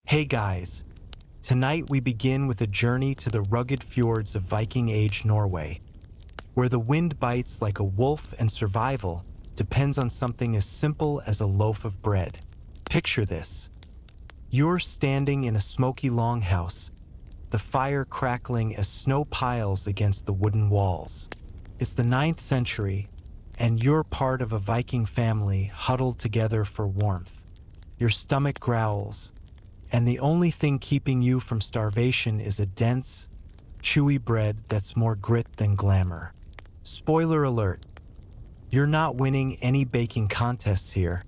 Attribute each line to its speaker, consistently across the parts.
Speaker 1: Hey guys, tonight we begin with a journey to the rugged fjords of Viking Age Norway, where the wind bites like a wolf and survival depends on something as simple as a loaf of bread. Picture this. You're standing in a smoky longhouse, the fire crackling as snow piles against the wooden walls. It's the 9th century, and you're part of a Viking family huddled together for warmth. Your stomach growls, and the only thing keeping you from starvation is a dense, chewy bread that's more grit than glamour. Spoiler alert, you're not winning any baking contests here,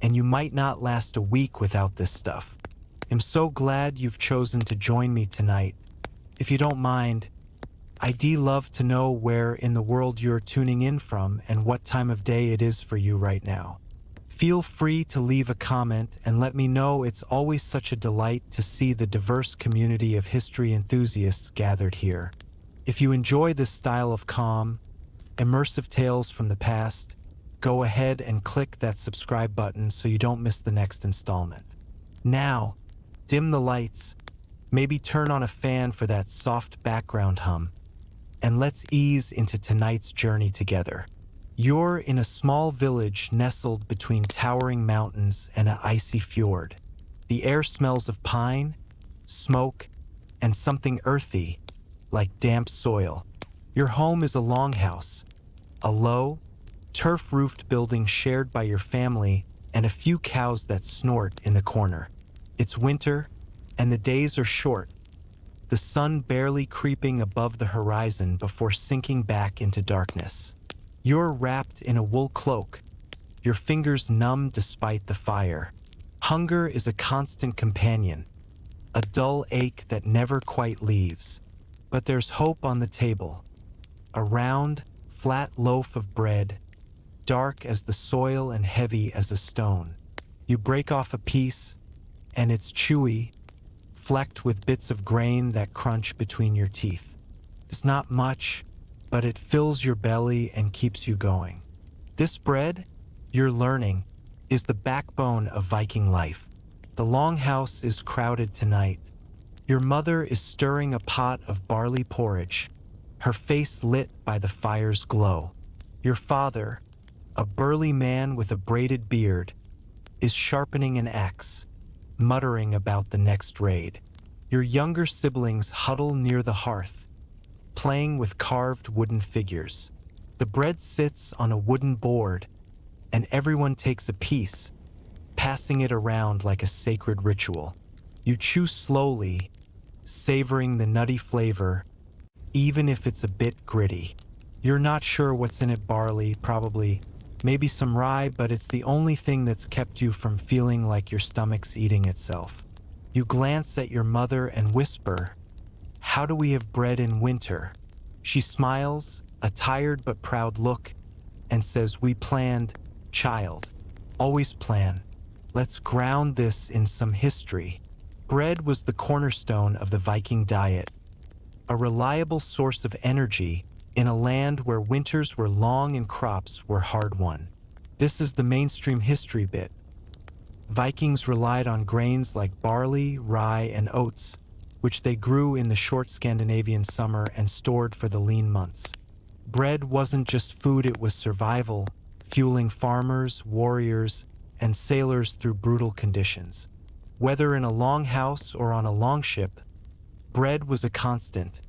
Speaker 1: and you might not last a week without this stuff. I'm so glad you've chosen to join me tonight. If you don't mind, I'd love to know where in the world you're tuning in from and what time of day it is for you right now. Feel free to leave a comment and let me know. It's always such a delight to see the diverse community of history enthusiasts gathered here. If you enjoy this style of calm, immersive tales from the past, go ahead and click that subscribe button so you don't miss the next installment. Now, dim the lights, maybe turn on a fan for that soft background hum, and let's ease into tonight's journey together. You're in a small village nestled between towering mountains and an icy fjord. The air smells of pine, smoke, and something earthy, like damp soil. Your home is a longhouse, a low, turf-roofed building shared by your family and a few cows that snort in the corner. It's winter, and the days are short, the sun barely creeping above the horizon before sinking back into darkness. You're wrapped in a wool cloak, your fingers numb despite the fire. Hunger is a constant companion, a dull ache that never quite leaves. But there's hope on the table. A round, flat loaf of bread, dark as the soil and heavy as a stone. You break off a piece, and it's chewy, flecked with bits of grain that crunch between your teeth. It's not much, but it fills your belly and keeps you going. This bread, you're learning, is the backbone of Viking life. The longhouse is crowded tonight. Your mother is stirring a pot of barley porridge, her face lit by the fire's glow. Your father, a burly man with a braided beard, is sharpening an axe, muttering about the next raid. Your younger siblings huddle near the hearth, playing with carved wooden figures. The bread sits on a wooden board, and everyone takes a piece, passing it around like a sacred ritual. You chew slowly, savoring the nutty flavor, even if it's a bit gritty. You're not sure what's in it. Barley, probably, maybe some rye, but it's the only thing that's kept you from feeling like your stomach's eating itself. You glance at your mother and whisper, "How do we have bread in winter?" She smiles, a tired but proud look, and says, "We planned, child. Always plan. Let's ground this in some history." Bread was the cornerstone of the Viking diet, a reliable source of energy in a land where winters were long and crops were hard-won. This is the mainstream history bit. Vikings relied on grains like barley, rye, and oats, which they grew in the short Scandinavian summer and stored for the lean months. Bread wasn't just food, it was survival, fueling farmers, warriors, and sailors through brutal conditions. Whether in a longhouse or on a longship, bread was a constant,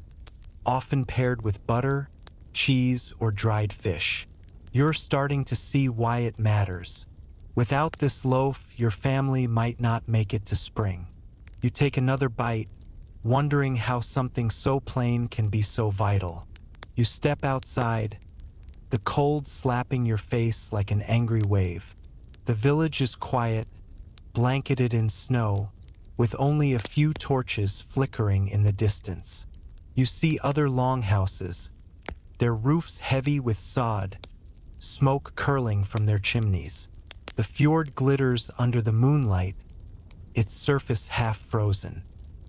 Speaker 1: often paired with butter, cheese, or dried fish. You're starting to see why it matters. Without this loaf, your family might not make it to spring. You take another bite, wondering how something so plain can be so vital. You step outside, the cold slapping your face like an angry wave. The village is quiet, blanketed in snow, with only a few torches flickering in the distance. You see other longhouses, their roofs heavy with sod, smoke curling from their chimneys. The fjord glitters under the moonlight, its surface half frozen.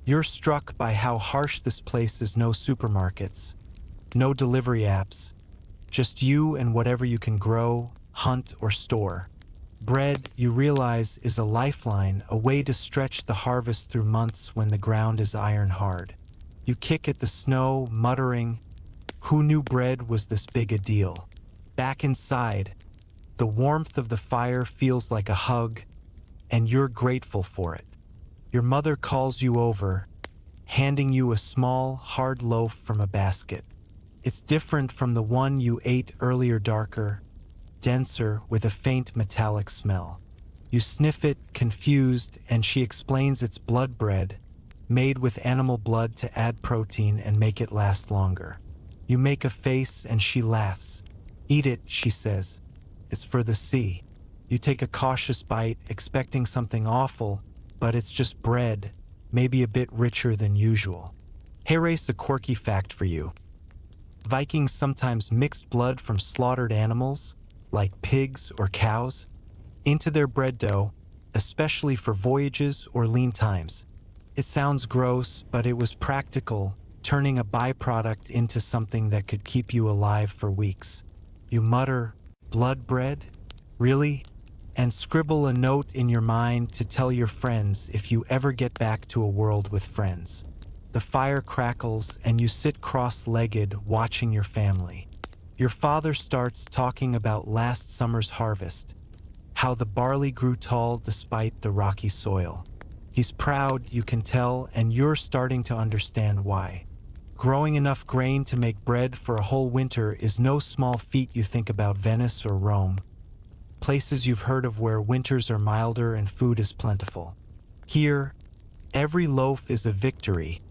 Speaker 1: You're struck by how harsh this place is. No supermarkets, no delivery apps, just you and whatever you can grow, hunt, or store. Bread, you realize, is a lifeline, a way to stretch the harvest through months when the ground is iron hard. You kick at the snow, muttering, "Who knew bread was this big a deal?" Back inside, the warmth of the fire feels like a hug, and you're grateful for it. Your mother calls you over, handing you a small, hard loaf from a basket. It's different from the one you ate earlier, darker, denser, with a faint metallic smell. You sniff it, confused, and she explains it's blood bread, made with animal blood to add protein and make it last longer. You make a face and she laughs. "Eat it," she says. "It's for the sea." You take a cautious bite, expecting something awful, but it's just bread, maybe a bit richer than usual. Here's a quirky fact for you. Vikings sometimes mixed blood from slaughtered animals, like pigs or cows, into their bread dough, especially for voyages or lean times. It sounds gross, but it was practical, turning a byproduct into something that could keep you alive for weeks. You mutter, "Blood bread? Really?" and scribble a note in your mind to tell your friends if you ever get back to a world with friends. The fire crackles and you sit cross-legged watching your family. Your father starts talking about last summer's harvest, how the barley grew tall despite the rocky soil. He's proud, you can tell, and you're starting to understand why. Growing enough grain to make bread for a whole winter is no small feat. You think about Venice or Rome, places you've heard of where winters are milder and food is plentiful. Here, every loaf is a victory,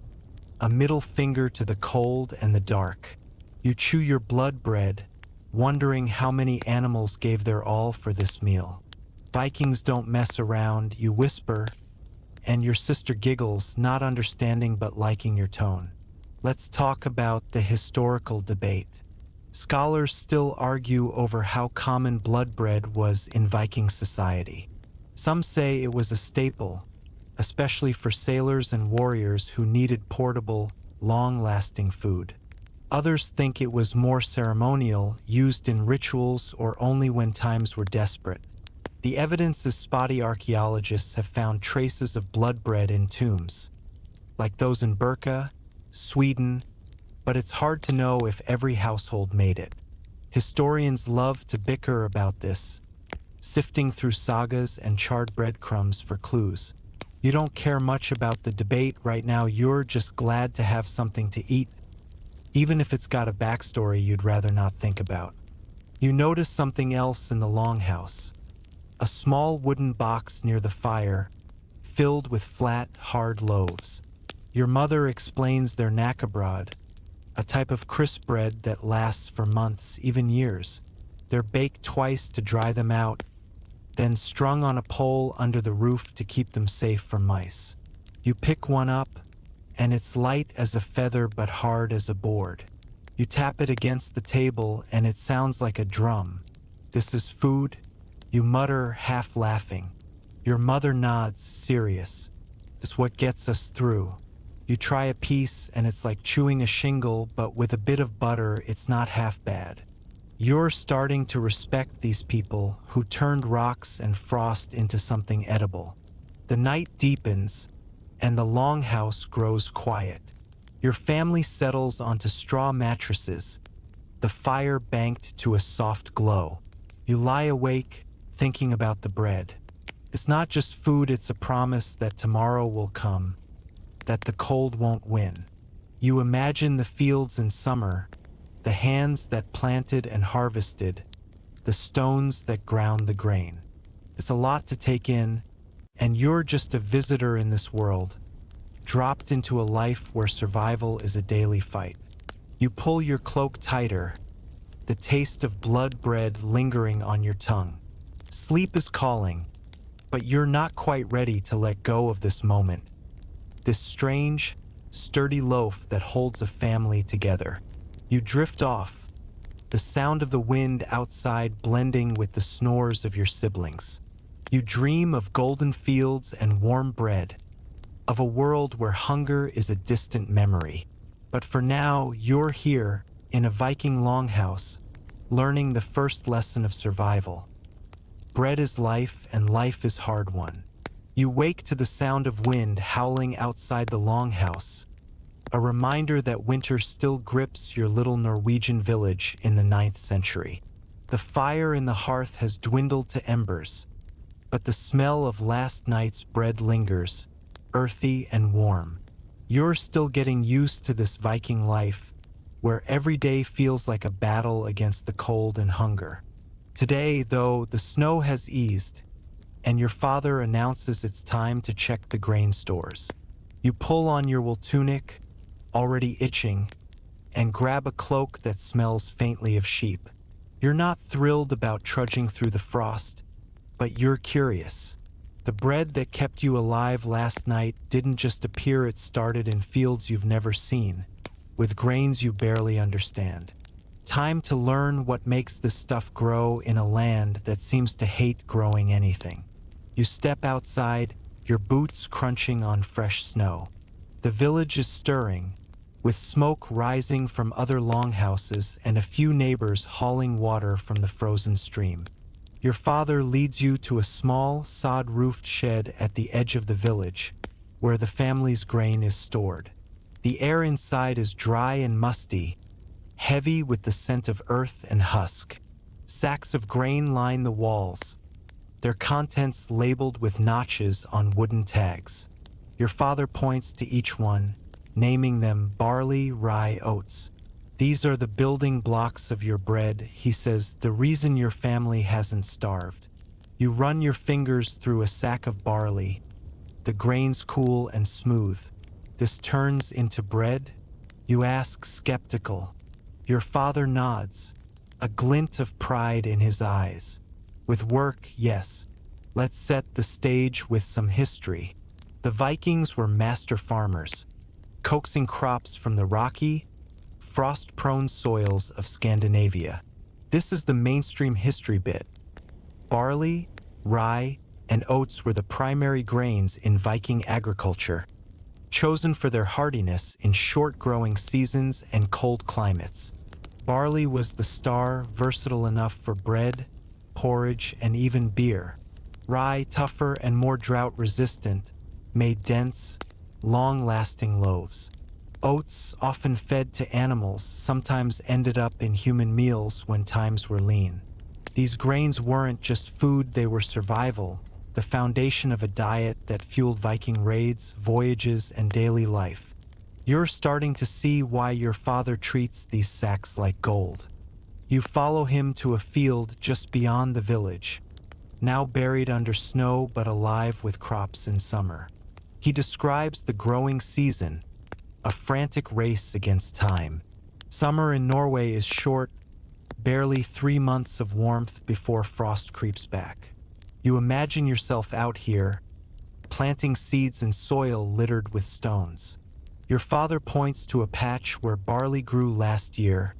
Speaker 1: a middle finger to the cold and the dark. You chew your blood bread, wondering how many animals gave their all for this meal. Vikings don't mess around, you whisper, and your sister giggles, not understanding but liking your tone. Let's talk about the historical debate. Scholars still argue over how common blood bread was in Viking society. Some say it was a staple, especially for sailors and warriors who needed portable, long-lasting food. Others think it was more ceremonial, used in rituals or only when times were desperate. The evidence is spotty. Archaeologists have found traces of blood bread in tombs, like those in Birka, Sweden, but it's hard to know if every household made it. Historians love to bicker about this, sifting through sagas and charred breadcrumbs for clues. You don't care much about the debate right now, you're just glad to have something to eat, even if it's got a backstory you'd rather not think about. You notice something else in the longhouse. A small wooden box near the fire, filled with flat, hard loaves. Your mother explains they're knäckebröd, a type of crisp bread that lasts for months, even years. They're baked twice to dry them out, then strung on a pole under the roof to keep them safe from mice. You pick one up, and it's light as a feather but hard as a board. You tap it against the table, and it sounds like a drum. "This is food?" You mutter, half laughing. Your mother nods, serious. "It's what gets us through." You try a piece, and it's like chewing a shingle, but with a bit of butter, it's not half bad. You're starting to respect these people who turned rocks and frost into something edible. The night deepens, and the longhouse grows quiet. Your family settles onto straw mattresses, the fire banked to a soft glow. You lie awake, thinking about the bread. It's not just food, it's a promise that tomorrow will come, that the cold won't win. You imagine the fields in summer, the hands that planted and harvested, the stones that ground the grain. It's a lot to take in, and you're just a visitor in this world, dropped into a life where survival is a daily fight. You pull your cloak tighter, the taste of blood bread lingering on your tongue. Sleep is calling, but you're not quite ready to let go of this moment, this strange, sturdy loaf that holds a family together. You drift off, the sound of the wind outside blending with the snores of your siblings. You dream of golden fields and warm bread, of a world where hunger is a distant memory. But for now, you're here, in a Viking longhouse, learning the first lesson of survival. bread is life and life is hard won. You wake to the sound of wind howling outside the longhouse, a reminder that winter still grips your little Norwegian village in the 9th century. The fire in the hearth has dwindled to embers, but the smell of last night's bread lingers, earthy and warm. You're still getting used to this Viking life, where every day feels like a battle against the cold and hunger. Today, though, the snow has eased, and your father announces it's time to check the grain stores. You pull on your wool tunic, already itching, and grab a cloak that smells faintly of sheep. You're not thrilled about trudging through the frost, but you're curious. The bread that kept you alive last night didn't just appear, it started in fields you've never seen, with grains you barely understand. Time to learn what makes this stuff grow in a land that seems to hate growing anything. You step outside, your boots crunching on fresh snow. The village is stirring, with smoke rising from other longhouses and a few neighbors hauling water from the frozen stream. Your father leads you to a small, sod-roofed shed at the edge of the village, where the family's grain is stored. The air inside is dry and musty, heavy with the scent of earth and husk. Sacks of grain line the walls, their contents labeled with notches on wooden tags. Your father points to each one, naming them barley, rye, oats. These are the building blocks of your bread, he says, the reason your family hasn't starved. You run your fingers through a sack of barley, the grains cool and smooth. This turns into bread? You ask, skeptical. Your father nods, a glint of pride in his eyes. With work, yes. Let's set the stage with some history. The Vikings were master farmers, coaxing crops from the rocky, frost-prone soils of Scandinavia. This is the mainstream history bit. Barley, rye, and oats were the primary grains in Viking agriculture, chosen for their hardiness in short growing seasons and cold climates. Barley was the star, versatile enough for bread, porridge, and even beer. Rye, tougher and more drought-resistant, made dense, long-lasting loaves. Oats, often fed to animals, sometimes ended up in human meals when times were lean. These grains weren't just food, they were survival, the foundation of a diet that fueled Viking raids, voyages, and daily life. You're starting to see why your father treats these sacks like gold. You follow him to a field just beyond the village, now buried under snow but alive with crops in summer. He describes the growing season, a frantic race against time. Summer in Norway is short, barely 3 months of warmth before frost creeps back. You imagine yourself out here, planting seeds in soil littered with stones. Your father points to a patch where barley grew last year,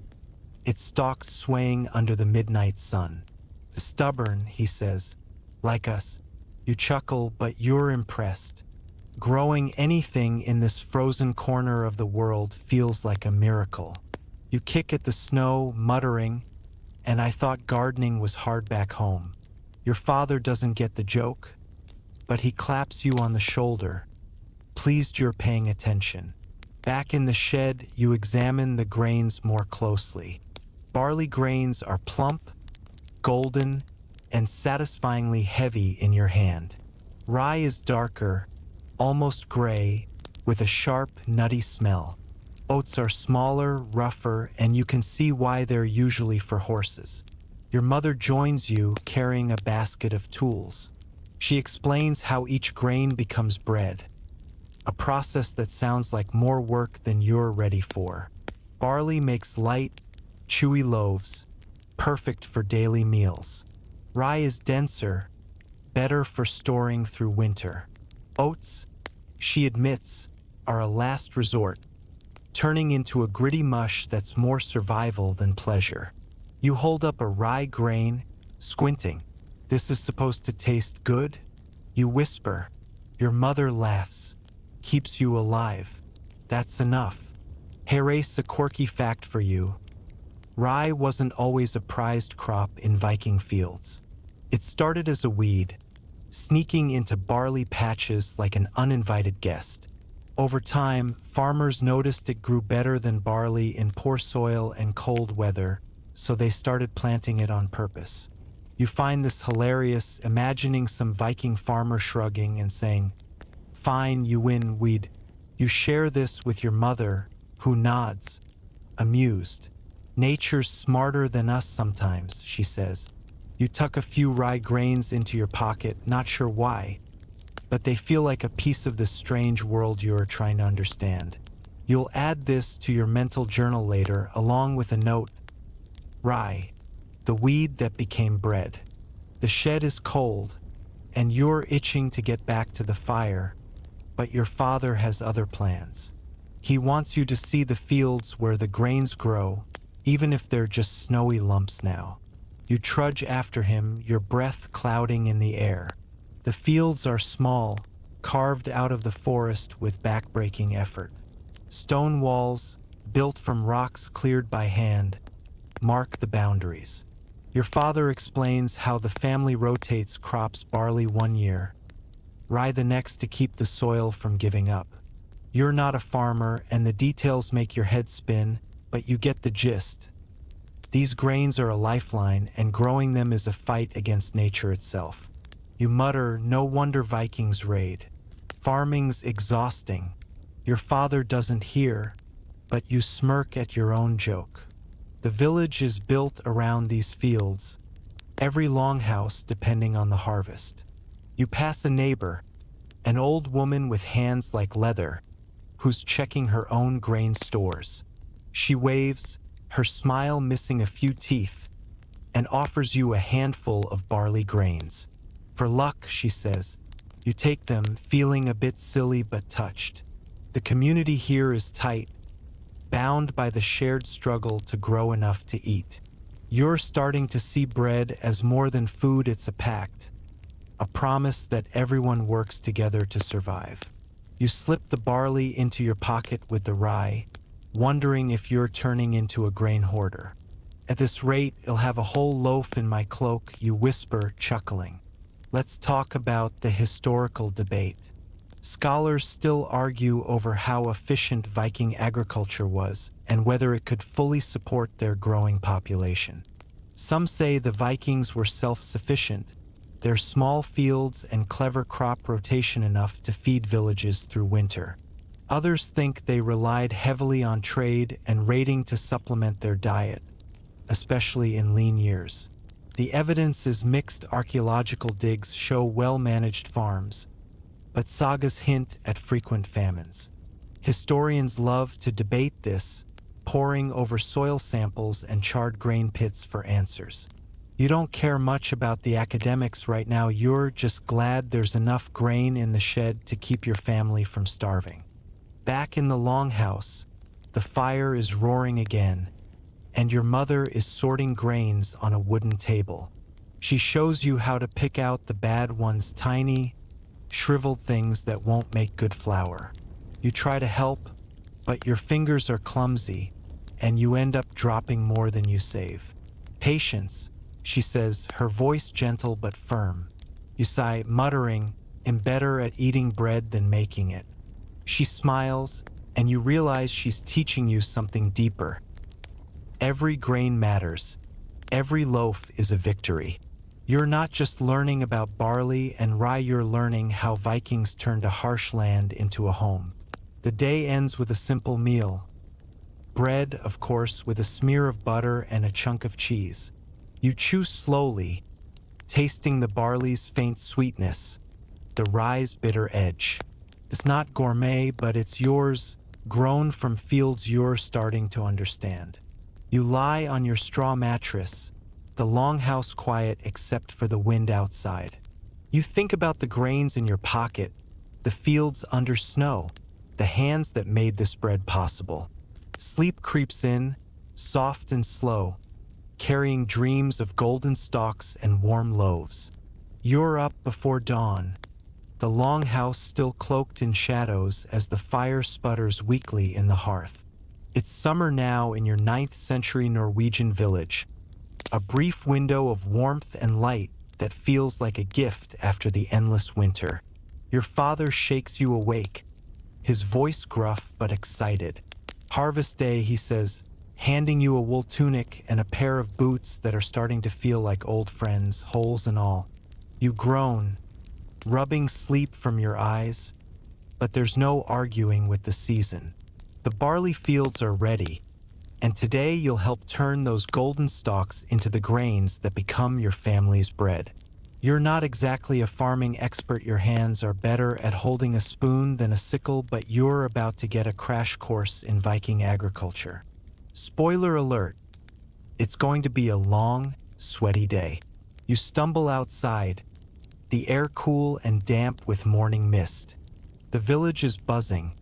Speaker 1: its stalks swaying under the midnight sun. Stubborn, he says, like us. You chuckle, but you're impressed. Growing anything in this frozen corner of the world feels like a miracle. You kick at the snow, muttering, and I thought gardening was hard back home. Your father doesn't get the joke, but he claps you on the shoulder, pleased you're paying attention. Back in the shed, you examine the grains more closely. Barley grains are plump, golden, and satisfyingly heavy in your hand. Rye is darker, almost gray, with a sharp, nutty smell. Oats are smaller, rougher, and you can see why they're usually for horses. Your mother joins you, carrying a basket of tools. She explains how each grain becomes bread, a process that sounds like more work than you're ready for. Barley makes light, chewy loaves, perfect for daily meals. Rye is denser, better for storing through winter. Oats, she admits, are a last resort, turning into a gritty mush that's more survival than pleasure. You hold up a rye grain, squinting. This is supposed to taste good? You whisper. Your mother laughs, keeps you alive. That's enough. Here's a quirky fact for you. Rye wasn't always a prized crop in Viking fields. It started as a weed, sneaking into barley patches like an uninvited guest. Over time, farmers noticed it grew better than barley in poor soil and cold weather, so they started planting it on purpose. You find this hilarious, imagining some Viking farmer shrugging and saying, "Fine, you win, weed." You share this with your mother, who nods, amused. "Nature's smarter than us sometimes," she says. You tuck a few rye grains into your pocket, not sure why, but they feel like a piece of this strange world you are trying to understand. You'll add this to your mental journal later, along with a note: rye, the weed that became bread. The shed is cold, and you're itching to get back to the fire, but your father has other plans. He wants you to see the fields where the grains grow, even if they're just snowy lumps now. You trudge after him, your breath clouding in the air. The fields are small, carved out of the forest with backbreaking effort. Stone walls, built from rocks cleared by hand, mark the boundaries. Your father explains how the family rotates crops: barley one year, rye the next, to keep the soil from giving up. You're not a farmer, and the details make your head spin, but you get the gist. These grains are a lifeline, and growing them is a fight against nature itself. You mutter, "No wonder Vikings raid. Farming's exhausting." Your father doesn't hear, but you smirk at your own joke. The village is built around these fields, every longhouse depending on the harvest. You pass a neighbor, an old woman with hands like leather, who's checking her own grain stores. She waves, her smile missing a few teeth, and offers you a handful of barley grains. "For luck," she says. You take them, feeling a bit silly but touched. The community here is tight, bound by the shared struggle to grow enough to eat. You're starting to see bread as more than food, it's a pact, a promise that everyone works together to survive. You slip the barley into your pocket with the rye, wondering if you're turning into a grain hoarder. "At this rate, I'll have a whole loaf in my cloak," you whisper, chuckling. Let's talk about the historical debate. Scholars still argue over how efficient Viking agriculture was and whether it could fully support their growing population. Some say the Vikings were self-sufficient, their small fields and clever crop rotation enough to feed villages through winter. Others think they relied heavily on trade and raiding to supplement their diet, especially in lean years. The evidence is mixed. Archaeological digs show well-managed farms, but sagas hint at frequent famines. Historians love to debate this, poring over soil samples and charred grain pits for answers. You don't care much about the academics right now, you're just glad there's enough grain in the shed to keep your family from starving. Back in the longhouse, the fire is roaring again, and your mother is sorting grains on a wooden table. She shows you how to pick out the bad ones, tiny, shriveled things that won't make good flour. You try to help, but your fingers are clumsy, and you end up dropping more than you save. "Patience," she says, her voice gentle but firm. You sigh, muttering, "I'm better at eating bread than making it." She smiles, and you realize she's teaching you something deeper. Every grain matters. Every loaf is a victory. You're not just learning about barley and rye, you're learning how Vikings turned a harsh land into a home. The day ends with a simple meal. Bread, of course, with a smear of butter and a chunk of cheese. You chew slowly, tasting the barley's faint sweetness, the rye's bitter edge. It's not gourmet, but it's yours, grown from fields you're starting to understand. You lie on your straw mattress, the longhouse quiet except for the wind outside. You think about the grains in your pocket, the fields under snow, the hands that made this bread possible. Sleep creeps in, soft and slow, carrying dreams of golden stalks and warm loaves. You're up before dawn, the longhouse still cloaked in shadows as the fire sputters weakly in the hearth. It's summer now in your 9th century Norwegian village, a brief window of warmth and light that feels like a gift after the endless winter. Your father shakes you awake, his voice gruff but excited. Harvest day, he says, handing you a wool tunic and a pair of boots that are starting to feel like old friends, holes and all. You groan, rubbing sleep from your eyes, but there's no arguing with the season. The barley fields are ready, and today you'll help turn those golden stalks into the grains that become your family's bread. You're not exactly a farming expert. Your hands are better at holding a spoon than a sickle, but you're about to get a crash course in Viking agriculture. Spoiler alert, it's going to be a long, sweaty day. You stumble outside, the air cool and damp with morning mist. The village is buzzing,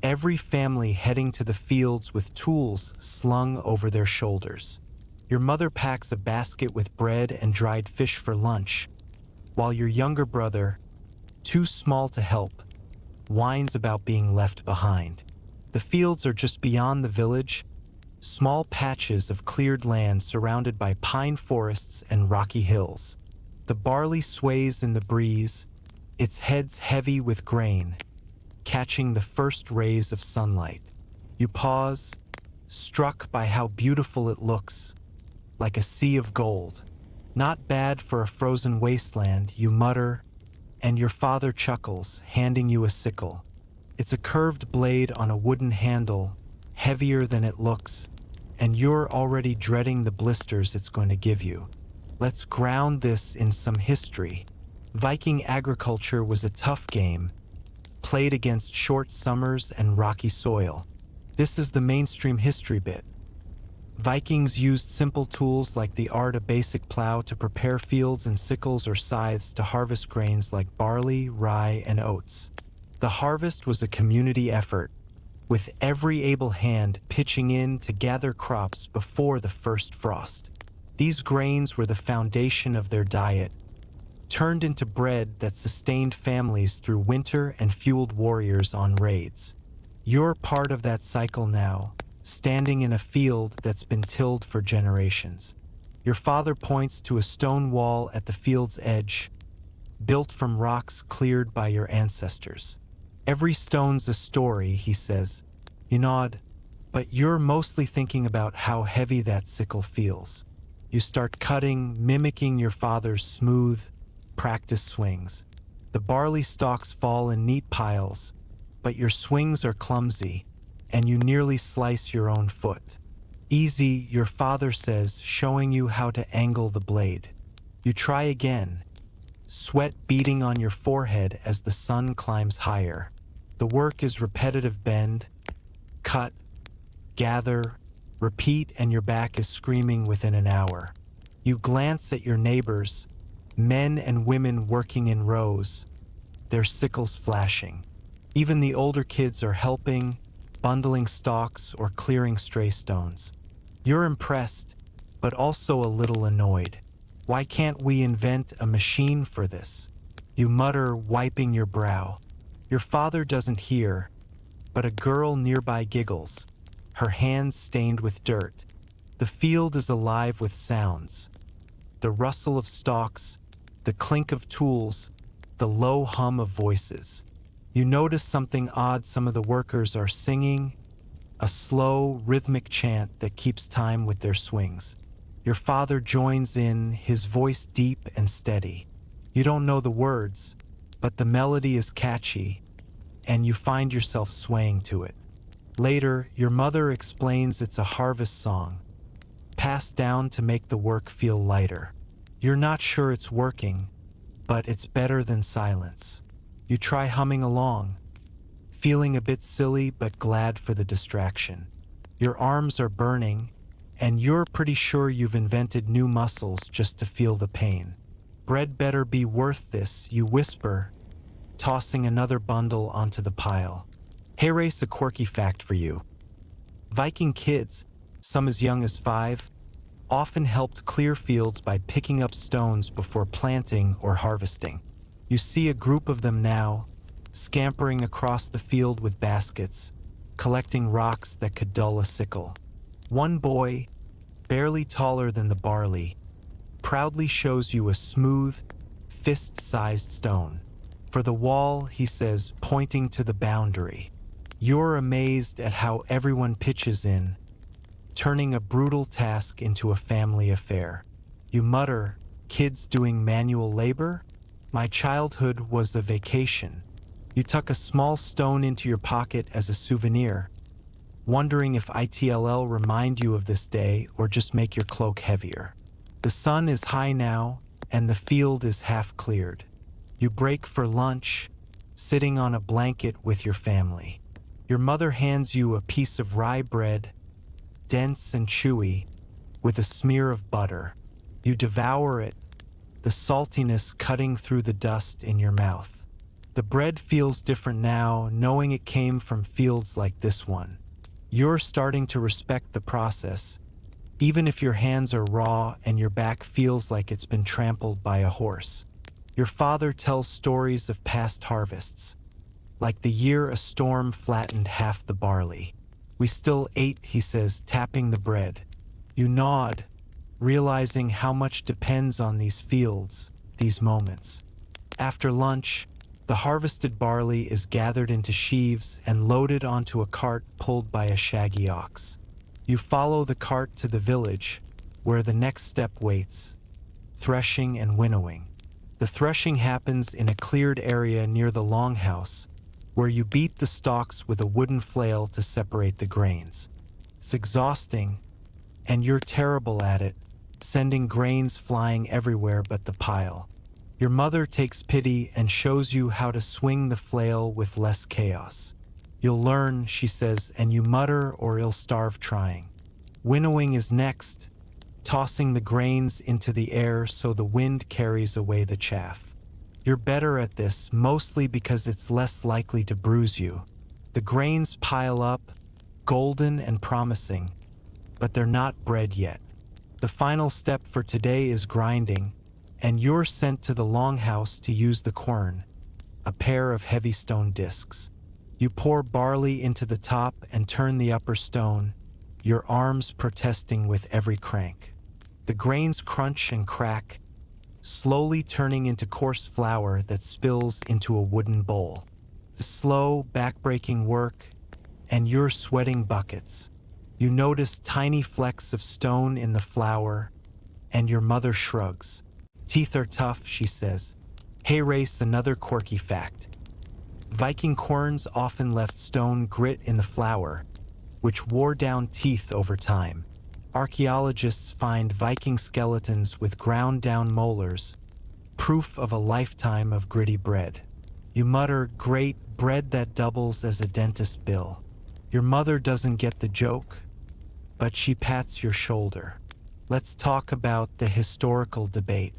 Speaker 1: every family heading to the fields with tools slung over their shoulders. Your mother packs a basket with bread and dried fish for lunch, while your younger brother, too small to help, whines about being left behind. The fields are just beyond the village, small patches of cleared land surrounded by pine forests and rocky hills. The barley sways in the breeze, its heads heavy with grain, catching the first rays of sunlight. You pause, struck by how beautiful it looks, like a sea of gold. Not bad for a frozen wasteland, you mutter, and your father chuckles, handing you a sickle. It's a curved blade on a wooden handle, heavier than it looks, and you're already dreading the blisters it's going to give you. Let's ground this in some history. Viking agriculture was a tough game, played against short summers and rocky soil. This is the mainstream history bit. Vikings used simple tools like the art of basic plow to prepare fields and sickles or scythes to harvest grains like barley, rye, and oats. The harvest was a community effort, with every able hand pitching in to gather crops before the first frost. These grains were the foundation of their diet, turned into bread that sustained families through winter and fueled warriors on raids. You're part of that cycle now, standing in a field that's been tilled for generations. Your father points to a stone wall at the field's edge, built from rocks cleared by your ancestors. Every stone's a story, he says. You nod, but you're mostly thinking about how heavy that sickle feels. You start cutting, mimicking your father's smooth, practiced swings. The barley stalks fall in neat piles, but your swings are clumsy, and you nearly slice your own foot. Easy, your father says, showing you how to angle the blade. You try again, sweat beading on your forehead as the sun climbs higher. The work is repetitive: bend, cut, gather, repeat, and your back is screaming within an hour. You glance at your neighbors, men and women working in rows, their sickles flashing. Even the older kids are helping, bundling stalks or clearing stray stones. You're impressed, but also a little annoyed. Why can't we invent a machine for this? You mutter, wiping your brow. Your father doesn't hear, but a girl nearby giggles, her hands stained with dirt. The field is alive with sounds. The rustle of stalks, the clink of tools, the low hum of voices. You notice something odd. Some of the workers are singing, a slow, rhythmic chant that keeps time with their swings. Your father joins in, his voice deep and steady. You don't know the words, but the melody is catchy, and you find yourself swaying to it. Later, your mother explains it's a harvest song, passed down to make the work feel lighter. You're not sure it's working, but it's better than silence. You try humming along, feeling a bit silly but glad for the distraction. Your arms are burning, and you're pretty sure you've invented new muscles just to feel the pain. Bread better be worth this, you whisper, tossing another bundle onto the pile. Here's a quirky fact for you. Viking kids, some as young as 5, often helped clear fields by picking up stones before planting or harvesting. You see a group of them now, scampering across the field with baskets, collecting rocks that could dull a sickle. One boy, barely taller than the barley, proudly shows you a smooth, fist-sized stone. For the wall, he says, pointing to the boundary. You're amazed at how everyone pitches in, turning a brutal task into a family affair. You mutter, "Kids doing manual labor? My childhood was a vacation." You tuck a small stone into your pocket as a souvenir, wondering if it'll remind you of this day or just make your cloak heavier. The sun is high now, and the field is half cleared. You break for lunch, sitting on a blanket with your family. Your mother hands you a piece of rye bread, dense and chewy, with a smear of butter. You devour it, the saltiness cutting through the dust in your mouth. The bread feels different now, knowing it came from fields like this one. You're starting to respect the process, even if your hands are raw and your back feels like it's been trampled by a horse. Your father tells stories of past harvests, like the year a storm flattened half the barley. "We still ate," he says, tapping the bread. You nod, realizing how much depends on these fields, these moments. After lunch, the harvested barley is gathered into sheaves and loaded onto a cart pulled by a shaggy ox. You follow the cart to the village, where the next step waits: threshing and winnowing. The threshing happens in a cleared area near the longhouse, where you beat the stalks with a wooden flail to separate the grains. It's exhausting, and you're terrible at it, sending grains flying everywhere but the pile. Your mother takes pity and shows you how to swing the flail with less chaos. "You'll learn," she says, and you mutter, "or you'll starve trying." Winnowing is next, tossing the grains into the air so the wind carries away the chaff. You're better at this, mostly because it's less likely to bruise you. The grains pile up, golden and promising, but they're not bread yet. The final step for today is grinding, and you're sent to the longhouse to use the quern, a pair of heavy stone discs. You pour barley into the top and turn the upper stone, your arms protesting with every crank. The grains crunch and crack, slowly turning into coarse flour that spills into a wooden bowl. The slow, back-breaking work, and you're sweating buckets. You notice tiny flecks of stone in the flour, and your mother shrugs. "Teeth are tough," she says. Hey, race, another quirky fact. Viking querns often left stone grit in the flour, which wore down teeth over time. Archaeologists find Viking skeletons with ground-down molars, proof of a lifetime of gritty bread. You mutter, "Great, bread that doubles as a dentist's bill." Your mother doesn't get the joke, but she pats your shoulder. Let's talk about the historical debate.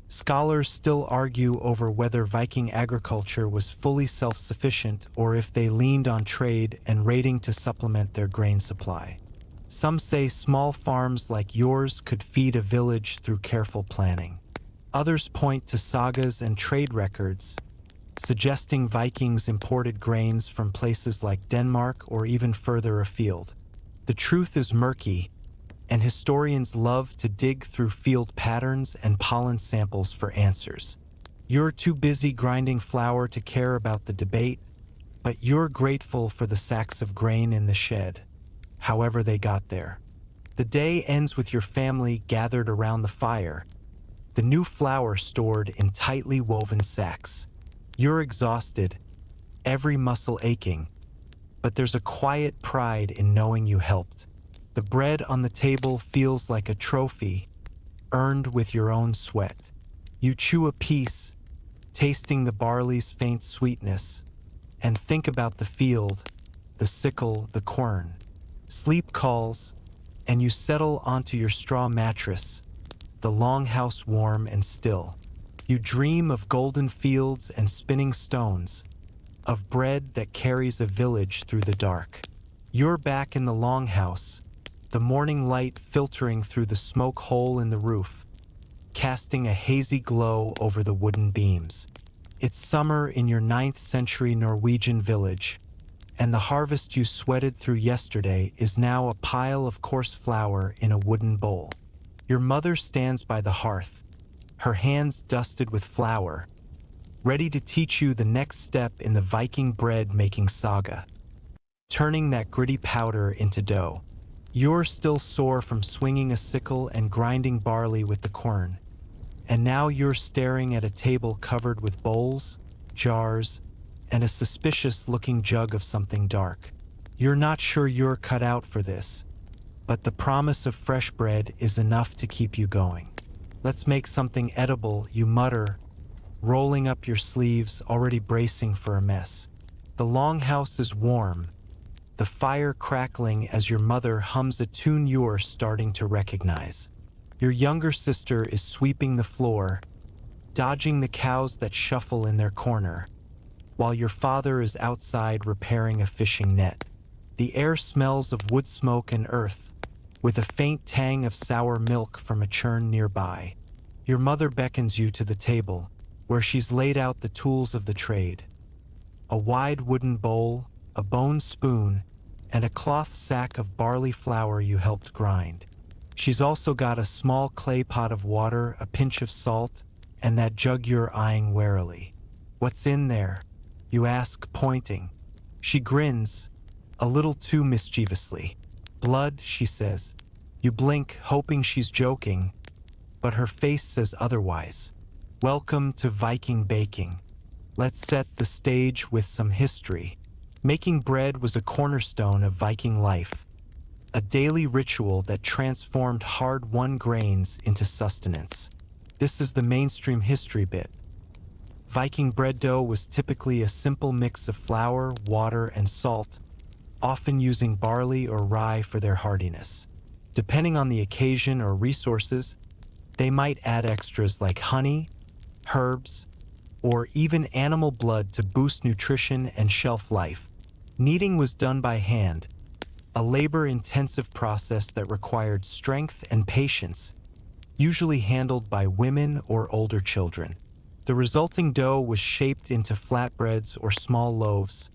Speaker 1: Scholars still argue over whether Viking agriculture was fully self-sufficient or if they leaned on trade and raiding to supplement their grain supply. Some say small farms like yours could feed a village through careful planning. Others point to sagas and trade records, suggesting Vikings imported grains from places like Denmark or even further afield. The truth is murky, and historians love to dig through field patterns and pollen samples for answers. You're too busy grinding flour to care about the debate, but you're grateful for the sacks of grain in the shed, however they got there. The day ends with your family gathered around the fire, the new flour stored in tightly woven sacks. You're exhausted, every muscle aching, but there's a quiet pride in knowing you helped. The bread on the table feels like a trophy, earned with your own sweat. You chew a piece, tasting the barley's faint sweetness, and think about the field, the sickle, the quern. Sleep calls, and you settle onto your straw mattress, the longhouse warm and still. You dream of golden fields and spinning stones, of bread that carries a village through the dark. You're back in the longhouse, the morning light filtering through the smoke hole in the roof, casting a hazy glow over the wooden beams. It's summer in your 9th century Norwegian village, and the harvest you sweated through yesterday is now a pile of coarse flour in a wooden bowl. Your mother stands by the hearth, her hands dusted with flour, ready to teach you the next step in the Viking bread-making saga, turning that gritty powder into dough. You're still sore from swinging a sickle and grinding barley with the quern, and now you're staring at a table covered with bowls, jars, and a suspicious-looking jug of something dark. You're not sure you're cut out for this, but the promise of fresh bread is enough to keep you going. Let's make something edible, you mutter, rolling up your sleeves, already bracing for a mess. The longhouse is warm, the fire crackling as your mother hums a tune you're starting to recognize. Your younger sister is sweeping the floor, dodging the cows that shuffle in their corner, while your father is outside repairing a fishing net. The air smells of wood smoke and earth, with a faint tang of sour milk from a churn nearby. Your mother beckons you to the table, where she's laid out the tools of the trade. A wide wooden bowl, a bone spoon, and a cloth sack of barley flour you helped grind. She's also got a small clay pot of water, a pinch of salt, and that jug you're eyeing warily. "What's in there?" you ask, pointing. She grins, a little too mischievously. "Blood," she says. You blink, hoping she's joking, but her face says otherwise. Welcome to Viking baking. Let's set the stage with some history. Making bread was a cornerstone of Viking life, a daily ritual that transformed hard-won grains into sustenance. This is the mainstream history bit. Viking bread dough was typically a simple mix of flour, water, and salt, often using barley or rye for their hardiness. Depending on the occasion or resources, they might add extras like honey, herbs, or even animal blood to boost nutrition and shelf life. Kneading was done by hand, a labor-intensive process that required strength and patience, usually handled by women or older children. The resulting dough was shaped into flatbreads or small loaves,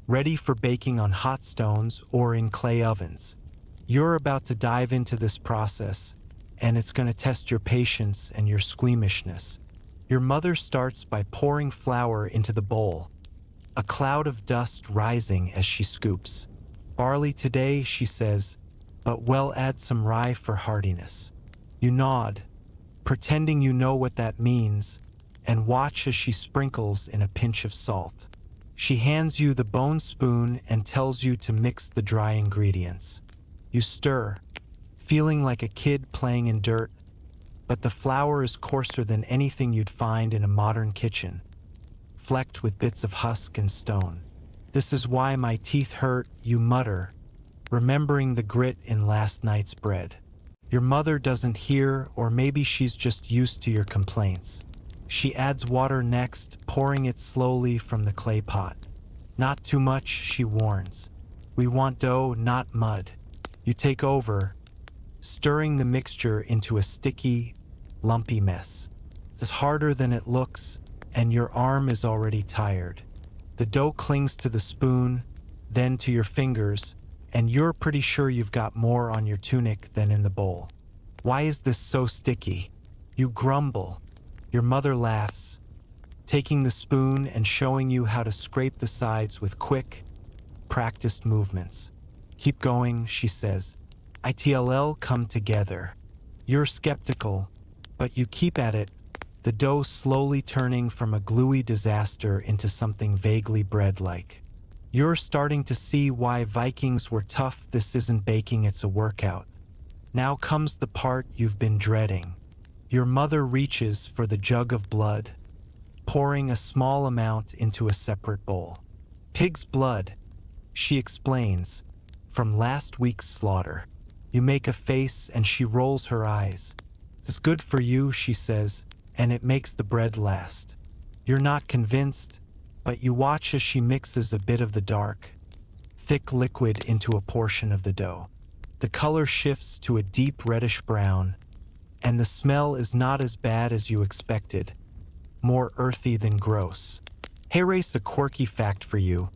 Speaker 1: ready for baking on hot stones or in clay ovens. You're about to dive into this process, and it's going to test your patience and your squeamishness. Your mother starts by pouring flour into the bowl, a cloud of dust rising as she scoops. "Barley today," she says, "but we'll add some rye for hardiness." You nod, pretending you know what that means, and watch as she sprinkles in a pinch of salt. She hands you the bone spoon and tells you to mix the dry ingredients. You stir, feeling like a kid playing in dirt, but the flour is coarser than anything you'd find in a modern kitchen, flecked with bits of husk and stone. "This is why my teeth hurt," you mutter, remembering the grit in last night's bread. Your mother doesn't hear, or maybe she's just used to your complaints. She adds water next, pouring it slowly from the clay pot. "Not too much," she warns. "We want dough, not mud." You take over, stirring the mixture into a sticky, lumpy mess. It's harder than it looks, and your arm is already tired. The dough clings to the spoon, then to your fingers, and you're pretty sure you've got more on your tunic than in the bowl. "Why is this so sticky?" you grumble. Your mother laughs, taking the spoon and showing you how to scrape the sides with quick, practiced movements. "Keep going," she says. "It'll come together." You're skeptical, but you keep at it, the dough slowly turning from a gluey disaster into something vaguely bread-like. You're starting to see why Vikings were tough. This isn't baking, it's a workout. Now comes the part you've been dreading. Your mother reaches for the jug of blood, pouring a small amount into a separate bowl. "Pig's blood," she explains, "from last week's slaughter." You make a face and she rolls her eyes. "It's good for you," she says, "and it makes the bread last." You're not convinced, but you watch as she mixes a bit of the dark, thick liquid into a portion of the dough. The color shifts to a deep reddish brown, and the smell is not as bad as you expected, more earthy than gross. Here's a quirky fact for you.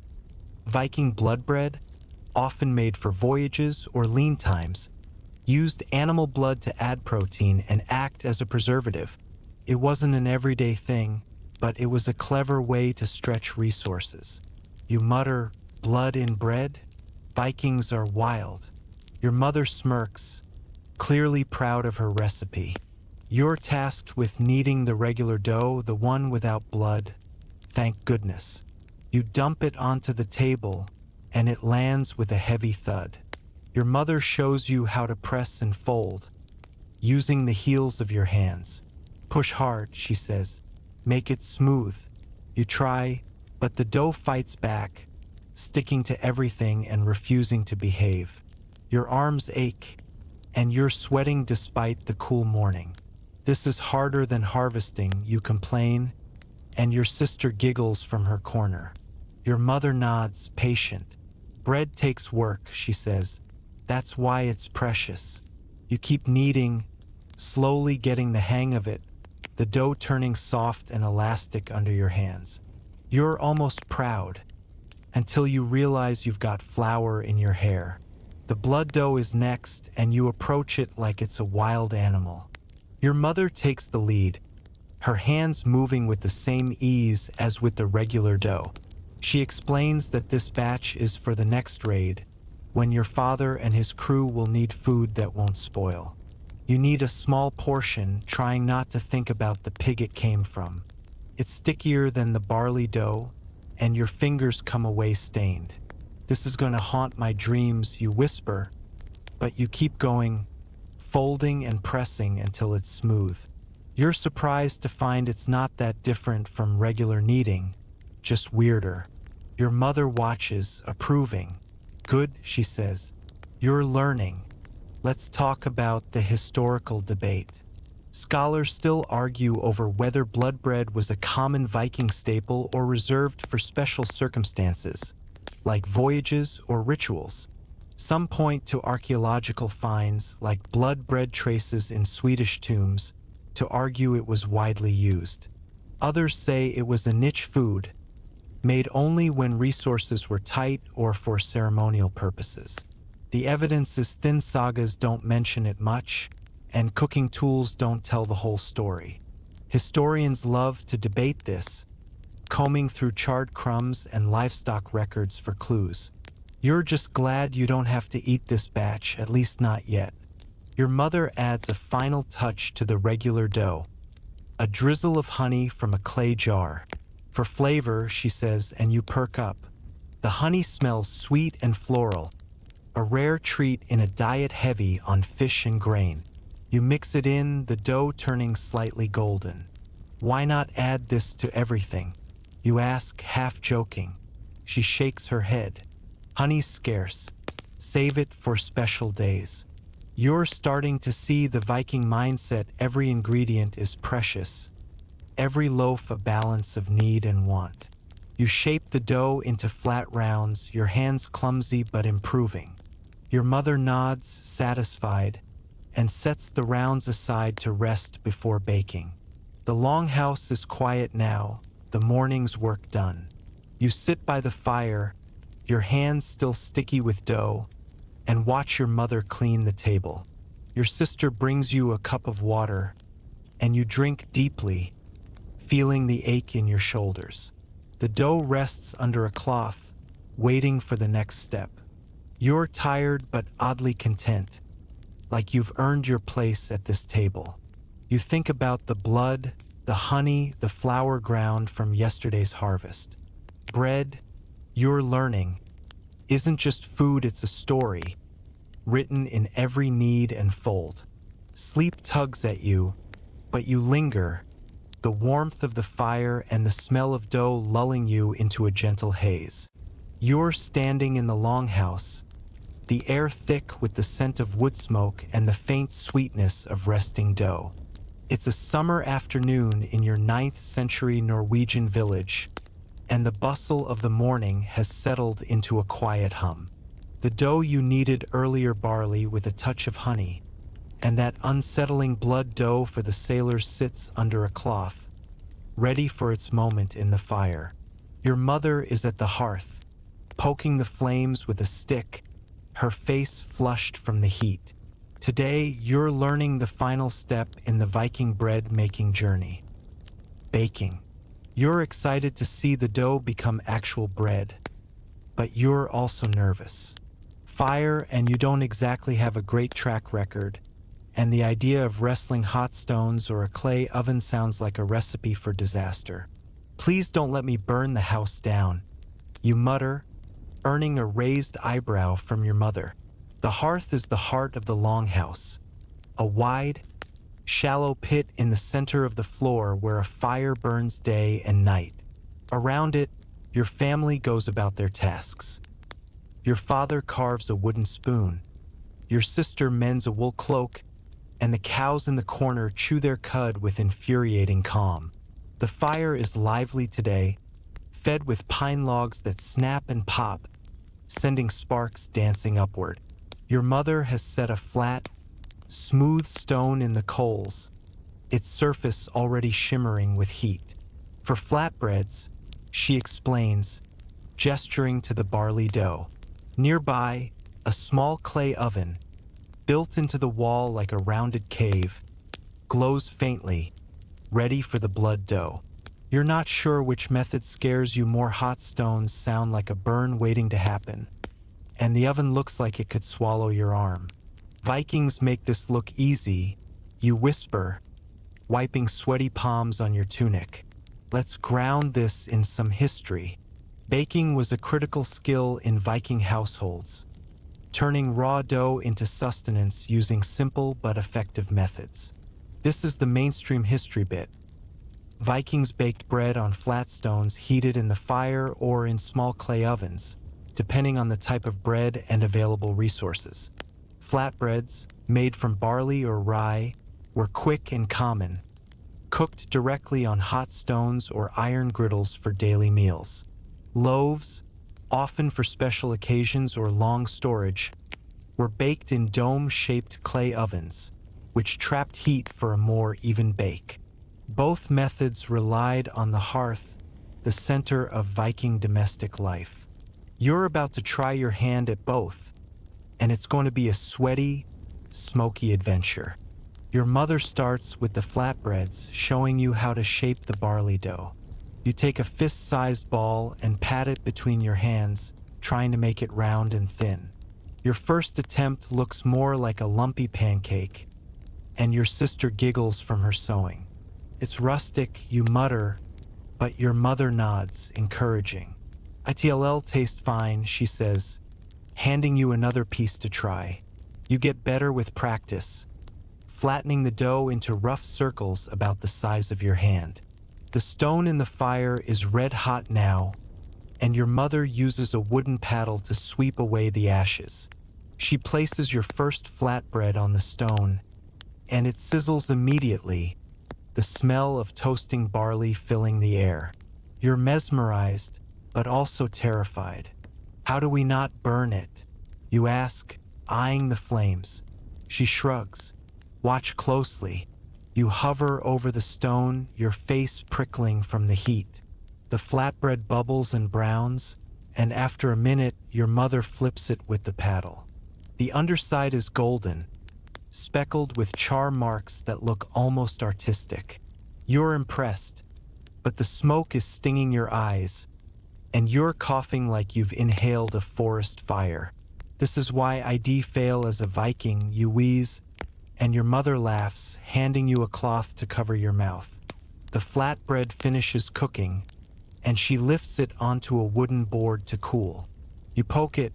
Speaker 1: Viking blood bread, often made for voyages or lean times, used animal blood to add protein and act as a preservative. It wasn't an everyday thing, but it was a clever way to stretch resources. You mutter, "Blood in bread? Vikings are wild." Your mother smirks, clearly proud of her recipe. You're tasked with kneading the regular dough, the one without blood. Thank goodness. You dump it onto the table, and it lands with a heavy thud. Your mother shows you how to press and fold, using the heels of your hands. "Push hard," she says. "Make it smooth." You try, but the dough fights back, sticking to everything and refusing to behave. Your arms ache, and you're sweating despite the cool morning. "This is harder than harvesting," you complain, and your sister giggles from her corner. Your mother nods, patient. "Bread takes work," she says. "That's why it's precious." You keep kneading, slowly getting the hang of it, the dough turning soft and elastic under your hands. You're almost proud, until you realize you've got flour in your hair. The blood dough is next, and you approach it like it's a wild animal. Your mother takes the lead, her hands moving with the same ease as with the regular dough. She explains that this batch is for the next raid, when your father and his crew will need food that won't spoil. You need a small portion, trying not to think about the pig it came from. It's stickier than the barley dough, and your fingers come away stained. "This is going to haunt my dreams," you whisper, but you keep going, folding and pressing until it's smooth. You're surprised to find it's not that different from regular kneading, just weirder. Your mother watches, approving. "Good," she says. "You're learning." Let's talk about the historical debate. Scholars still argue over whether blood bread was a common Viking staple or reserved for special circumstances, like voyages or rituals. Some point to archaeological finds, like blood bread traces in Swedish tombs, to argue it was widely used. Others say it was a niche food, made only when resources were tight or for ceremonial purposes. The evidence is thin. Sagas don't mention it much, and cooking tools don't tell the whole story. Historians love to debate this, combing through charred crumbs and livestock records for clues. You're just glad you don't have to eat this batch, at least not yet. Your mother adds a final touch to the regular dough, a drizzle of honey from a clay jar. "For flavor," she says, and you perk up. The honey smells sweet and floral, a rare treat in a diet heavy on fish and grain. You mix it in, the dough turning slightly golden. "Why not add this to everything?" you ask, half joking. She shakes her head. "Honey's scarce. Save it for special days." You're starting to see the Viking mindset. Every ingredient is precious, every loaf a balance of need and want. You shape the dough into flat rounds, your hands clumsy but improving. Your mother nods, satisfied, and sets the rounds aside to rest before baking. The longhouse is quiet now, the morning's work done. You sit by the fire, your hands still sticky with dough, and watch your mother clean the table. Your sister brings you a cup of water, and you drink deeply, feeling the ache in your shoulders. The dough rests under a cloth, waiting for the next step. You're tired but oddly content, like you've earned your place at this table. You think about the blood, the honey, the flour ground from yesterday's harvest. Bread, you're learning, isn't just food, it's a story, written in every knead and fold. Sleep tugs at you, but you linger, the warmth of the fire and the smell of dough lulling you into a gentle haze. You're standing in the longhouse, the air thick with the scent of wood smoke and the faint sweetness of resting dough. It's a summer afternoon in your 9th century Norwegian village, and the bustle of the morning has settled into a quiet hum. The dough you kneaded earlier, barley with a touch of honey, and that unsettling blood dough for the sailors, sits under a cloth, ready for its moment in the fire. Your mother is at the hearth, poking the flames with a stick, her face flushed from the heat. Today, you're learning the final step in the Viking bread making journey: baking. You're excited to see the dough become actual bread, but you're also nervous. Fire, and you don't exactly have a great track record, and the idea of wrestling hot stones or a clay oven sounds like a recipe for disaster. "Please don't let me burn the house down," you mutter, earning a raised eyebrow from your mother. The hearth is the heart of the longhouse, a wide, shallow pit in the center of the floor where a fire burns day and night. Around it, your family goes about their tasks. Your father carves a wooden spoon, your sister mends a wool cloak, and the cows in the corner chew their cud with infuriating calm. The fire is lively today, fed with pine logs that snap and pop, sending sparks dancing upward. Your mother has set a flat, smooth stone in the coals, its surface already shimmering with heat. For flatbreads, she explains, gesturing to the barley dough. Nearby, a small clay oven, built into the wall like a rounded cave, glows faintly, ready for the blood dough. You're not sure which method scares you more. Hot stones sound like a burn waiting to happen, and the oven looks like it could swallow your arm. Vikings make this look easy, you whisper, wiping sweaty palms on your tunic. Let's ground this in some history. Baking was a critical skill in Viking households, turning raw dough into sustenance using simple but effective methods. This is the mainstream history bit. Vikings baked bread on flat stones heated in the fire or in small clay ovens, depending on the type of bread and available resources. Flatbreads, made from barley or rye, were quick and common, cooked directly on hot stones or iron griddles for daily meals. Loaves, often for special occasions or long storage, were baked in dome-shaped clay ovens, which trapped heat for a more even bake. Both methods relied on the hearth, the center of Viking domestic life. You're about to try your hand at both, and it's going to be a sweaty, smoky adventure. Your mother starts with the flatbreads, showing you how to shape the barley dough. You take a fist-sized ball and pat it between your hands, trying to make it round and thin. Your first attempt looks more like a lumpy pancake, and your sister giggles from her sewing. "It's rustic," you mutter, but your mother nods, encouraging. "It'll taste fine," she says, handing you another piece to try. You get better with practice, flattening the dough into rough circles about the size of your hand. The stone in the fire is red hot now, and your mother uses a wooden paddle to sweep away the ashes. She places your first flatbread on the stone, and it sizzles immediately, the smell of toasting barley filling the air. You're mesmerized, but also terrified. "How do we not burn it?" you ask, eyeing the flames. She shrugs. "Watch closely." You hover over the stone, your face prickling from the heat. The flatbread bubbles and browns, and after a minute, your mother flips it with the paddle. The underside is golden, speckled with char marks that look almost artistic. You're impressed, but the smoke is stinging your eyes, and you're coughing like you've inhaled a forest fire. "This is why I'd fail as a Viking," you wheeze, and your mother laughs, handing you a cloth to cover your mouth. The flatbread finishes cooking, and she lifts it onto a wooden board to cool. You poke it,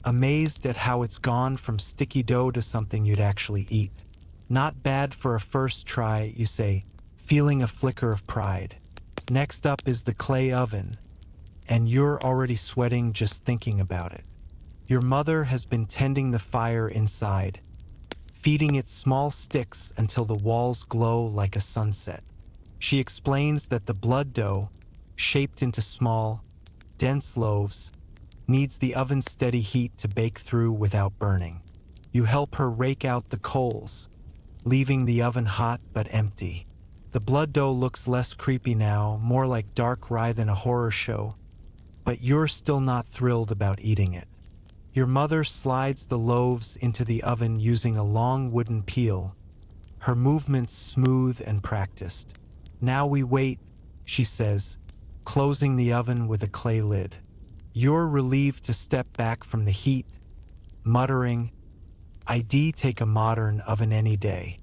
Speaker 1: amazed at how it's gone from sticky dough to something you'd actually eat. "Not bad for a first try," you say, feeling a flicker of pride. Next up is the clay oven, and you're already sweating just thinking about it. Your mother has been tending the fire inside, feeding it small sticks until the walls glow like a sunset. She explains that the blood dough, shaped into small, dense loaves, needs the oven's steady heat to bake through without burning. You help her rake out the coals, leaving the oven hot but empty. The blood dough looks less creepy now, more like dark rye than a horror show, but you're still not thrilled about eating it. Your mother slides the loaves into the oven using a long wooden peel, her movements smooth and practiced. "Now we wait," she says, closing the oven with a clay lid. You're relieved to step back from the heat, muttering, "I'd take a modern oven any day."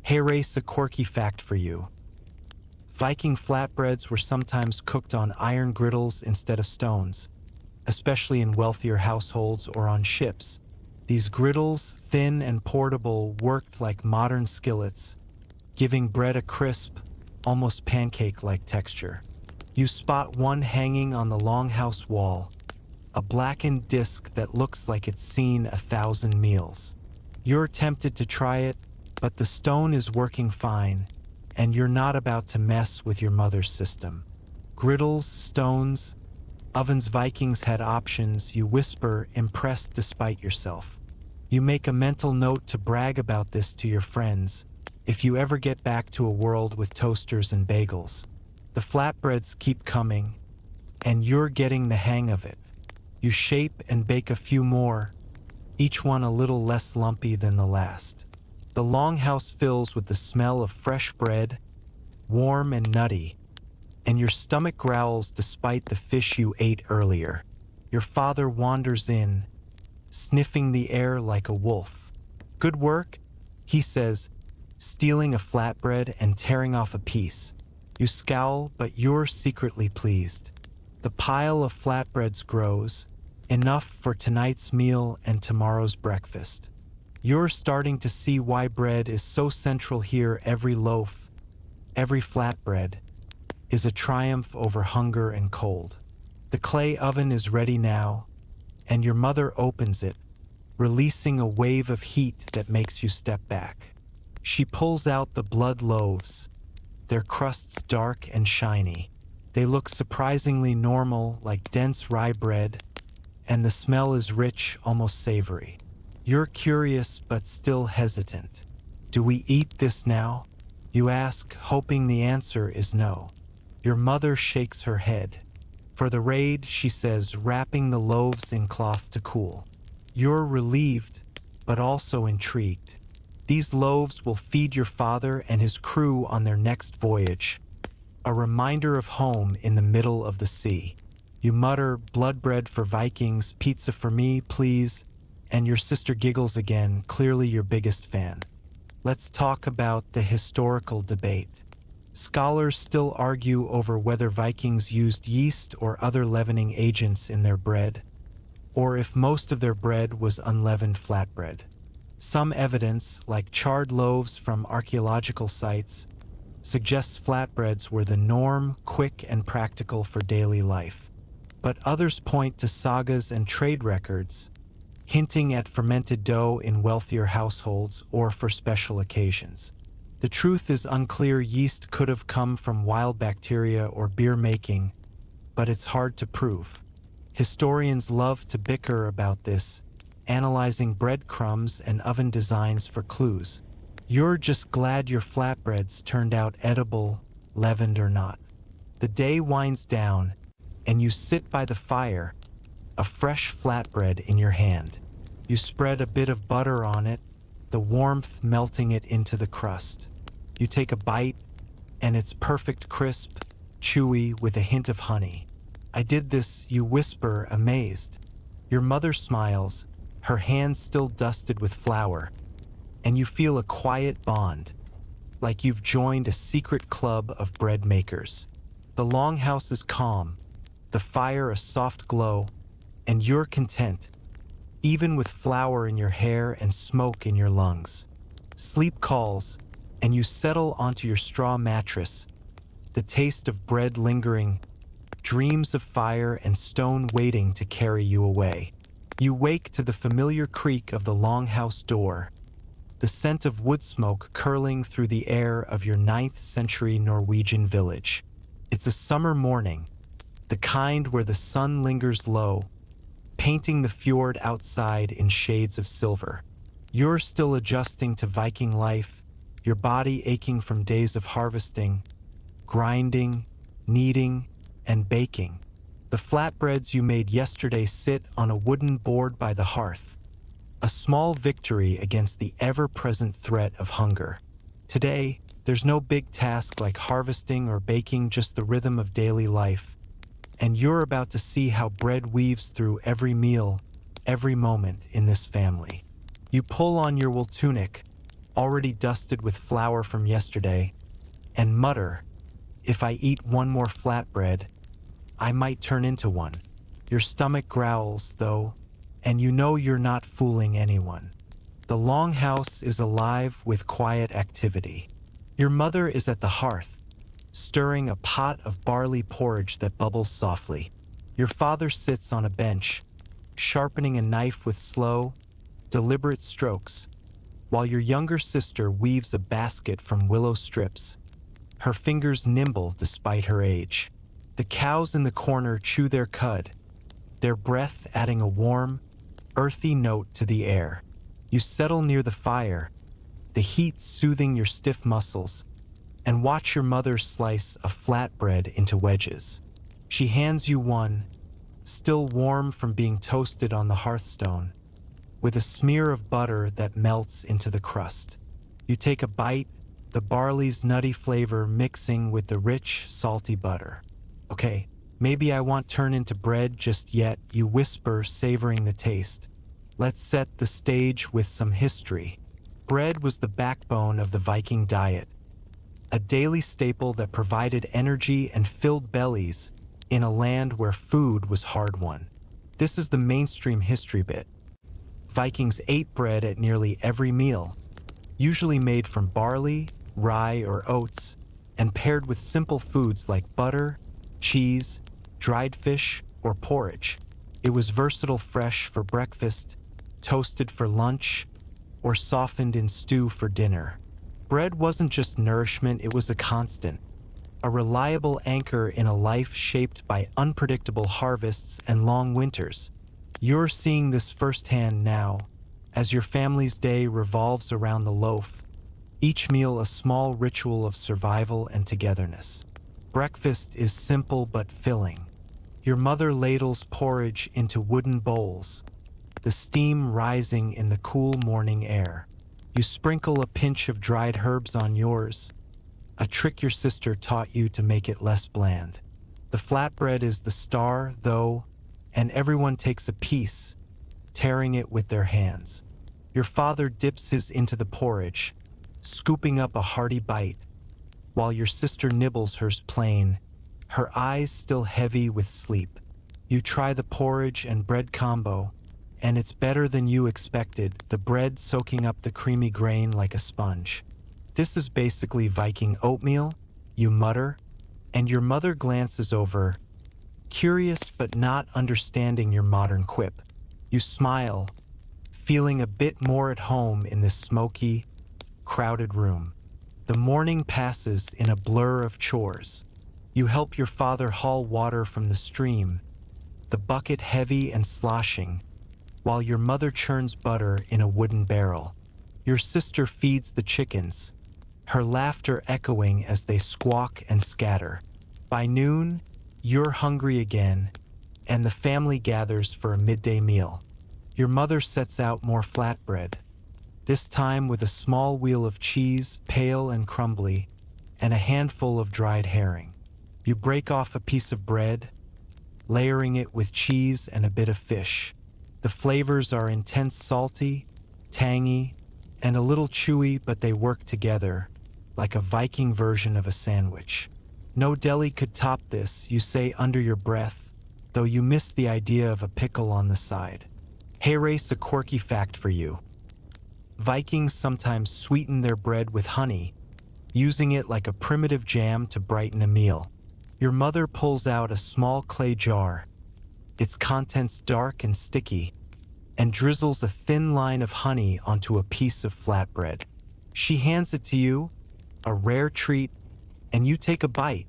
Speaker 1: Hey, race, a quirky fact for you. Viking flatbreads were sometimes cooked on iron griddles instead of stones, especially in wealthier households or on ships. These griddles, thin and portable, worked like modern skillets, giving bread a crisp, almost pancake-like texture. You spot one hanging on the longhouse wall, a blackened disc that looks like it's seen 1,000 meals. You're tempted to try it, but the stone is working fine, and you're not about to mess with your mother's system. Griddles, stones, ovens. Vikings had options, you whisper, impressed despite yourself. You make a mental note to brag about this to your friends if you ever get back to a world with toasters and bagels. The flatbreads keep coming, and you're getting the hang of it. You shape and bake a few more, each one a little less lumpy than the last. The longhouse fills with the smell of fresh bread, warm and nutty, and your stomach growls despite the fish you ate earlier. Your father wanders in, sniffing the air like a wolf. "Good work," he says, stealing a flatbread and tearing off a piece. You scowl, but you're secretly pleased. The pile of flatbreads grows, enough for tonight's meal and tomorrow's breakfast. You're starting to see why bread is so central here. Every loaf, every flatbread, is a triumph over hunger and cold. The clay oven is ready now, and your mother opens it, releasing a wave of heat that makes you step back. She pulls out the blood loaves, their crusts dark and shiny. They look surprisingly normal, like dense rye bread, and the smell is rich, almost savory. You're curious but still hesitant. "Do we eat this now?" you ask, hoping the answer is no. Your mother shakes her head. "For the raid," she says, wrapping the loaves in cloth to cool. You're relieved, but also intrigued. These loaves will feed your father and his crew on their next voyage, a reminder of home in the middle of the sea. You mutter, "Blood bread for Vikings, pizza for me, please," and your sister giggles again, clearly your biggest fan. Let's talk about the historical debate. Scholars still argue over whether Vikings used yeast or other leavening agents in their bread, or if most of their bread was unleavened flatbread. Some evidence, like charred loaves from archaeological sites, suggests flatbreads were the norm, quick and practical for daily life. But others point to sagas and trade records, hinting at fermented dough in wealthier households or for special occasions. The truth is unclear. Yeast could have come from wild bacteria or beer making, but it's hard to prove. Historians love to bicker about this, analyzing breadcrumbs and oven designs for clues. You're just glad your flatbreads turned out edible, leavened or not. The day winds down, and you sit by the fire, a fresh flatbread in your hand. You spread a bit of butter on it, the warmth melting it into the crust. You take a bite, and it's perfect, crisp, chewy, with a hint of honey. "I did this," you whisper, amazed. Your mother smiles, her hands still dusted with flour, and you feel a quiet bond, like you've joined a secret club of bread makers. The longhouse is calm, the fire a soft glow, and you're content, even with flour in your hair and smoke in your lungs. Sleep calls, and you settle onto your straw mattress, the taste of bread lingering, dreams of fire and stone waiting to carry you away. You wake to the familiar creak of the longhouse door, the scent of wood smoke curling through the air of your 9th century Norwegian village. It's a summer morning, the kind where the sun lingers low, painting the fjord outside in shades of silver. You're still adjusting to Viking life, your body aching from days of harvesting, grinding, kneading, and baking. The flatbreads you made yesterday sit on a wooden board by the hearth, a small victory against the ever-present threat of hunger. Today, there's no big task like harvesting or baking, just the rhythm of daily life. And you're about to see how bread weaves through every meal, every moment in this family. You pull on your wool tunic, already dusted with flour from yesterday, and mutter, "If I eat one more flatbread, I might turn into one." Your stomach growls, though, and you know you're not fooling anyone. The longhouse is alive with quiet activity. Your mother is at the hearth, stirring a pot of barley porridge that bubbles softly. Your father sits on a bench, sharpening a knife with slow, deliberate strokes, while your younger sister weaves a basket from willow strips, her fingers nimble despite her age. The cows in the corner chew their cud, their breath adding a warm, earthy note to the air. You settle near the fire, the heat soothing your stiff muscles, and watch your mother slice a flatbread into wedges. She hands you one, still warm from being toasted on the hearthstone, with a smear of butter that melts into the crust. You take a bite, the barley's nutty flavor mixing with the rich, salty butter. "Okay, maybe I won't turn into bread just yet," you whisper, savoring the taste. "Let's set the stage with some history." Bread was the backbone of the Viking diet, a daily staple that provided energy and filled bellies in a land where food was hard-won. This is the mainstream history bit. Vikings ate bread at nearly every meal, usually made from barley, rye, or oats, and paired with simple foods like butter, cheese, dried fish, or porridge. It was versatile, fresh for breakfast, toasted for lunch, or softened in stew for dinner. Bread wasn't just nourishment, it was a constant, a reliable anchor in a life shaped by unpredictable harvests and long winters. You're seeing this firsthand now, as your family's day revolves around the loaf, each meal a small ritual of survival and togetherness. Breakfast is simple but filling. Your mother ladles porridge into wooden bowls, the steam rising in the cool morning air. You sprinkle a pinch of dried herbs on yours, a trick your sister taught you to make it less bland. The flatbread is the star, though, and everyone takes a piece, tearing it with their hands. Your father dips his into the porridge, scooping up a hearty bite, while your sister nibbles hers plain, her eyes still heavy with sleep. You try the porridge and bread combo, and it's better than you expected, the bread soaking up the creamy grain like a sponge. "This is basically Viking oatmeal," you mutter, and your mother glances over, curious but not understanding your modern quip. You smile, feeling a bit more at home in this smoky, crowded room. The morning passes in a blur of chores. You help your father haul water from the stream, the bucket heavy and sloshing, while your mother churns butter in a wooden barrel. Your sister feeds the chickens, her laughter echoing as they squawk and scatter. By noon, you're hungry again, and the family gathers for a midday meal. Your mother sets out more flatbread, this time with a small wheel of cheese, pale and crumbly, and a handful of dried herring. You break off a piece of bread, layering it with cheese and a bit of fish. The flavors are intense, salty, tangy, and a little chewy, but they work together, like a Viking version of a sandwich. "No deli could top this," you say under your breath, though you miss the idea of a pickle on the side. Hey, race, a quirky fact for you. Vikings sometimes sweeten their bread with honey, using it like a primitive jam to brighten a meal. Your mother pulls out a small clay jar, its contents dark and sticky, and drizzles a thin line of honey onto a piece of flatbread. She hands it to you, a rare treat, and you take a bite,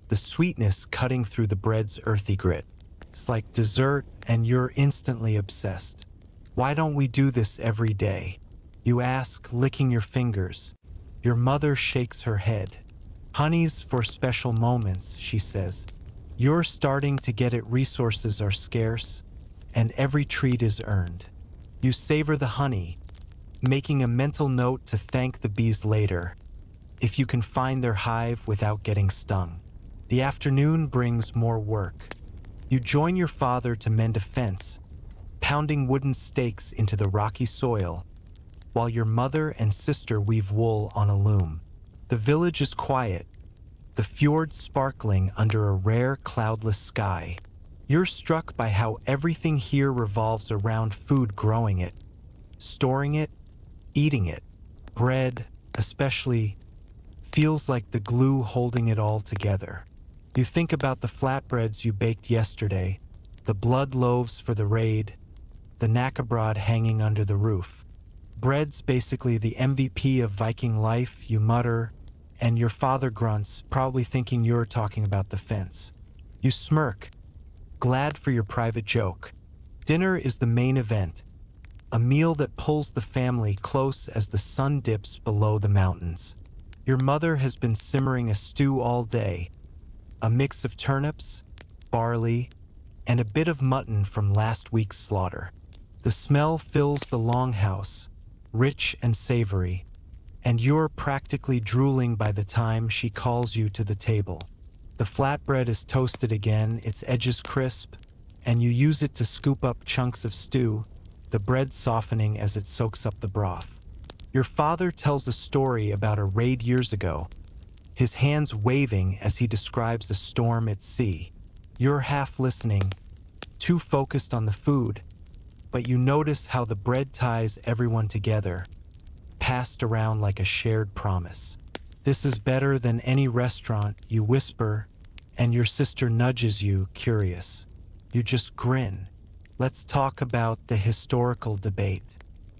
Speaker 1: the sweetness cutting through the bread's earthy grit. It's like dessert, and you're instantly obsessed. "Why don't we do this every day?" you ask, licking your fingers. Your mother shakes her head. "Honey's for special moments," she says. You're starting to get it. Resources are scarce, and every treat is earned. You savor the honey, making a mental note to thank the bees later, if you can find their hive without getting stung. The afternoon brings more work. You join your father to mend a fence, pounding wooden stakes into the rocky soil, while your mother and sister weave wool on a loom. The village is quiet, the fjord sparkling under a rare cloudless sky. You're struck by how everything here revolves around food: growing it, storing it, eating it. Bread, especially, feels like the glue holding it all together. You think about the flatbreads you baked yesterday, the blood loaves for the raid, the knäckebröd hanging under the roof. Bread's basically the MVP of Viking life, you mutter, and your father grunts, probably thinking you're talking about the fence. You smirk, glad for your private joke. Dinner is the main event, a meal that pulls the family close as the sun dips below the mountains. Your mother has been simmering a stew all day, a mix of turnips, barley, and a bit of mutton from last week's slaughter. The smell fills the longhouse, rich and savory, and you're practically drooling by the time she calls you to the table. The flatbread is toasted again, its edges crisp, and you use it to scoop up chunks of stew, the bread softening as it soaks up the broth. Your father tells a story about a raid years ago, his hands waving as he describes a storm at sea. You're half listening, too focused on the food, but you notice how the bread ties everyone together, passed around like a shared promise. This is better than any restaurant, you whisper, and your sister nudges you, curious. You just grin. Let's talk about the historical debate.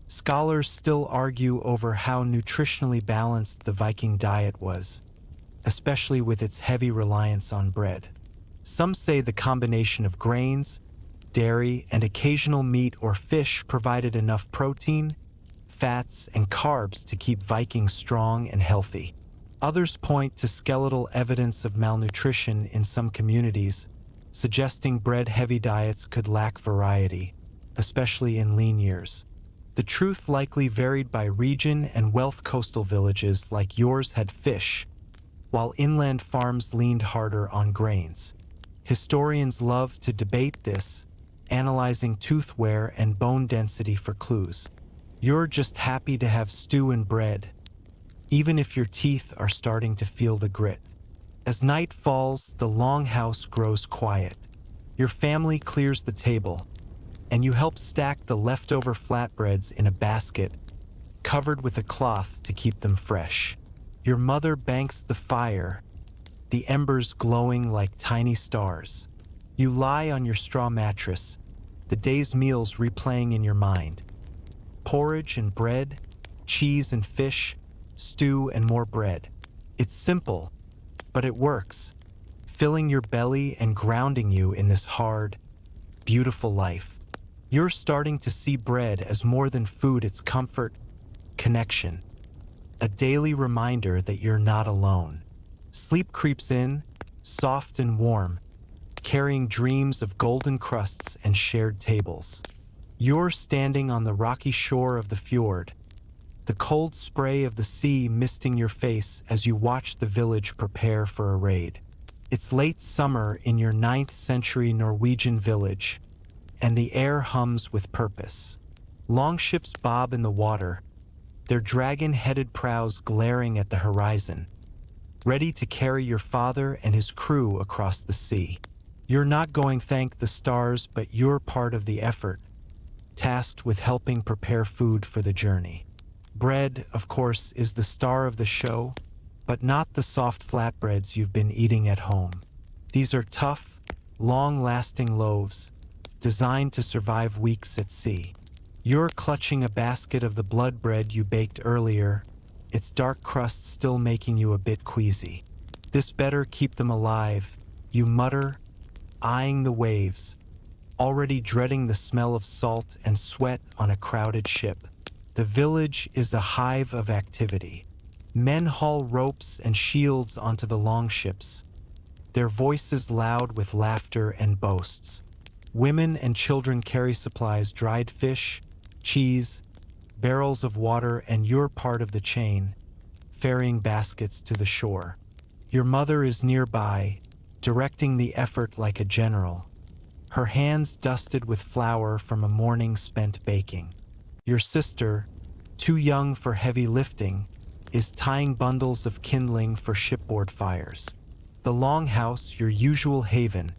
Speaker 1: Scholars still argue over how nutritionally balanced the Viking diet was, especially with its heavy reliance on bread. Some say the combination of grains, dairy, and occasional meat or fish provided enough protein, fats, and carbs to keep Vikings strong and healthy. Others point to skeletal evidence of malnutrition in some communities, suggesting bread-heavy diets could lack variety, especially in lean years. The truth likely varied by region and wealth. Coastal villages like yours had fish, while inland farms leaned harder on grains. Historians love to debate this, analyzing tooth wear and bone density for clues. You're just happy to have stew and bread, even if your teeth are starting to feel the grit. As night falls, the longhouse grows quiet. Your family clears the table, and you help stack the leftover flatbreads in a basket, covered with a cloth to keep them fresh. Your mother banks the fire, the embers glowing like tiny stars. You lie on your straw mattress, the day's meals replaying in your mind. Porridge and bread, cheese and fish, stew and more bread. It's simple, but it works, filling your belly and grounding you in this hard, beautiful life. You're starting to see bread as more than food. It's comfort, connection, a daily reminder that you're not alone. Sleep creeps in, soft and warm, carrying dreams of golden crusts and shared tables. You're standing on the rocky shore of the fjord, the cold spray of the sea misting your face as you watch the village prepare for a raid. It's late summer in your 9th century Norwegian village, and the air hums with purpose. Longships bob in the water, their dragon-headed prows glaring at the horizon, ready to carry your father and his crew across the sea. You're not going to thank the stars, but you're part of the effort, tasked with helping prepare food for the journey. Bread, of course, is the star of the show, but not the soft flatbreads you've been eating at home. These are tough, long-lasting loaves, designed to survive weeks at sea. You're clutching a basket of the blood bread you baked earlier, its dark crust still making you a bit queasy. This better keep them alive, you mutter, eyeing the waves, already dreading the smell of salt and sweat on a crowded ship. The village is a hive of activity. Men haul ropes and shields onto the longships, their voices loud with laughter and boasts. Women and children carry supplies: dried fish, cheese, barrels of water, and you're part of the chain, ferrying baskets to the shore. Your mother is nearby, directing the effort like a general, her hands dusted with flour from a morning spent baking. Your sister, too young for heavy lifting, is tying bundles of kindling for shipboard fires. The longhouse, your usual haven,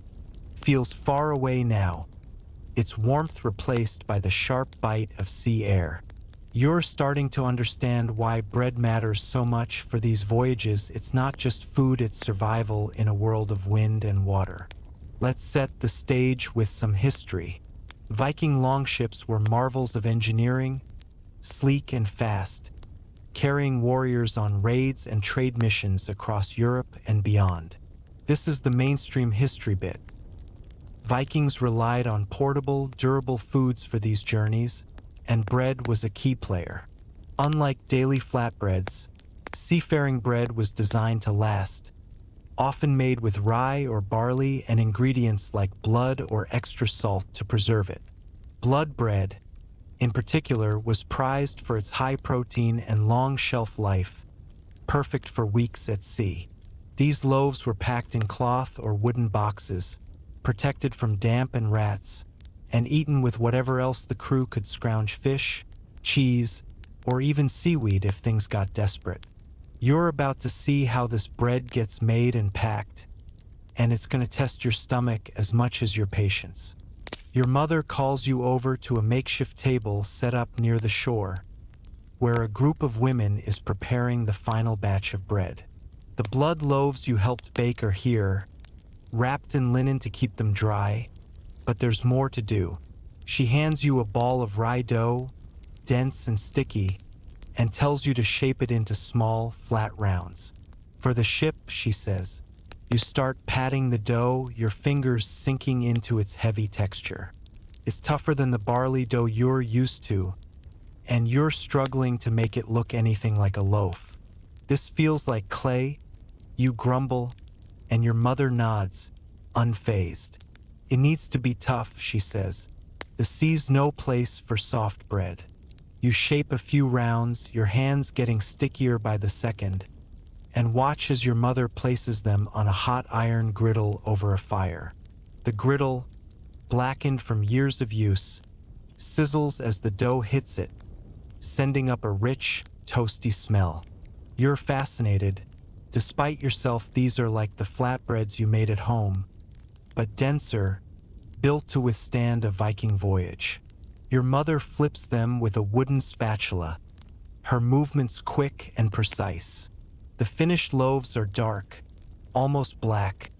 Speaker 1: feels far away now, its warmth replaced by the sharp bite of sea air. You're starting to understand why bread matters so much for these voyages. It's not just food, it's survival in a world of wind and water. Let's set the stage with some history. Viking longships were marvels of engineering, sleek and fast, carrying warriors on raids and trade missions across Europe and beyond. This is the mainstream history bit. Vikings relied on portable, durable foods for these journeys, and bread was a key player. Unlike daily flatbreads, seafaring bread was designed to last, often made with rye or barley and ingredients like blood or extra salt to preserve it. Blood bread, in particular, was prized for its high protein and long shelf life, perfect for weeks at sea. These loaves were packed in cloth or wooden boxes, protected from damp and rats, and eaten with whatever else the crew could scrounge: fish, cheese, or even seaweed if things got desperate. You're about to see how this bread gets made and packed, and it's going to test your stomach as much as your patience. Your mother calls you over to a makeshift table set up near the shore, where a group of women is preparing the final batch of bread. The blood loaves you helped bake are here, wrapped in linen to keep them dry, but there's more to do. She hands you a ball of rye dough, dense and sticky, and tells you to shape it into small, flat rounds. For the ship, she says, you start patting the dough, your fingers sinking into its heavy texture. It's tougher than the barley dough you're used to, and you're struggling to make it look anything like a loaf. This feels like clay, you grumble, and your mother nods, unfazed. It needs to be tough, she says. The sea's no place for soft bread. You shape a few rounds, your hands getting stickier by the second, and watch as your mother places them on a hot iron griddle over a fire. The griddle, blackened from years of use, sizzles as the dough hits it, sending up a rich, toasty smell. You're fascinated. Despite yourself, these are like the flatbreads you made at home, but denser, built to withstand a Viking voyage. Your mother flips them with a wooden spatula, her movements quick and precise. The finished loaves are dark, almost black,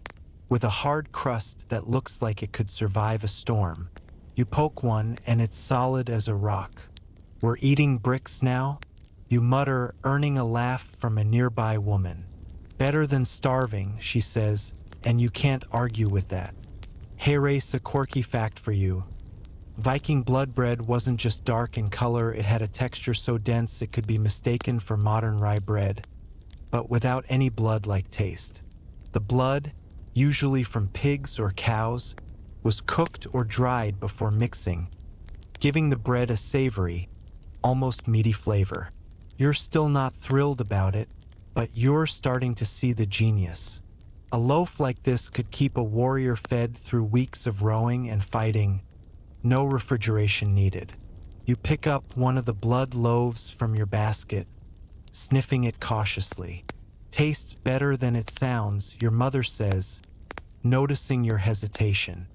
Speaker 1: with a hard crust that looks like it could survive a storm. You poke one and it's solid as a rock. We're eating bricks now? You mutter, earning a laugh from a nearby woman. Better than starving, she says, and you can't argue with that. Hey Race, a quirky fact for you. Viking blood bread wasn't just dark in color, it had a texture so dense it could be mistaken for modern rye bread, but without any blood-like taste. The blood, usually from pigs or cows, was cooked or dried before mixing, giving the bread a savory, almost meaty flavor. You're still not thrilled about it, but you're starting to see the genius. A loaf like this could keep a warrior fed through weeks of rowing and fighting, no refrigeration needed. You pick up one of the blood loaves from your basket, sniffing it cautiously. Tastes better than it sounds, your mother says, noticing your hesitation.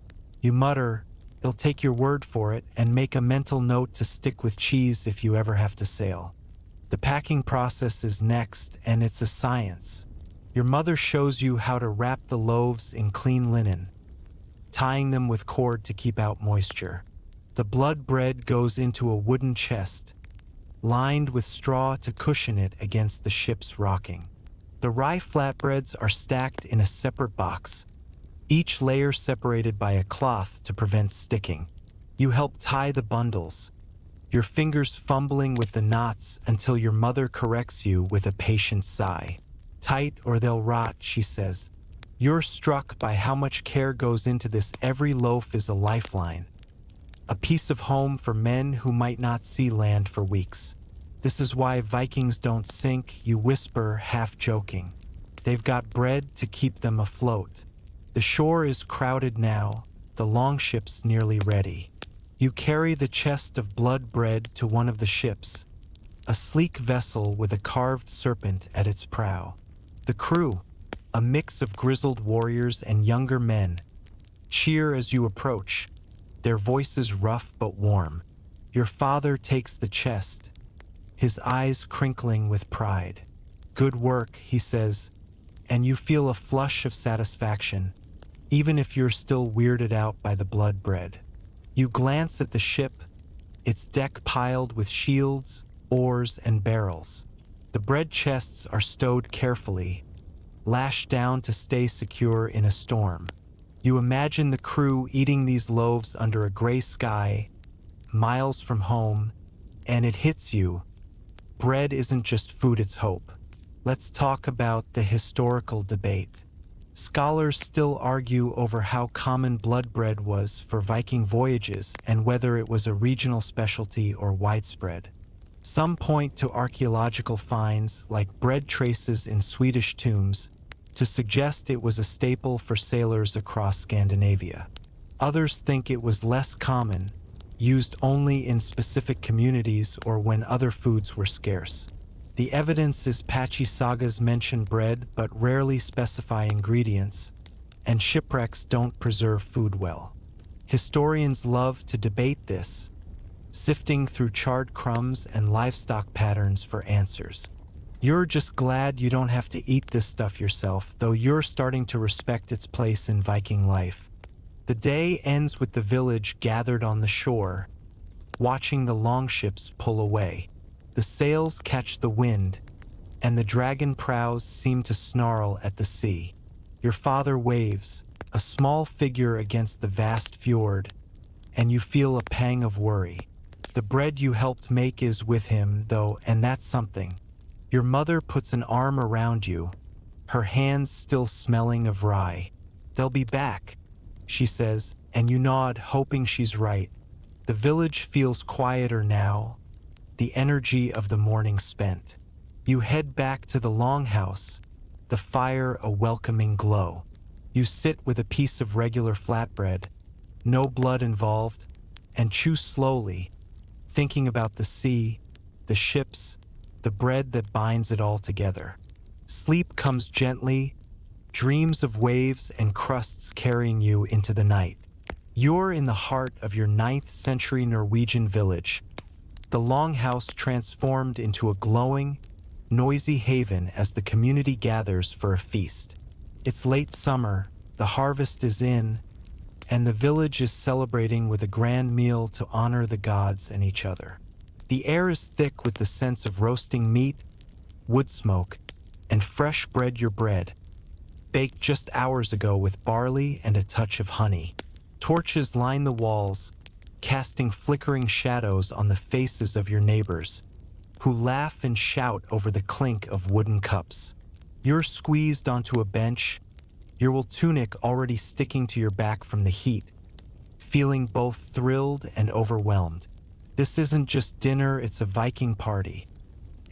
Speaker 1: You mutter, "I'll take your word for it," and make a mental note to stick with cheese if you ever have to sail. The packing process is next, and it's a science. Your mother shows you how to wrap the loaves in clean linen, tying them with cord to keep out moisture. The blood bread goes into a wooden chest, lined with straw to cushion it against the ship's rocking. The rye flatbreads are stacked in a separate box, each layer separated by a cloth to prevent sticking. You help tie the bundles, your fingers fumbling with the knots until your mother corrects you with a patient sigh. "Tight or they'll rot," she says, You're struck by how much care goes into this. Every loaf is a lifeline, a piece of home for men who might not see land for weeks. This is why Vikings don't sink, you whisper, half joking. They've got bread to keep them afloat. The shore is crowded now, the longship's nearly ready. You carry the chest of blood bread to one of the ships, a sleek vessel with a carved serpent at its prow. The crew, a mix of grizzled warriors and younger men, cheer as you approach, their voices rough but warm. Your father takes the chest, his eyes crinkling with pride. Good work, he says, and you feel a flush of satisfaction, even if you're still weirded out by the blood bread. You glance at the ship, its deck piled with shields, oars, and barrels. The bread chests are stowed carefully, lashed down to stay secure in a storm. You imagine the crew eating these loaves under a gray sky, miles from home, and it hits you. Bread isn't just food, it's hope. Let's talk about the historical debate. Scholars still argue over how common blood bread was for Viking voyages and whether it was a regional specialty or widespread. Some point to archaeological finds, like bread traces in Swedish tombs, to suggest it was a staple for sailors across Scandinavia. Others think it was less common, used only in specific communities or when other foods were scarce. The evidence is patchy. Sagas mention bread but rarely specify ingredients, and shipwrecks don't preserve food well. Historians love to debate this, sifting through charred crumbs and livestock patterns for answers. You're just glad you don't have to eat this stuff yourself, though you're starting to respect its place in Viking life. The day ends with the village gathered on the shore, watching the longships pull away. The sails catch the wind, and the dragon prows seem to snarl at the sea. Your father waves, a small figure against the vast fjord, and you feel a pang of worry. The bread you helped make is with him, though, and that's something. Your mother puts an arm around you, her hands still smelling of rye. They'll be back, she says, and you nod, hoping she's right. The village feels quieter now, the energy of the morning spent. You head back to the longhouse, the fire a welcoming glow. You sit with a piece of regular flatbread, no blood involved, and chew slowly, thinking about the sea, the ships, the bread that binds it all together. Sleep comes gently, dreams of waves and crusts carrying you into the night. You're in the heart of your 9th century Norwegian village, the longhouse transformed into a glowing, noisy haven as the community gathers for a feast. It's late summer, the harvest is in, and the village is celebrating with a grand meal to honor the gods and each other. The air is thick with the sense of roasting meat, wood smoke, and fresh bread. Your bread, baked just hours ago with barley and a touch of honey. Torches line the walls, casting flickering shadows on the faces of your neighbors, who laugh and shout over the clink of wooden cups. You're squeezed onto a bench, your wool tunic already sticking to your back from the heat, feeling both thrilled and overwhelmed. This isn't just dinner, it's a Viking party,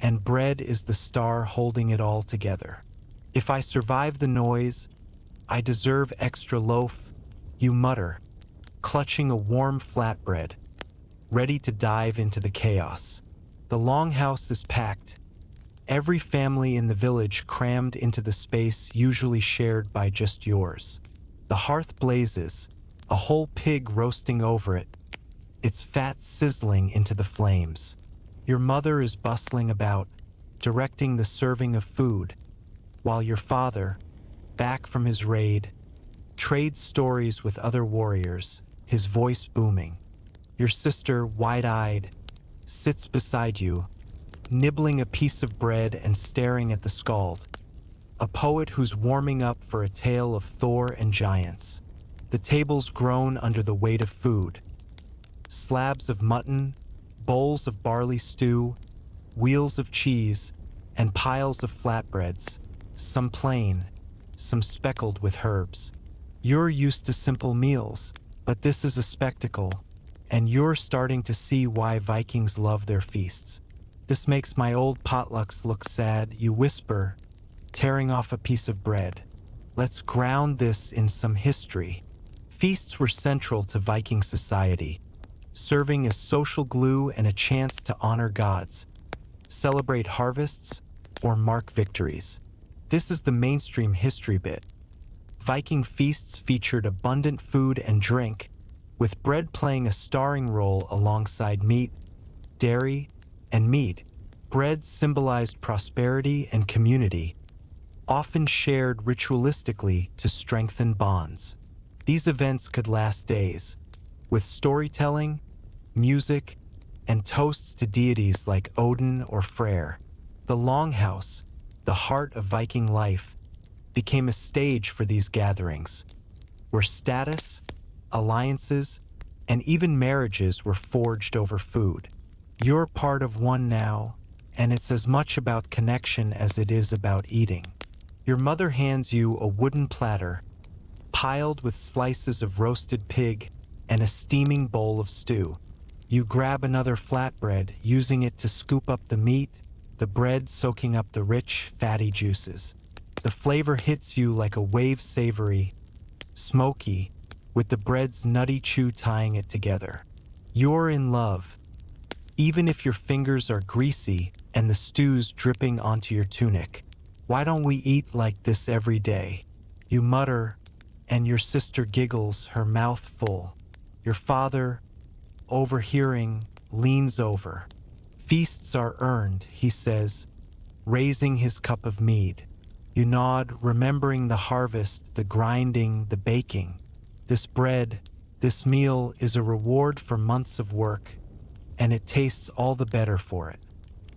Speaker 1: and bread is the star holding it all together. If I survive the noise, I deserve extra loaf, you mutter, clutching a warm flatbread, ready to dive into the chaos. The longhouse is packed, every family in the village crammed into the space usually shared by just yours. The hearth blazes, a whole pig roasting over it, its fat sizzling into the flames. Your mother is bustling about, directing the serving of food, while your father, back from his raid, trades stories with other warriors, his voice booming. Your sister, wide-eyed, sits beside you, nibbling a piece of bread and staring at the scald, a poet who's warming up for a tale of Thor and giants. The tables groan under the weight of food. Slabs of mutton, bowls of barley stew, wheels of cheese, and piles of flatbreads, some plain, some speckled with herbs. You're used to simple meals, but this is a spectacle, and you're starting to see why Vikings love their feasts. This makes my old potlucks look sad, you whisper, tearing off a piece of bread. Let's ground this in some history. Feasts were central to Viking society, serving as social glue and a chance to honor gods, celebrate harvests, or mark victories. This is the mainstream history bit. Viking feasts featured abundant food and drink, with bread playing a starring role alongside meat, dairy, and mead. Bread symbolized prosperity and community, often shared ritualistically to strengthen bonds. These events could last days, with storytelling, music, and toasts to deities like Odin or Freyr. The Longhouse, the heart of Viking life, became a stage for these gatherings, where status, alliances, and even marriages were forged over food. You're part of one now, and it's as much about connection as it is about eating. Your mother hands you a wooden platter, piled with slices of roasted pig and a steaming bowl of stew. You grab another flatbread, using it to scoop up the meat, the bread soaking up the rich, fatty juices. The flavor hits you like a wave, savory, smoky, with the bread's nutty chew tying it together. You're in love, even if your fingers are greasy and the stew's dripping onto your tunic. Why don't we eat like this every day? You mutter, and your sister giggles, her mouth full. Your father, overhearing, leans over. Feasts are earned, he says, raising his cup of mead. You nod, remembering the harvest, the grinding, the baking. This bread, this meal is a reward for months of work, and it tastes all the better for it.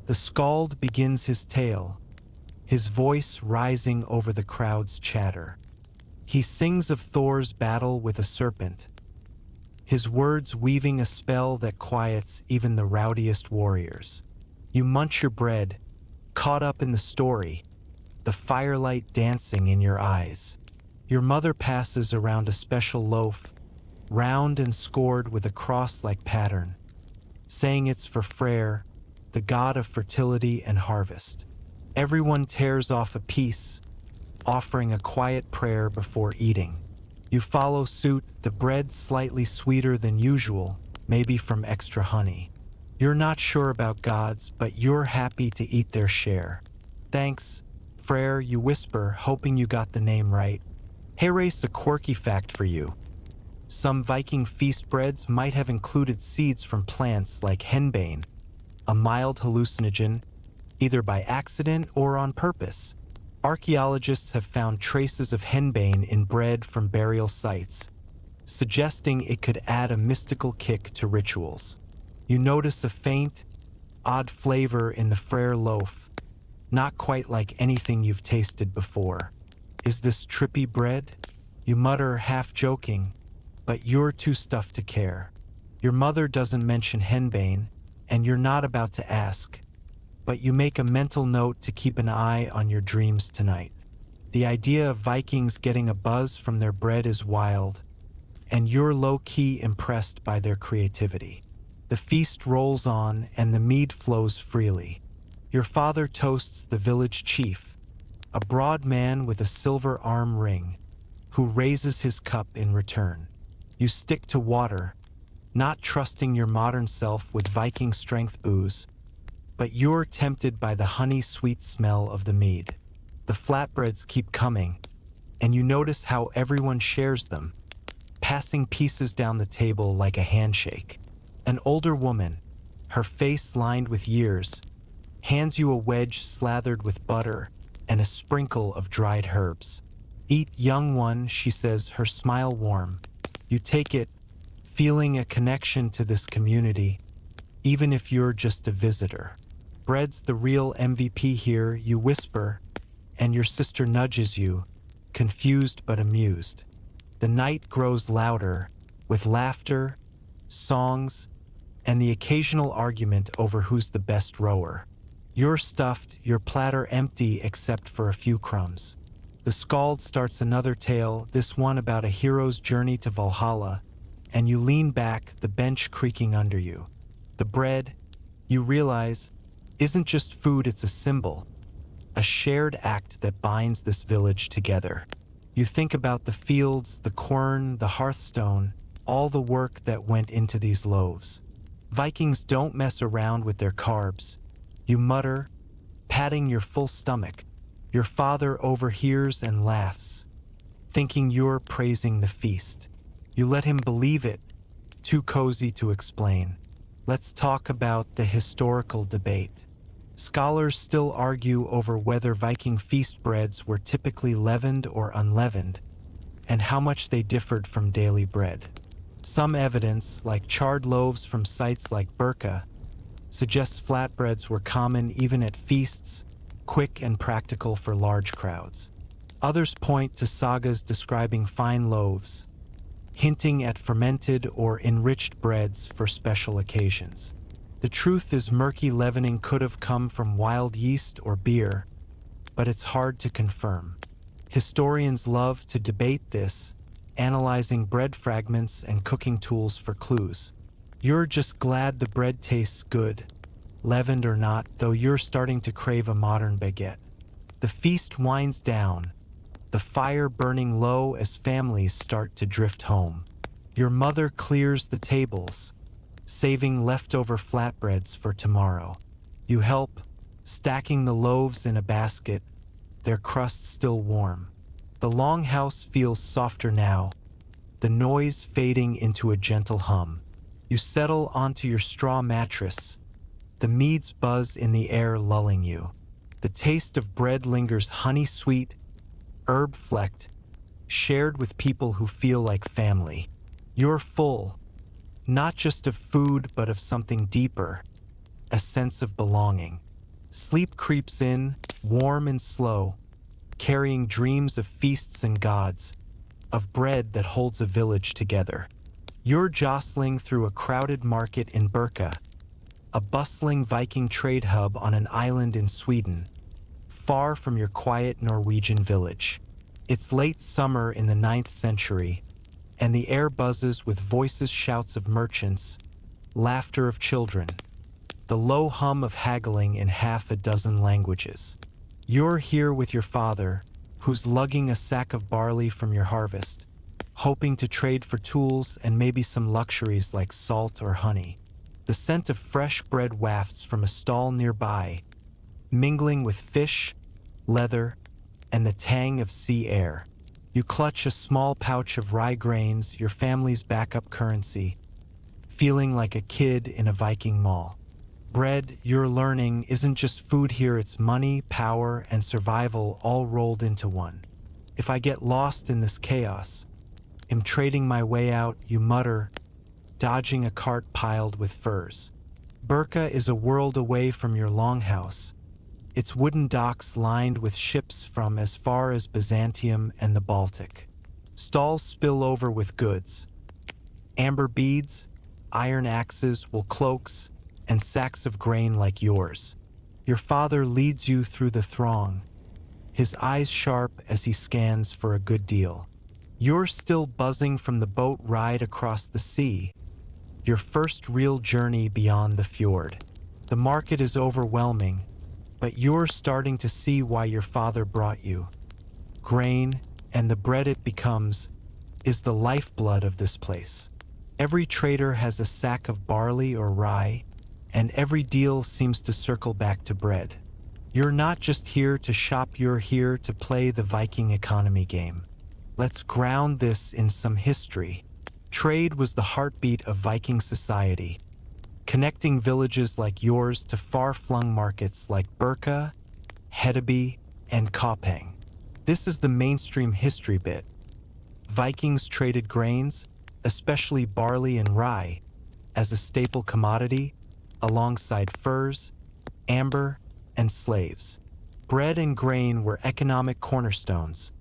Speaker 1: The skald begins his tale, his voice rising over the crowd's chatter. He sings of Thor's battle with a serpent, his words weaving a spell that quiets even the rowdiest warriors. You munch your bread, caught up in the story, the firelight dancing in your eyes. Your mother passes around a special loaf, round and scored with a cross-like pattern, saying it's for Freyr, the god of fertility and harvest. Everyone tears off a piece, offering a quiet prayer before eating. You follow suit, the bread slightly sweeter than usual, maybe from extra honey. You're not sure about gods, but you're happy to eat their share. Thanks, Freyr, you whisper, hoping you got the name right. Here's a quirky fact for you. Some Viking feast breads might have included seeds from plants like henbane, a mild hallucinogen, either by accident or on purpose. Archaeologists have found traces of henbane in bread from burial sites, suggesting it could add a mystical kick to rituals. You notice a faint, odd flavor in the Freyr loaf, not quite like anything you've tasted before. Is this trippy bread? You mutter, half joking, but you're too stuffed to care. Your mother doesn't mention henbane, and you're not about to ask, but you make a mental note to keep an eye on your dreams tonight. The idea of Vikings getting a buzz from their bread is wild, and you're low-key impressed by their creativity. The feast rolls on, and the mead flows freely. Your father toasts the village chief, a broad man with a silver arm ring, who raises his cup in return. You stick to water, not trusting your modern self with Viking strength booze, but you're tempted by the honey-sweet smell of the mead. The flatbreads keep coming, and you notice how everyone shares them, passing pieces down the table like a handshake. An older woman, her face lined with years, hands you a wedge slathered with butter and a sprinkle of dried herbs. Eat, young one, she says, her smile warm. You take it, feeling a connection to this community, even if you're just a visitor. Bread's the real MVP here, you whisper, and your sister nudges you, confused but amused. The night grows louder, with laughter, songs, and the occasional argument over who's the best rower. You're stuffed, your platter empty except for a few crumbs. The The skald starts another tale, this one about a hero's journey to Valhalla, and you lean back, the bench creaking under you. The bread, you realize, isn't just food, it's a symbol, a shared act that binds this village together. You think about the fields, the quern, the hearthstone, all the work that went into these loaves. Vikings don't mess around with their carbs. You mutter, patting your full stomach. Your father overhears and laughs, thinking you're praising the feast. You let him believe it, too cozy to explain. Let's talk about the historical debate. Scholars still argue over whether Viking feast breads were typically leavened or unleavened, and how much they differed from daily bread. Some evidence, like charred loaves from sites like Birka, suggests flatbreads were common even at feasts, quick and practical for large crowds. Others point to sagas describing fine loaves, hinting at fermented or enriched breads for special occasions. The truth is, murky leavening could have come from wild yeast or beer, but it's hard to confirm. Historians love to debate this, analyzing bread fragments and cooking tools for clues. You're just glad the bread tastes good, leavened or not, though you're starting to crave a modern baguette. The feast winds down, the fire burning low as families start to drift home. Your mother clears the tables, saving leftover flatbreads for tomorrow. You help, stacking the loaves in a basket, their crust still warm. The longhouse feels softer now, the noise fading into a gentle hum. You settle onto your straw mattress, the meads buzz in the air lulling you. The taste of bread lingers honey-sweet, herb-flecked, shared with people who feel like family. You're full, not just of food but of something deeper, a sense of belonging. Sleep creeps in, warm and slow, carrying dreams of feasts and gods, of bread that holds a village together. You're jostling through a crowded market in Birka, a bustling Viking trade hub on an island in Sweden, far from your quiet Norwegian village. It's late summer in the 9th century, and the air buzzes with voices, shouts of merchants, laughter of children, the low hum of haggling in half a dozen languages. You're here with your father, who's lugging a sack of barley from your harvest, hoping to trade for tools and maybe some luxuries like salt or honey. The scent of fresh bread wafts from a stall nearby, mingling with fish, leather, and the tang of sea air. You clutch a small pouch of rye grains, your family's backup currency, feeling like a kid in a Viking mall. Bread, you're learning, isn't just food here, it's money, power, and survival all rolled into one. If I get lost in this chaos, am trading my way out, you mutter, dodging a cart piled with furs. Birka is a world away from your longhouse, its wooden docks lined with ships from as far as Byzantium and the Baltic. Stalls spill over with goods. Amber beads, iron axes, wool cloaks, and sacks of grain like yours. Your father leads you through the throng, his eyes sharp as he scans for a good deal. You're still buzzing from the boat ride across the sea, your first real journey beyond the fjord. The market is overwhelming, but you're starting to see why your father brought you. Grain, and the bread it becomes, is the lifeblood of this place. Every trader has a sack of barley or rye, and every deal seems to circle back to bread. You're not just here to shop, you're here to play the Viking economy game. Let's ground this in some history. Trade was the heartbeat of Viking society, connecting villages like yours to far-flung markets like Birka, Hedeby, and Koppang. This is the mainstream history bit. Vikings traded grains, especially barley and rye, as a staple commodity, alongside furs, amber, and slaves. Bread and grain were economic cornerstones,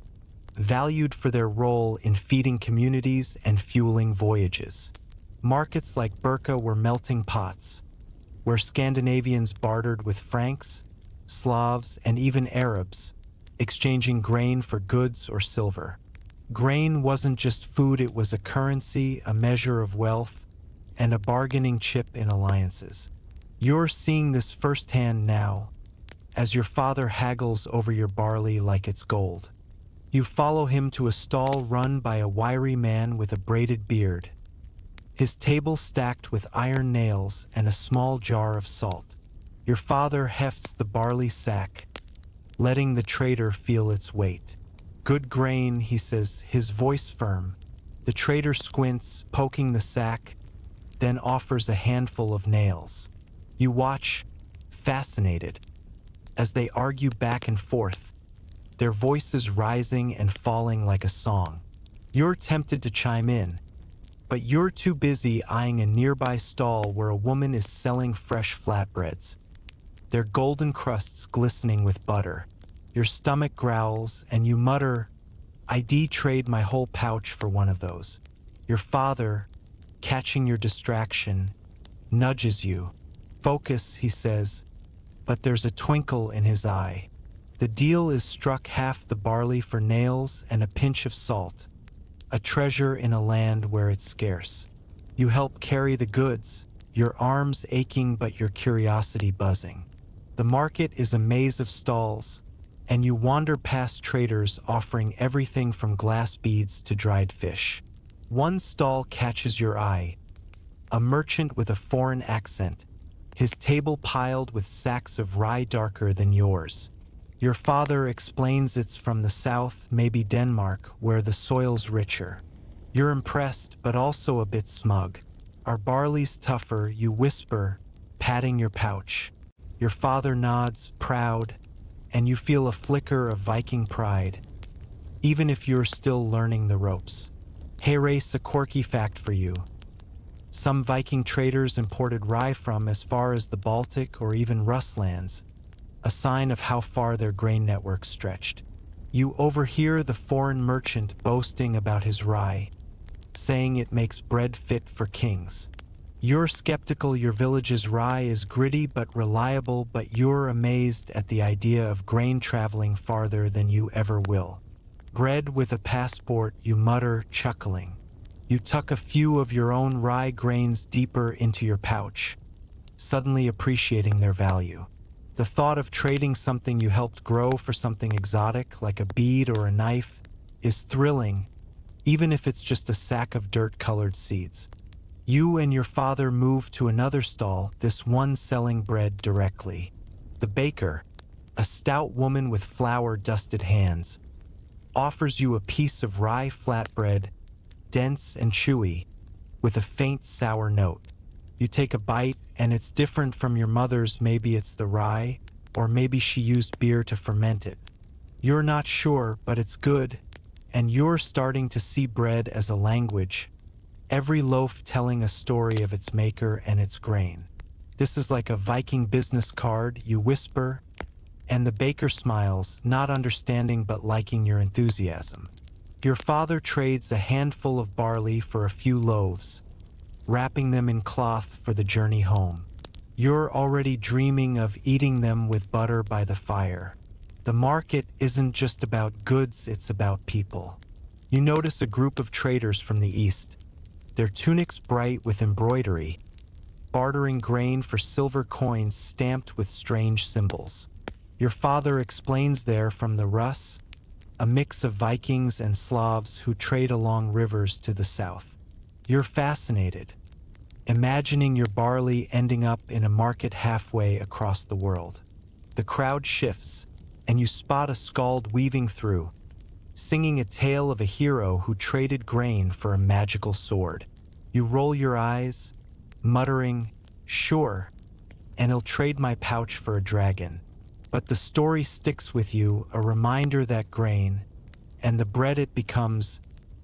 Speaker 1: valued for their role in feeding communities and fueling voyages. Markets like Birka were melting pots, where Scandinavians bartered with Franks, Slavs, and even Arabs, exchanging grain for goods or silver. Grain wasn't just food, it was a currency, a measure of wealth, and a bargaining chip in alliances. You're seeing this firsthand now, as your father haggles over your barley like it's gold. You follow him to a stall run by a wiry man with a braided beard, his table stacked with iron nails and a small jar of salt. Your father hefts the barley sack, letting the trader feel its weight. "Good grain," he says, his voice firm. The trader squints, poking the sack, then offers a handful of nails. You watch, fascinated, as they argue back and forth, their voices rising and falling like a song. You're tempted to chime in, but you're too busy eyeing a nearby stall where a woman is selling fresh flatbreads, their golden crusts glistening with butter. Your stomach growls, and you mutter, "I'd trade my whole pouch for one of those." Your father, catching your distraction, nudges you. "Focus," he says, but there's a twinkle in his eye. The deal is struck: half the barley for nails and a pinch of salt, a treasure in a land where it's scarce. You help carry the goods, your arms aching but your curiosity buzzing. The market is a maze of stalls, and you wander past traders offering everything from glass beads to dried fish. One stall catches your eye, a merchant with a foreign accent, his table piled with sacks of rye darker than yours. Your father explains it's from the south, maybe Denmark, where the soil's richer. You're impressed, but also a bit smug. "Our barley's tougher," you whisper, patting your pouch. Your father nods, proud, and you feel a flicker of Viking pride, even if you're still learning the ropes. Hey race, a quirky fact for you. Some Viking traders imported rye from as far as the Baltic or even Russlands, a sign of how far their grain network stretched. You overhear the foreign merchant boasting about his rye, saying it makes bread fit for kings. You're skeptical. Your village's rye is gritty but reliable, but you're amazed at the idea of grain traveling farther than you ever will. "Bread with a passport," you mutter, chuckling. You tuck a few of your own rye grains deeper into your pouch, suddenly appreciating their value. The thought of trading something you helped grow for something exotic, like a bead or a knife, is thrilling, even if it's just a sack of dirt-colored seeds. You and your father move to another stall, this one selling bread directly. The baker, a stout woman with flour-dusted hands, offers you a piece of rye flatbread, dense and chewy, with a faint sour note. You take a bite, and it's different from your mother's. Maybe it's the rye, or maybe she used beer to ferment it. You're not sure, but it's good, and you're starting to see bread as a language, every loaf telling a story of its maker and its grain. "This is like a Viking business card," you whisper, and the baker smiles, not understanding but liking your enthusiasm. Your father trades a handful of barley for a few loaves, wrapping them in cloth for the journey home. You're already dreaming of eating them with butter by the fire. The market isn't just about goods, it's about people. You notice a group of traders from the east, their tunics bright with embroidery, bartering grain for silver coins stamped with strange symbols. Your father explains they're from the Rus, a mix of Vikings and Slavs who trade along rivers to the south. You're fascinated, imagining your barley ending up in a market halfway across the world. The crowd shifts, and you spot a skald weaving through, singing a tale of a hero who traded grain for a magical sword. You roll your eyes, muttering, "Sure, and he'll trade my pouch for a dragon." But the story sticks with you, a reminder that grain, and the bread it becomes,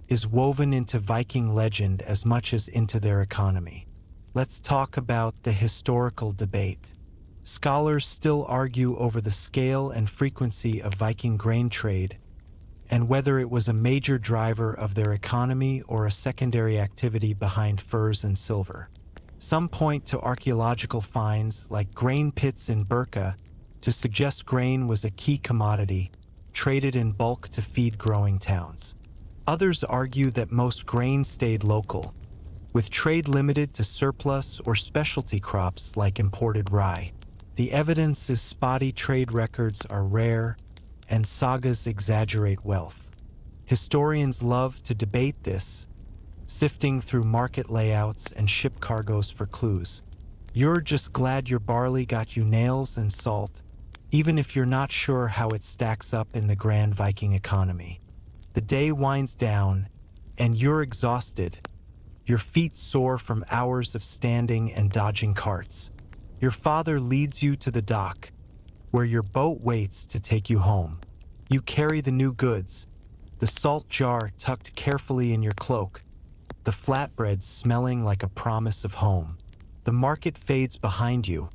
Speaker 1: is woven into Viking legend as much as into their economy. Let's talk about the historical debate. Scholars still argue over the scale and frequency of Viking grain trade, and whether it was a major driver of their economy or a secondary activity behind furs and silver. Some point to archaeological finds like grain pits in Burka to suggest grain was a key commodity, traded in bulk to feed growing towns. Others argue that most grain stayed local, with trade limited to surplus or specialty crops like imported rye. The evidence is spotty, trade records are rare, and sagas exaggerate wealth. Historians love to debate this, sifting through market layouts and ship cargoes for clues. You're just glad your barley got you nails and salt, even if you're not sure how it stacks up in the grand Viking economy. The day winds down, and you're exhausted, your feet sore from hours of standing and dodging carts. Your father leads you to the dock, where your boat waits to take you home. You carry the new goods, the salt jar tucked carefully in your cloak, the flatbreads smelling like a promise of home. The market fades behind you,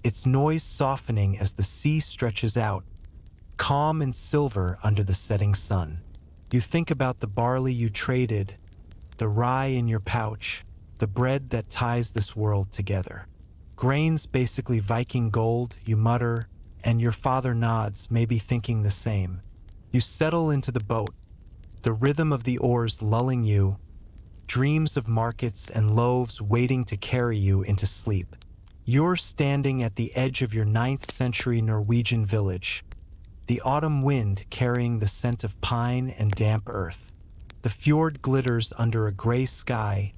Speaker 1: its noise softening as the sea stretches out, calm and silver under the setting sun. You think about the barley you traded, the rye in your pouch, the bread that ties this world together. Grain's basically Viking gold, you mutter, and your father nods, maybe thinking the same. You settle into the boat, the rhythm of the oars lulling you, dreams of markets and loaves waiting to carry you into sleep. You're standing at the edge of your 9th century Norwegian village, the autumn wind carrying the scent of pine and damp earth. The fjord glitters under a gray sky,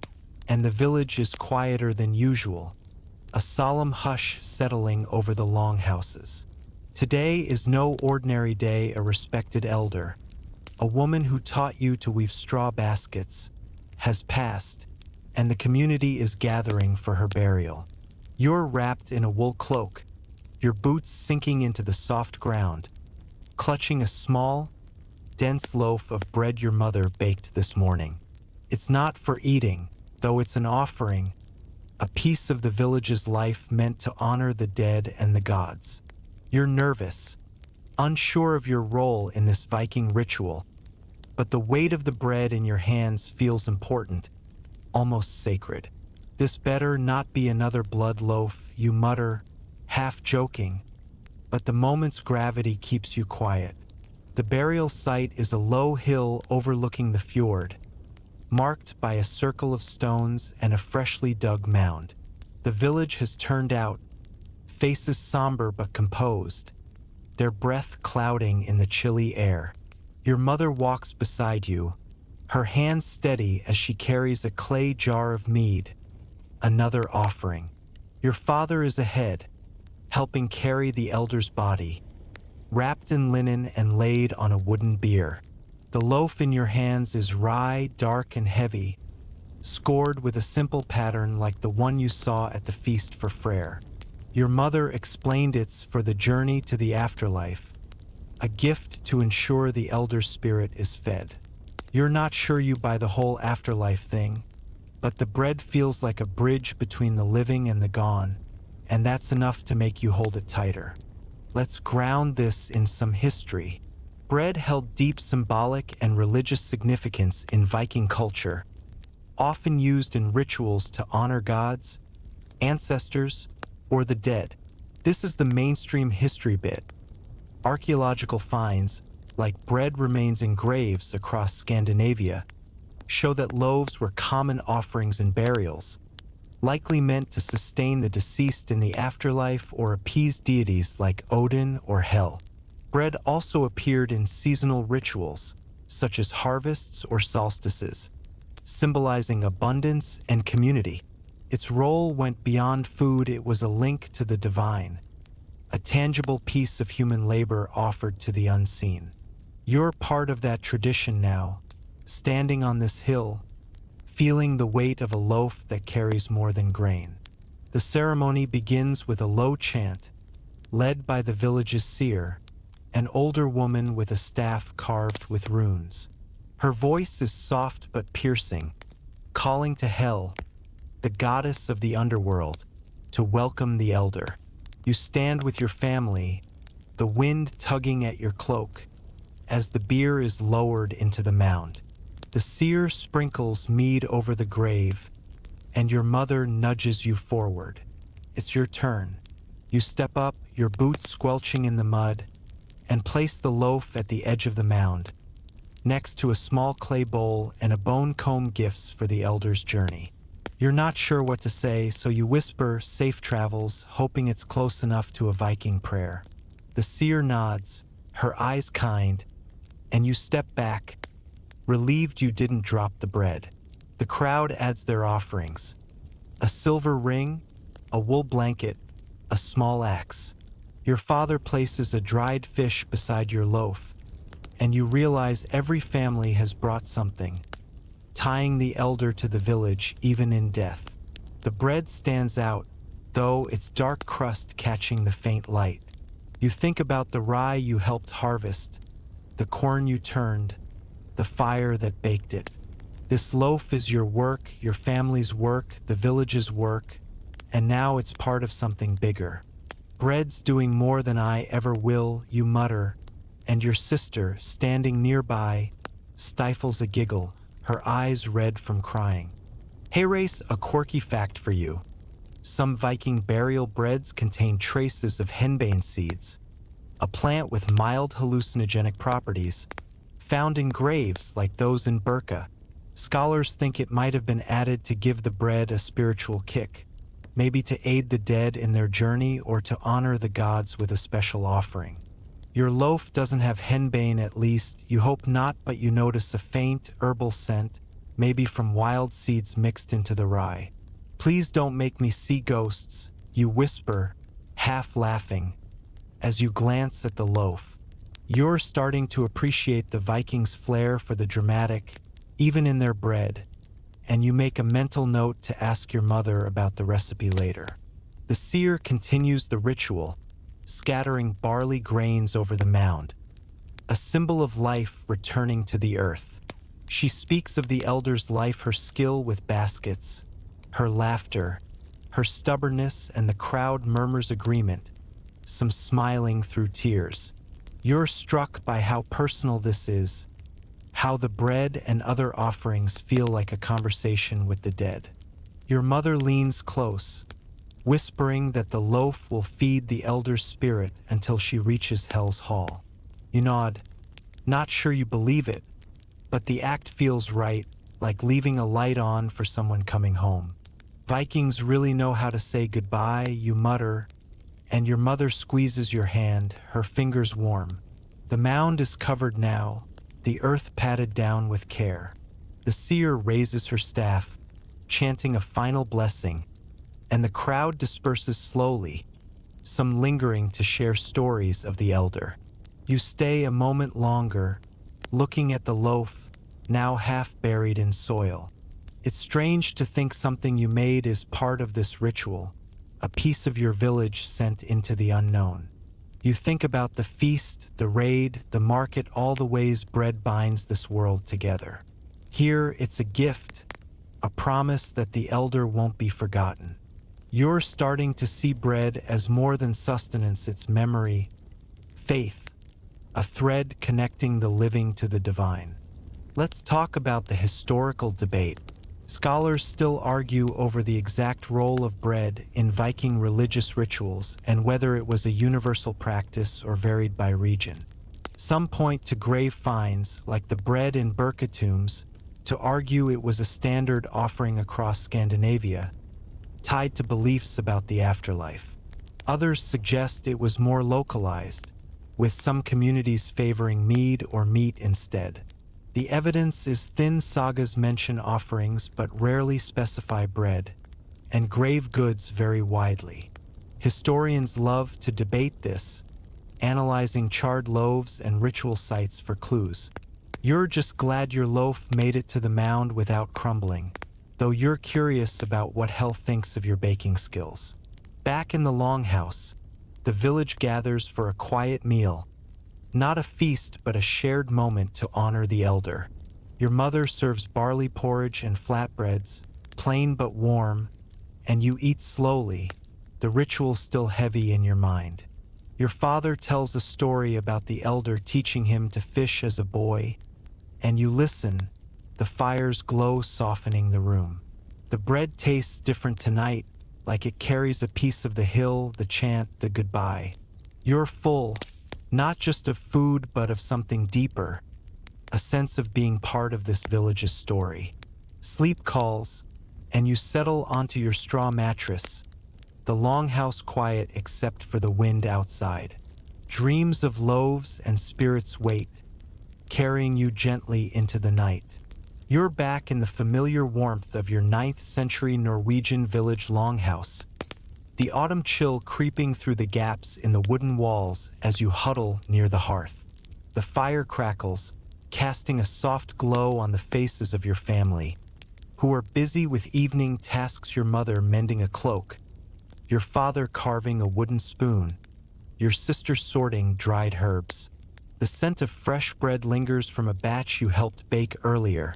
Speaker 1: and the village is quieter than usual, a solemn hush settling over the longhouses. Today is no ordinary day. A respected elder, a woman who taught you to weave straw baskets, has passed, and the community is gathering for her burial. You're wrapped in a wool cloak, your boots sinking into the soft ground, clutching a small, dense loaf of bread your mother baked this morning. It's not for eating, though it's an offering, a piece of the village's life meant to honor the dead and the gods. You're nervous, unsure of your role in this Viking ritual, but the weight of the bread in your hands feels important, almost sacred. This better not be another blood loaf, you mutter, half joking, but the moment's gravity keeps you quiet. The burial site is a low hill overlooking the fjord, marked by a circle of stones and a freshly dug mound. The village has turned out, faces somber but composed, their breath clouding in the chilly air. Your mother walks beside you, her hands steady as she carries a clay jar of mead, another offering. Your father is ahead, helping carry the elder's body, wrapped in linen and laid on a wooden bier. The loaf in your hands is rye, dark and heavy, scored with a simple pattern like the one you saw at the feast for Freyr. Your mother explained it's for the journey to the afterlife, a gift to ensure the elder's spirit is fed. You're not sure you buy the whole afterlife thing, but the bread feels like a bridge between the living and the gone, and that's enough to make you hold it tighter. Let's ground this in some history. Bread held deep symbolic and religious significance in Viking culture, often used in rituals to honor gods, ancestors, or the dead. This is the mainstream history bit. Archaeological finds, like bread remains in graves across Scandinavia, show that loaves were common offerings in burials, likely meant to sustain the deceased in the afterlife or appease deities like Odin or Hel. Bread also appeared in seasonal rituals, such as harvests or solstices, symbolizing abundance and community. Its role went beyond food. It was a link to the divine, a tangible piece of human labor offered to the unseen. You're part of that tradition now, standing on this hill, feeling the weight of a loaf that carries more than grain. The ceremony begins with a low chant, led by the village's seer, an older woman with a staff carved with runes. Her voice is soft but piercing, calling to Hel, the goddess of the underworld, to welcome the elder. You stand with your family, the wind tugging at your cloak, as the bier is lowered into the mound. The seer sprinkles mead over the grave, and your mother nudges you forward. It's your turn. You step up, your boots squelching in the mud, and place the loaf at the edge of the mound, next to a small clay bowl and a bone comb gifts for the elder's journey. You're not sure what to say, so you whisper safe travels, hoping it's close enough to a Viking prayer. The seer nods, her eyes kind, and you step back, relieved you didn't drop the bread. The crowd adds their offerings: a silver ring, a wool blanket, a small axe. Your father places a dried fish beside your loaf, and you realize every family has brought something, tying the elder to the village even in death. The bread stands out, though its dark crust catching the faint light. You think about the rye you helped harvest, the quern you turned, the fire that baked it. This loaf is your work, your family's work, the village's work, and now it's part of something bigger. Bread's doing more than I ever will, you mutter, and your sister, standing nearby, stifles a giggle, her eyes red from crying. Hey Race, a quirky fact for you. Some Viking burial breads contain traces of henbane seeds, a plant with mild hallucinogenic properties, found in graves like those in Burka. Scholars think it might have been added to give the bread a spiritual kick, maybe to aid the dead in their journey or to honor the gods with a special offering. Your loaf doesn't have henbane, at least, you hope not, but you notice a faint herbal scent, maybe from wild seeds mixed into the rye. Please don't make me see ghosts, you whisper, half laughing, as you glance at the loaf. You're starting to appreciate the Vikings' flair for the dramatic, even in their bread, and you make a mental note to ask your mother about the recipe later. The seer continues the ritual, scattering barley grains over the mound, a symbol of life returning to the earth. She speaks of the elder's life, her skill with baskets, her laughter, her stubbornness, and the crowd murmurs agreement, some smiling through tears. You're struck by how personal this is, how the bread and other offerings feel like a conversation with the dead. Your mother leans close, whispering that the loaf will feed the elder's spirit until she reaches Hell's Hall. You nod, not sure you believe it, but the act feels right, like leaving a light on for someone coming home. Vikings really know how to say goodbye, you mutter, and your mother squeezes your hand, her fingers warm. The mound is covered now, the earth patted down with care. The seer raises her staff, chanting a final blessing, and the crowd disperses slowly, some lingering to share stories of the elder. You stay a moment longer, looking at the loaf, now half buried in soil. It's strange to think something you made is part of this ritual, a piece of your village sent into the unknown. You think about the feast, the raid, the market, all the ways bread binds this world together. Here, it's a gift, a promise that the elder won't be forgotten. You're starting to see bread as more than sustenance, it's memory, faith, a thread connecting the living to the divine. Let's talk about the historical debate. Scholars still argue over the exact role of bread in Viking religious rituals and whether it was a universal practice or varied by region. Some point to grave finds, like the bread in Burka tombs, to argue it was a standard offering across Scandinavia, tied to beliefs about the afterlife. Others suggest it was more localized, with some communities favoring mead or meat instead. The evidence is thin. Sagas mention offerings but rarely specify bread, and grave goods vary widely. Historians love to debate this, analyzing charred loaves and ritual sites for clues. You're just glad your loaf made it to the mound without crumbling, though you're curious about what hell thinks of your baking skills. Back in the longhouse, the village gathers for a quiet meal, not a feast but a shared moment to honor the elder. Your mother serves barley porridge and flatbreads, plain but warm, and you eat slowly, the ritual still heavy in your mind. Your father tells a story about the elder teaching him to fish as a boy, and you listen, the fire's glow softening the room. The bread tastes different tonight, like it carries a piece of the hill, the chant, the goodbye. You're full, not just of food but of something deeper, a sense of being part of this village's story. Sleep calls, and you settle onto your straw mattress, the longhouse quiet except for the wind outside. Dreams of loaves and spirits wait, carrying you gently into the night. You're back in the familiar warmth of your 9th century Norwegian village longhouse, the autumn chill creeping through the gaps in the wooden walls as you huddle near the hearth. The fire crackles, casting a soft glow on the faces of your family, who are busy with evening tasks, your mother mending a cloak, your father carving a wooden spoon, your sister sorting dried herbs. The scent of fresh bread lingers from a batch you helped bake earlier,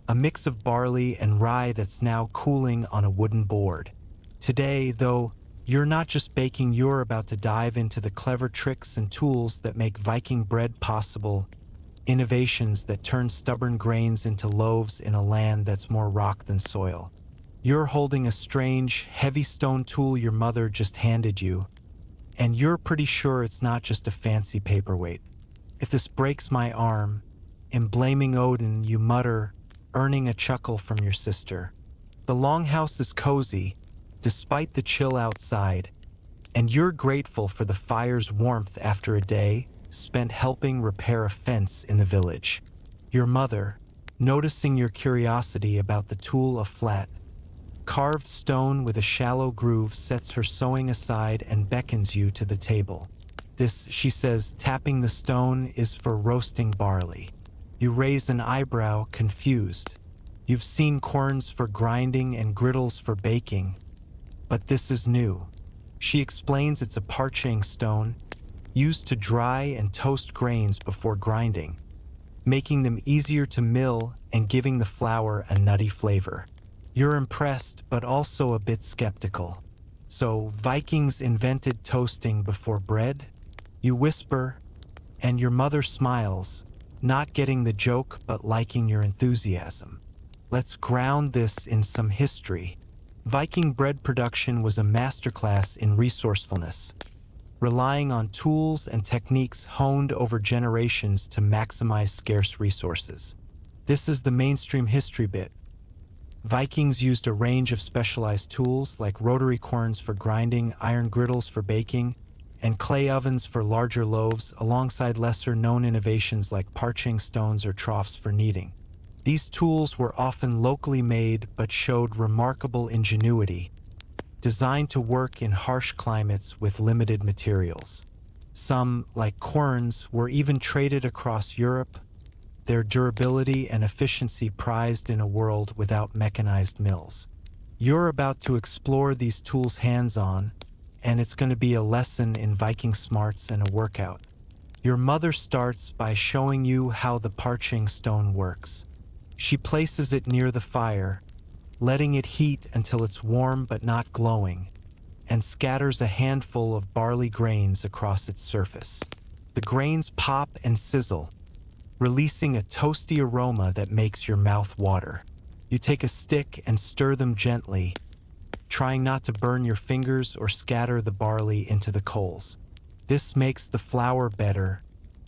Speaker 1: a mix of barley and rye that's now cooling on a wooden board. Today, though, you're not just baking, you're about to dive into the clever tricks and tools that make Viking bread possible, innovations that turn stubborn grains into loaves in a land that's more rock than soil. You're holding a strange, heavy stone tool your mother just handed you, and you're pretty sure it's not just a fancy paperweight. If this breaks my arm, in blaming Odin, you mutter, earning a chuckle from your sister. The longhouse is cozy, despite the chill outside, and you're grateful for the fire's warmth after a day spent helping repair a fence in the village. Your mother, noticing your curiosity about the tool of flat, carved stone with a shallow groove, sets her sewing aside and beckons you to the table. This, she says, tapping the stone, is for roasting barley. You raise an eyebrow, confused. You've seen querns for grinding and griddles for baking, but this is new. She explains it's a parching stone, used to dry and toast grains before grinding, making them easier to mill and giving the flour a nutty flavor. You're impressed, but also a bit skeptical. So, Vikings invented toasting before bread? You whisper, and your mother smiles, not getting the joke but liking your enthusiasm. Let's ground this in some history. Viking bread production was a masterclass in resourcefulness, relying on tools and techniques honed over generations to maximize scarce resources. This is the mainstream history bit. Vikings used a range of specialized tools like rotary querns for grinding, iron griddles for baking, and clay ovens for larger loaves, alongside lesser-known innovations like parching stones or troughs for kneading. These tools were often locally made but showed remarkable ingenuity, designed to work in harsh climates with limited materials. Some, like querns, were even traded across Europe, their durability and efficiency prized in a world without mechanized mills. You're about to explore these tools hands-on, and it's going to be a lesson in Viking smarts and a workout. Your mother starts by showing you how the parching stone works. She places it near the fire, letting it heat until it's warm but not glowing, and scatters a handful of barley grains across its surface. The grains pop and sizzle, releasing a toasty aroma that makes your mouth water. You take a stick and stir them gently, trying not to burn your fingers or scatter the barley into the coals. This makes the flour better,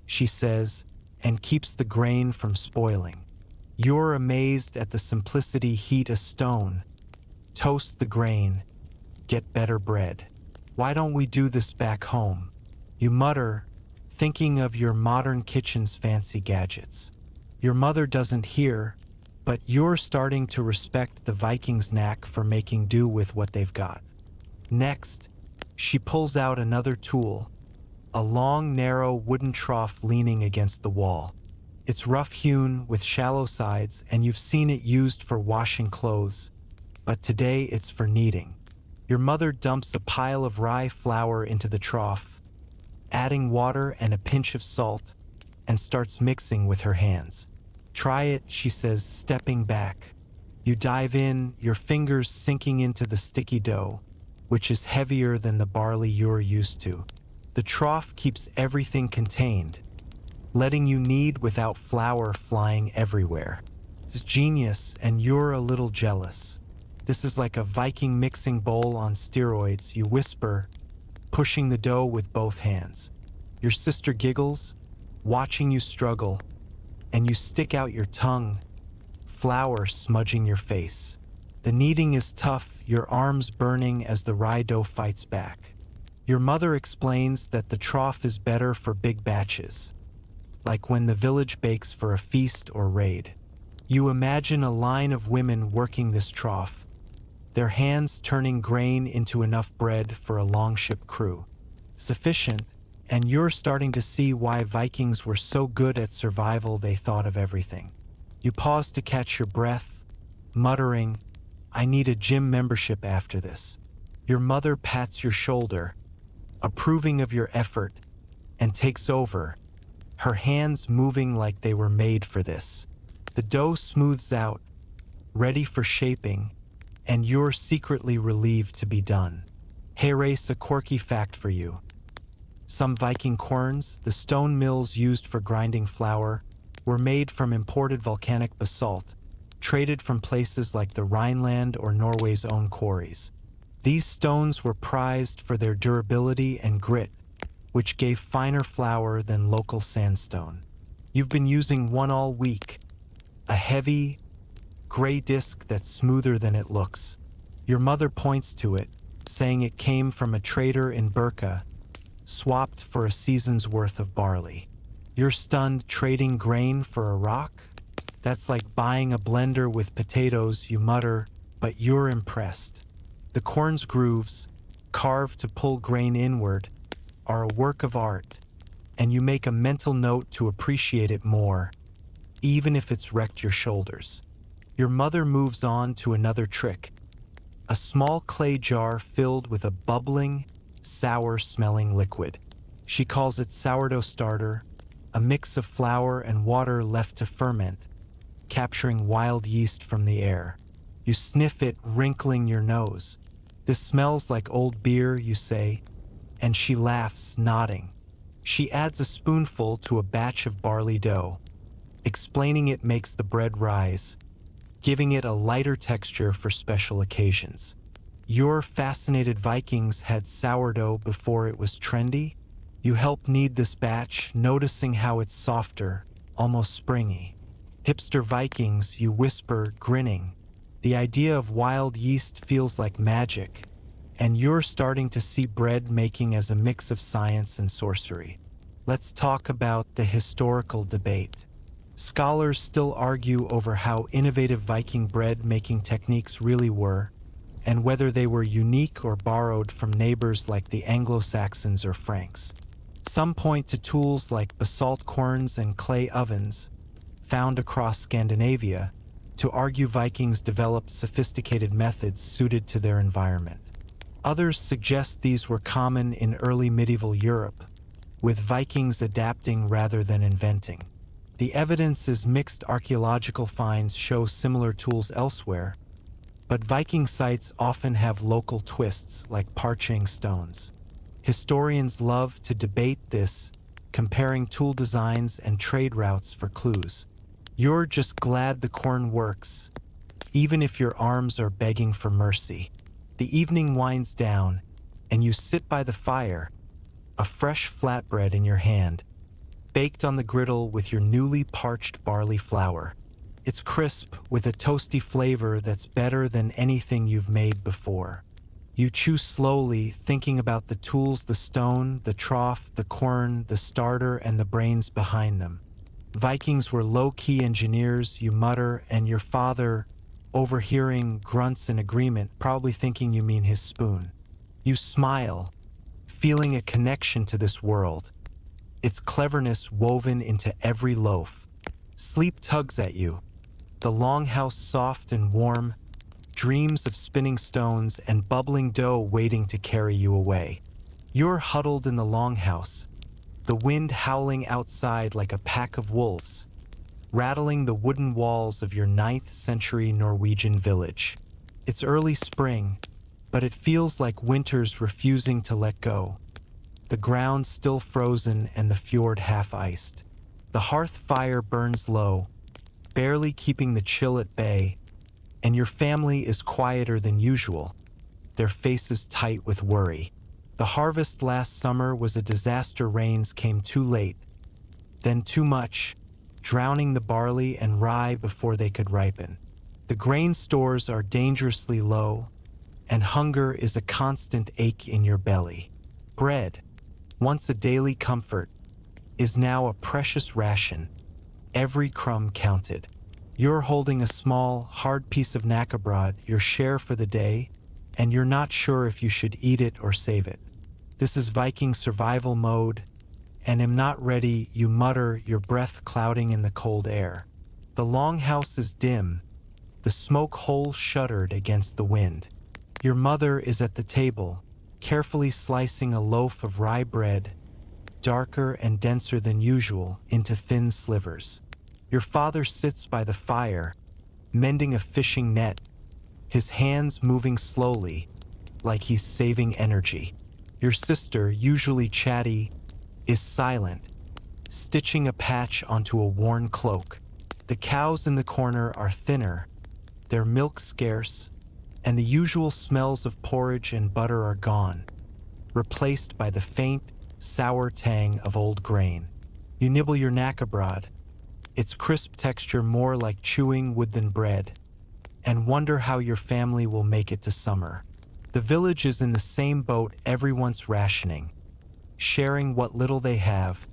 Speaker 1: she says, and keeps the grain from spoiling. You're amazed at the simplicity. Heat a stone, toast the grain, get better bread. Why don't we do this back home? You mutter, thinking of your modern kitchen's fancy gadgets. Your mother doesn't hear, but you're starting to respect the Vikings' knack for making do with what they've got. Next, she pulls out another tool, a long, narrow wooden trough leaning against the wall. It's rough-hewn with shallow sides, and you've seen it used for washing clothes, but today it's for kneading. Your mother dumps a pile of rye flour into the trough, adding water and a pinch of salt, and starts mixing with her hands. Try it, she says, stepping back. You dive in, your fingers sinking into the sticky dough, which is heavier than the barley you're used to. The trough keeps everything contained, letting you knead without flour flying everywhere. It's genius, and you're a little jealous. This is like a Viking mixing bowl on steroids, you whisper, pushing the dough with both hands. Your sister giggles, watching you struggle, and you stick out your tongue, flour smudging your face. The kneading is tough, your arms burning as the rye dough fights back. Your mother explains that the trough is better for big batches, like when the village bakes for a feast or raid. You imagine a line of women working this trough, their hands turning grain into enough bread for a longship crew. Sufficient, and you're starting to see why Vikings were so good at survival they thought of everything. You pause to catch your breath, muttering, "I need a gym membership after this." Your mother pats your shoulder, approving of your effort, and takes over, her hands moving like they were made for this. The dough smooths out, ready for shaping, and you're secretly relieved to be done. Here's a quirky fact for you. Some Viking querns, the stone mills used for grinding flour, were made from imported volcanic basalt, traded from places like the Rhineland or Norway's own quarries. These stones were prized for their durability and grit, which gave finer flour than local sandstone. You've been using one all week, a heavy, gray disc that's smoother than it looks. Your mother points to it, saying it came from a trader in Burka, swapped for a season's worth of barley. You're stunned, trading grain for a rock? That's like buying a blender with potatoes, you mutter, but you're impressed. The quern's grooves, carved to pull grain inward, are a work of art, and you make a mental note to appreciate it more, even if it's wrecked your shoulders. Your mother moves on to another trick, a small clay jar filled with a bubbling, sour-smelling liquid. She calls it sourdough starter, a mix of flour and water left to ferment, capturing wild yeast from the air. You sniff it, wrinkling your nose. "This smells like old beer," you say, and she laughs, nodding. She adds a spoonful to a batch of barley dough, explaining it makes the bread rise, giving it a lighter texture for special occasions. Your fascinated Vikings had sourdough before it was trendy? You help knead this batch, noticing how it's softer, almost springy. Hipster Vikings, you whisper, grinning. The idea of wild yeast feels like magic, and you're starting to see bread making as a mix of science and sorcery. Let's talk about the historical debate. Scholars still argue over how innovative Viking bread-making techniques really were, and whether they were unique or borrowed from neighbors like the Anglo-Saxons or Franks. Some point to tools like basalt querns and clay ovens, found across Scandinavia, to argue Vikings developed sophisticated methods suited to their environment. Others suggest these were common in early medieval Europe, with Vikings adapting rather than inventing. The evidence is mixed. Archaeological finds show similar tools elsewhere, but Viking sites often have local twists like parching stones. Historians love to debate this, comparing tool designs and trade routes for clues. You're just glad the quern works, even if your arms are begging for mercy. The evening winds down, and you sit by the fire, a fresh flatbread in your hand, baked on the griddle with your newly parched barley flour. It's crisp with a toasty flavor that's better than anything you've made before. You chew slowly, thinking about the tools, the stone, the trough, the quern, the starter, and the brains behind them. Vikings were low-key engineers, you mutter, and your father, overhearing, grunts in agreement, probably thinking you mean his spoon. You smile, feeling a connection to this world, its cleverness woven into every loaf. Sleep tugs at you, the longhouse soft and warm, dreams of spinning stones and bubbling dough waiting to carry you away. You're huddled in the longhouse, the wind howling outside like a pack of wolves, rattling the wooden walls of your 9th century Norwegian village. It's early spring, but it feels like winter's refusing to let go. The ground still frozen and the fjord half-iced. The hearth fire burns low, barely keeping the chill at bay, and your family is quieter than usual, their faces tight with worry. The harvest last summer was a disaster. Rains came too late, then too much, drowning the barley and rye before they could ripen. The grain stores are dangerously low, and hunger is a constant ache in your belly. Bread, once a daily comfort, is now a precious ration, every crumb counted. You're holding a small, hard piece of knäckebröd, your share for the day, and you're not sure if you should eat it or save it. This is Viking survival mode, and am not ready, you mutter, your breath clouding in the cold air. The longhouse is dim, the smoke hole shuddered against the wind. Your mother is at the table, carefully slicing a loaf of rye bread, darker and denser than usual, into thin slivers. Your father sits by the fire, mending a fishing net, his hands moving slowly, like he's saving energy. Your sister, usually chatty, is silent, stitching a patch onto a worn cloak. The cows in the corner are thinner, their milk scarce, and the usual smells of porridge and butter are gone, replaced by the faint, sour tang of old grain. You nibble your knäckebröd, its crisp texture more like chewing wood than bread, and wonder how your family will make it to summer. The village is in the same boat, everyone's rationing, sharing what little they have,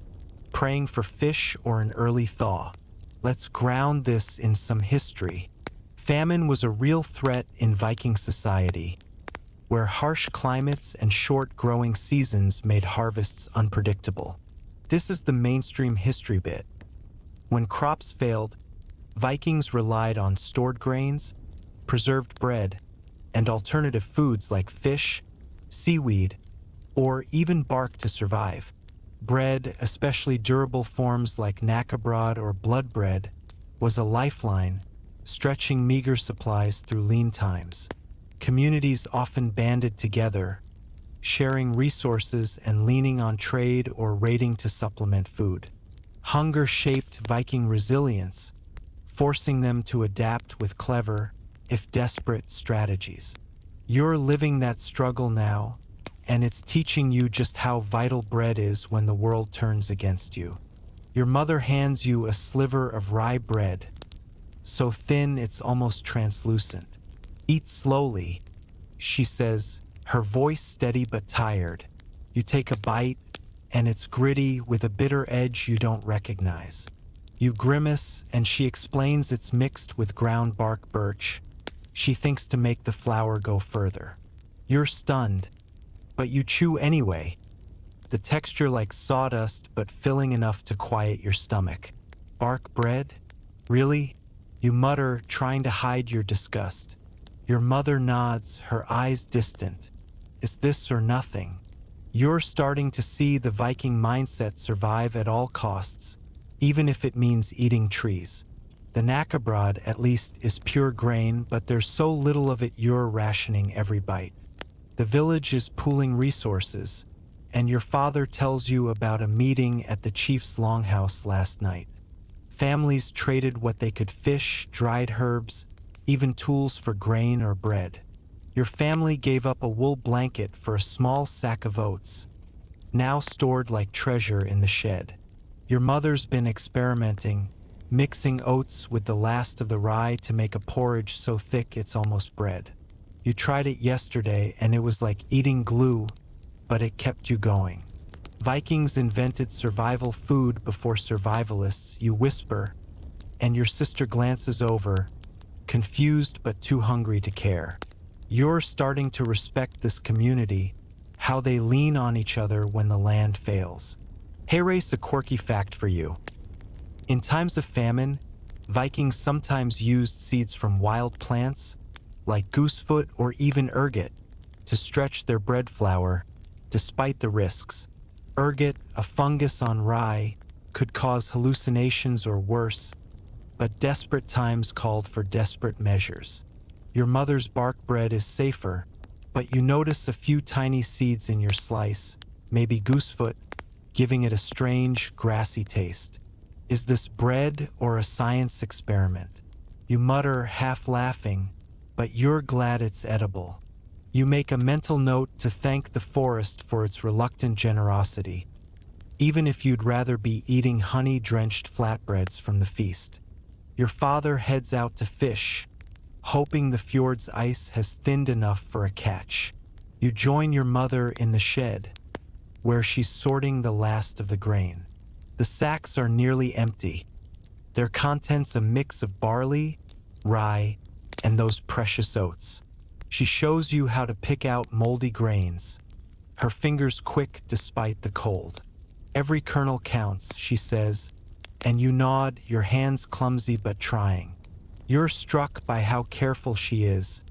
Speaker 1: praying for fish or an early thaw. Let's ground this in some history. Famine was a real threat in Viking society, where harsh climates and short growing seasons made harvests unpredictable. This is the mainstream history bit. When crops failed, Vikings relied on stored grains, preserved bread, and alternative foods like fish, seaweed, or even bark to survive. Bread, especially durable forms like knäckebröd or blood bread, was a lifeline, stretching meager supplies through lean times. Communities often banded together, sharing resources and leaning on trade or raiding to supplement food. Hunger shaped Viking resilience, forcing them to adapt with clever, if desperate, strategies. You're living that struggle now, and it's teaching you just how vital bread is when the world turns against you. Your mother hands you a sliver of rye bread, so thin it's almost translucent. Eat slowly, she says, her voice steady but tired. You take a bite, and it's gritty with a bitter edge you don't recognize. You grimace, and she explains it's mixed with ground bark birch. She thinks to make the flour go further. You're stunned, but you chew anyway, the texture like sawdust but filling enough to quiet your stomach. Bark bread? Really? You mutter, trying to hide your disgust. Your mother nods, her eyes distant. Is this or nothing? You're starting to see the Viking mindset: survive at all costs, even if it means eating trees. The knäckebröd, at least, is pure grain, but there's so little of it you're rationing every bite. The village is pooling resources, and your father tells you about a meeting at the chief's longhouse last night. Families traded what they could: fish, dried herbs, even tools for grain or bread. Your family gave up a wool blanket for a small sack of oats, now stored like treasure in the shed. Your mother's been experimenting, mixing oats with the last of the rye to make a porridge so thick it's almost bread. You tried it yesterday and it was like eating glue, but it kept you going. Vikings invented survival food before survivalists, you whisper, and your sister glances over, confused but too hungry to care. You're starting to respect this community, how they lean on each other when the land fails. Here's a quirky fact for you. In times of famine, Vikings sometimes used seeds from wild plants, like goosefoot or even ergot, to stretch their bread flour, despite the risks. Ergot, a fungus on rye, could cause hallucinations or worse, but desperate times called for desperate measures. Your mother's bark bread is safer, but you notice a few tiny seeds in your slice, maybe goosefoot, giving it a strange, grassy taste. Is this bread or a science experiment? You mutter, half laughing, but you're glad it's edible. You make a mental note to thank the forest for its reluctant generosity, even if you'd rather be eating honey-drenched flatbreads from the feast. Your father heads out to fish, hoping the fjord's ice has thinned enough for a catch. You join your mother in the shed, where she's sorting the last of the grain. The sacks are nearly empty, their contents a mix of barley, rye, and those precious oats. She shows you how to pick out moldy grains, her fingers quick despite the cold. Every kernel counts, she says, and you nod, your hands clumsy but trying. You're struck by how careful she is,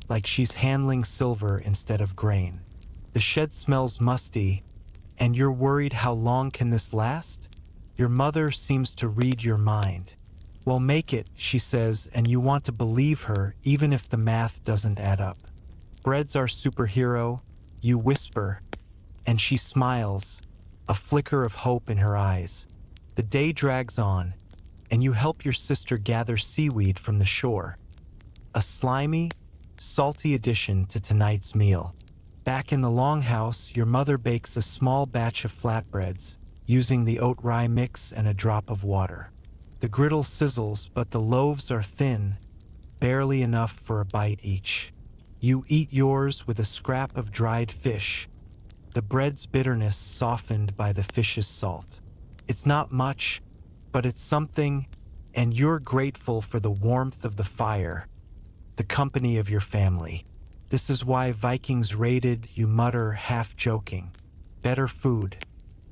Speaker 1: like she's handling silver instead of grain. The shed smells musty, and you're worried, how long can this last? Your mother seems to read your mind. Well, make it, she says, and you want to believe her even if the math doesn't add up. Bread's our superhero, you whisper, and she smiles, a flicker of hope in her eyes. The day drags on, and you help your sister gather seaweed from the shore. A slimy, salty addition to tonight's meal. Back in the longhouse, your mother bakes a small batch of flatbreads, using the oat-rye mix and a drop of water. The griddle sizzles, but the loaves are thin, barely enough for a bite each. You eat yours with a scrap of dried fish, the bread's bitterness softened by the fish's salt. It's not much, but it's something, and you're grateful for the warmth of the fire, the company of your family. This is why Vikings raided, you mutter, half joking. Better food.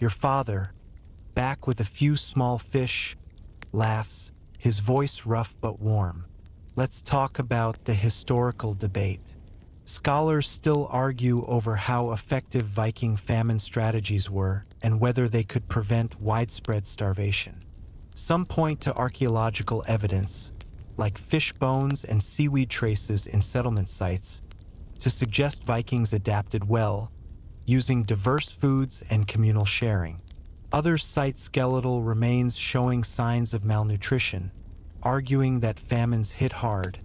Speaker 1: Your father, back with a few small fish, laughs, his voice rough but warm. Let's talk about the historical debate. Scholars still argue over how effective Viking famine strategies were and whether they could prevent widespread starvation. Some point to archaeological evidence, like fish bones and seaweed traces in settlement sites, to suggest Vikings adapted well, using diverse foods and communal sharing. Others cite skeletal remains showing signs of malnutrition, arguing that famines hit hard,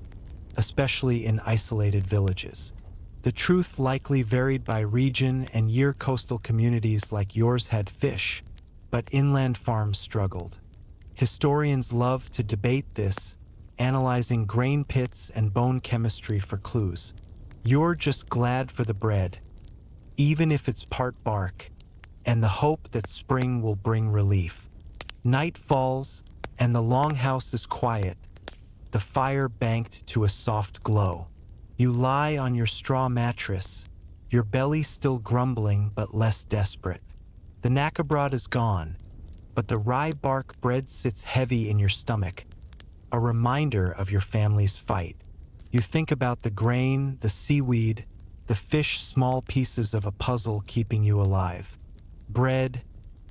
Speaker 1: especially in isolated villages. The truth likely varied by region and year. Coastal communities like yours had fish, but inland farms struggled. Historians love to debate this, analyzing grain pits and bone chemistry for clues. You're just glad for the bread, even if it's part bark, and the hope that spring will bring relief. Night falls, and the longhouse is quiet, the fire banked to a soft glow. You lie on your straw mattress, your belly still grumbling but less desperate. The knäckebröd is gone, but the rye bark bread sits heavy in your stomach, a reminder of your family's fight. You think about the grain, the seaweed, the fish, small pieces of a puzzle keeping you alive. Bread,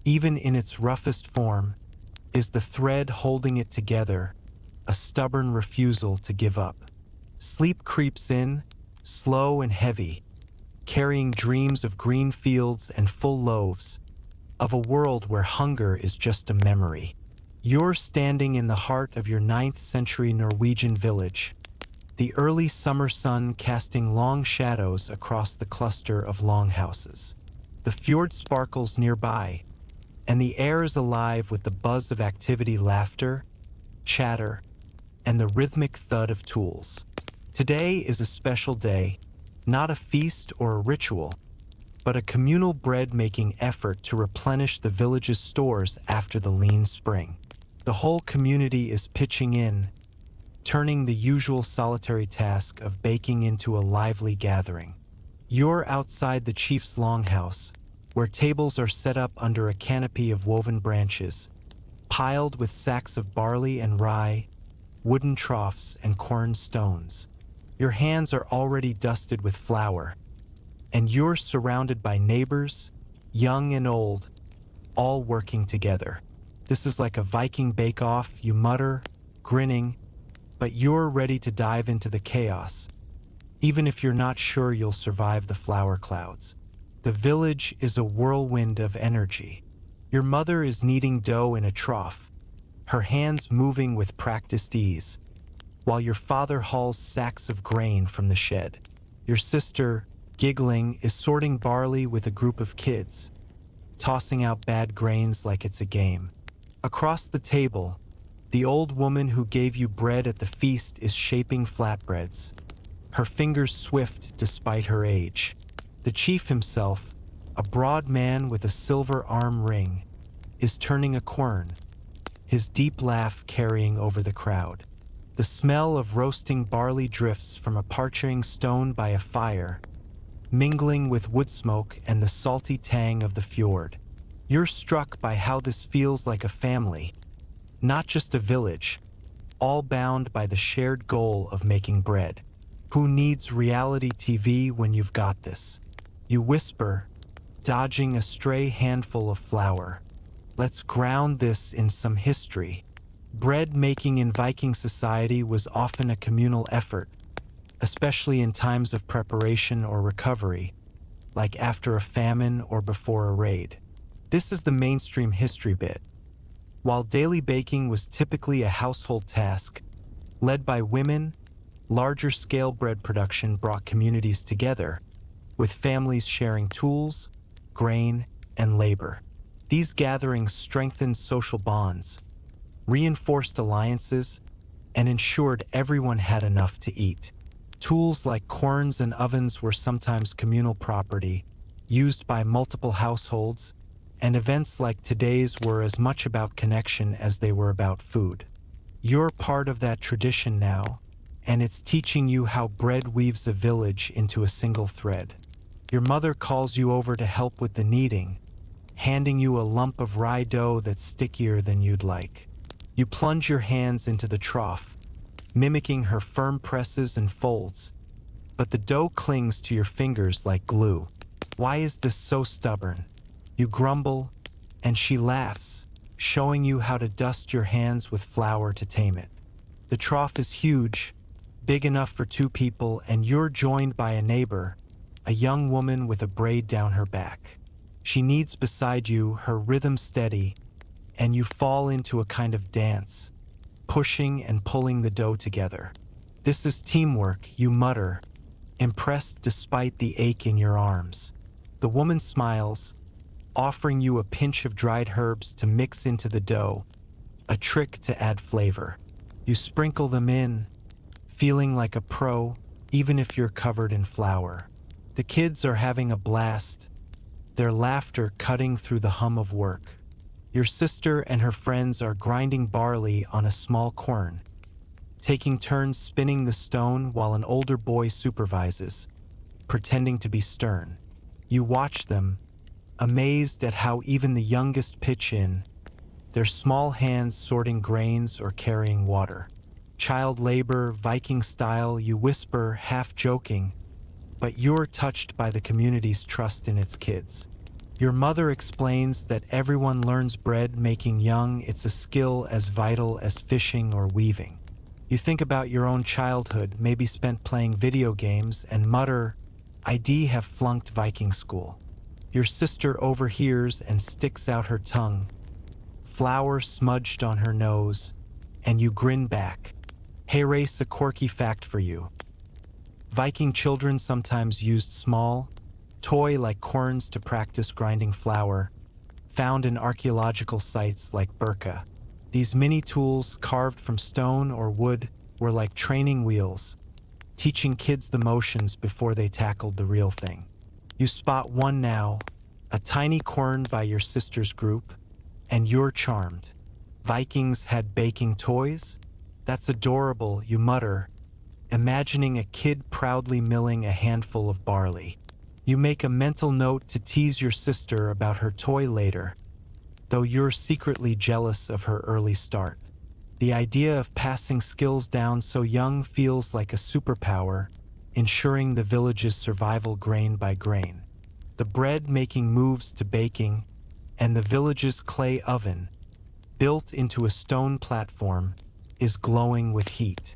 Speaker 1: even in its roughest form, is the thread holding it together, a stubborn refusal to give up. Sleep creeps in, slow and heavy, carrying dreams of green fields and full loaves, of a world where hunger is just a memory. You're standing in the heart of your 9th century Norwegian village, the early summer sun casting long shadows across the cluster of longhouses. The fjord sparkles nearby, and the air is alive with the buzz of activity, laughter, chatter, and the rhythmic thud of tools. Today is a special day, not a feast or a ritual, but a communal bread-making effort to replenish the village's stores after the lean spring. The whole community is pitching in, turning the usual solitary task of baking into a lively gathering. You're outside the chief's longhouse, where tables are set up under a canopy of woven branches, piled with sacks of barley and rye, wooden troughs, and quern stones. Your hands are already dusted with flour, and you're surrounded by neighbors, young and old, all working together. This is like a Viking bake-off, you mutter, grinning, but you're ready to dive into the chaos, even if you're not sure you'll survive the flour clouds. The village is a whirlwind of energy. Your mother is kneading dough in a trough, her hands moving with practiced ease, while your father hauls sacks of grain from the shed. Your sister, giggling, is sorting barley with a group of kids, tossing out bad grains like it's a game. Across the table, the old woman who gave you bread at the feast is shaping flatbreads, her fingers swift despite her age. The chief himself, a broad man with a silver arm ring, is turning a quern, his deep laugh carrying over the crowd. The smell of roasting barley drifts from a parching stone by a fire, mingling with wood smoke and the salty tang of the fjord. You're struck by how this feels like a family, not just a village, all bound by the shared goal of making bread. Who needs reality TV when you've got this? You whisper, dodging a stray handful of flour. Let's ground this in some history. Bread making in Viking society was often a communal effort, especially in times of preparation or recovery, like after a famine or before a raid. This is the mainstream history bit. While daily baking was typically a household task, led by women, larger-scale bread production brought communities together, with families sharing tools, grain, and labor. These gatherings strengthened social bonds, reinforced alliances, and ensured everyone had enough to eat. Tools like querns and ovens were sometimes communal property, used by multiple households, and events like today's were as much about connection as they were about food. You're part of that tradition now, and it's teaching you how bread weaves a village into a single thread. Your mother calls you over to help with the kneading, handing you a lump of rye dough that's stickier than you'd like. You plunge your hands into the trough, mimicking her firm presses and folds, but the dough clings to your fingers like glue. Why is this so stubborn? You grumble, and she laughs, showing you how to dust your hands with flour to tame it. The trough is huge, big enough for 2 people, and you're joined by a neighbor, a young woman with a braid down her back. She kneads beside you, her rhythm steady, and you fall into a kind of dance, pushing and pulling the dough together. This is teamwork, you mutter, impressed despite the ache in your arms. The woman smiles, offering you a pinch of dried herbs to mix into the dough, a trick to add flavor. You sprinkle them in, feeling like a pro, even if you're covered in flour. The kids are having a blast, their laughter cutting through the hum of work. Your sister and her friends are grinding barley on a small quern, taking turns spinning the stone while an older boy supervises, pretending to be stern. You watch them, amazed at how even the youngest pitch in, their small hands sorting grains or carrying water. Child labor, Viking style, you whisper, half joking, but you're touched by the community's trust in its kids. Your mother explains that everyone learns bread making young. It's a skill as vital as fishing or weaving. You think about your own childhood, maybe spent playing video games, and mutter, I'd have flunked Viking school. Your sister overhears and sticks out her tongue, flour smudged on her nose, and you grin back. Hey race, a quirky fact for you. Viking children sometimes used small, toy-like querns to practice grinding flour, found in archaeological sites like Birka. These mini tools, carved from stone or wood, were like training wheels, teaching kids the motions before they tackled the real thing. You spot one now, a tiny quern by your sister's group, and you're charmed. Vikings had baking toys? That's adorable, you mutter, imagining a kid proudly milling a handful of barley. You make a mental note to tease your sister about her toy later, though you're secretly jealous of her early start. The idea of passing skills down so young feels like a superpower, ensuring the village's survival grain by grain. The bread-making moves to baking, and the village's clay oven, built into a stone platform, is glowing with heat.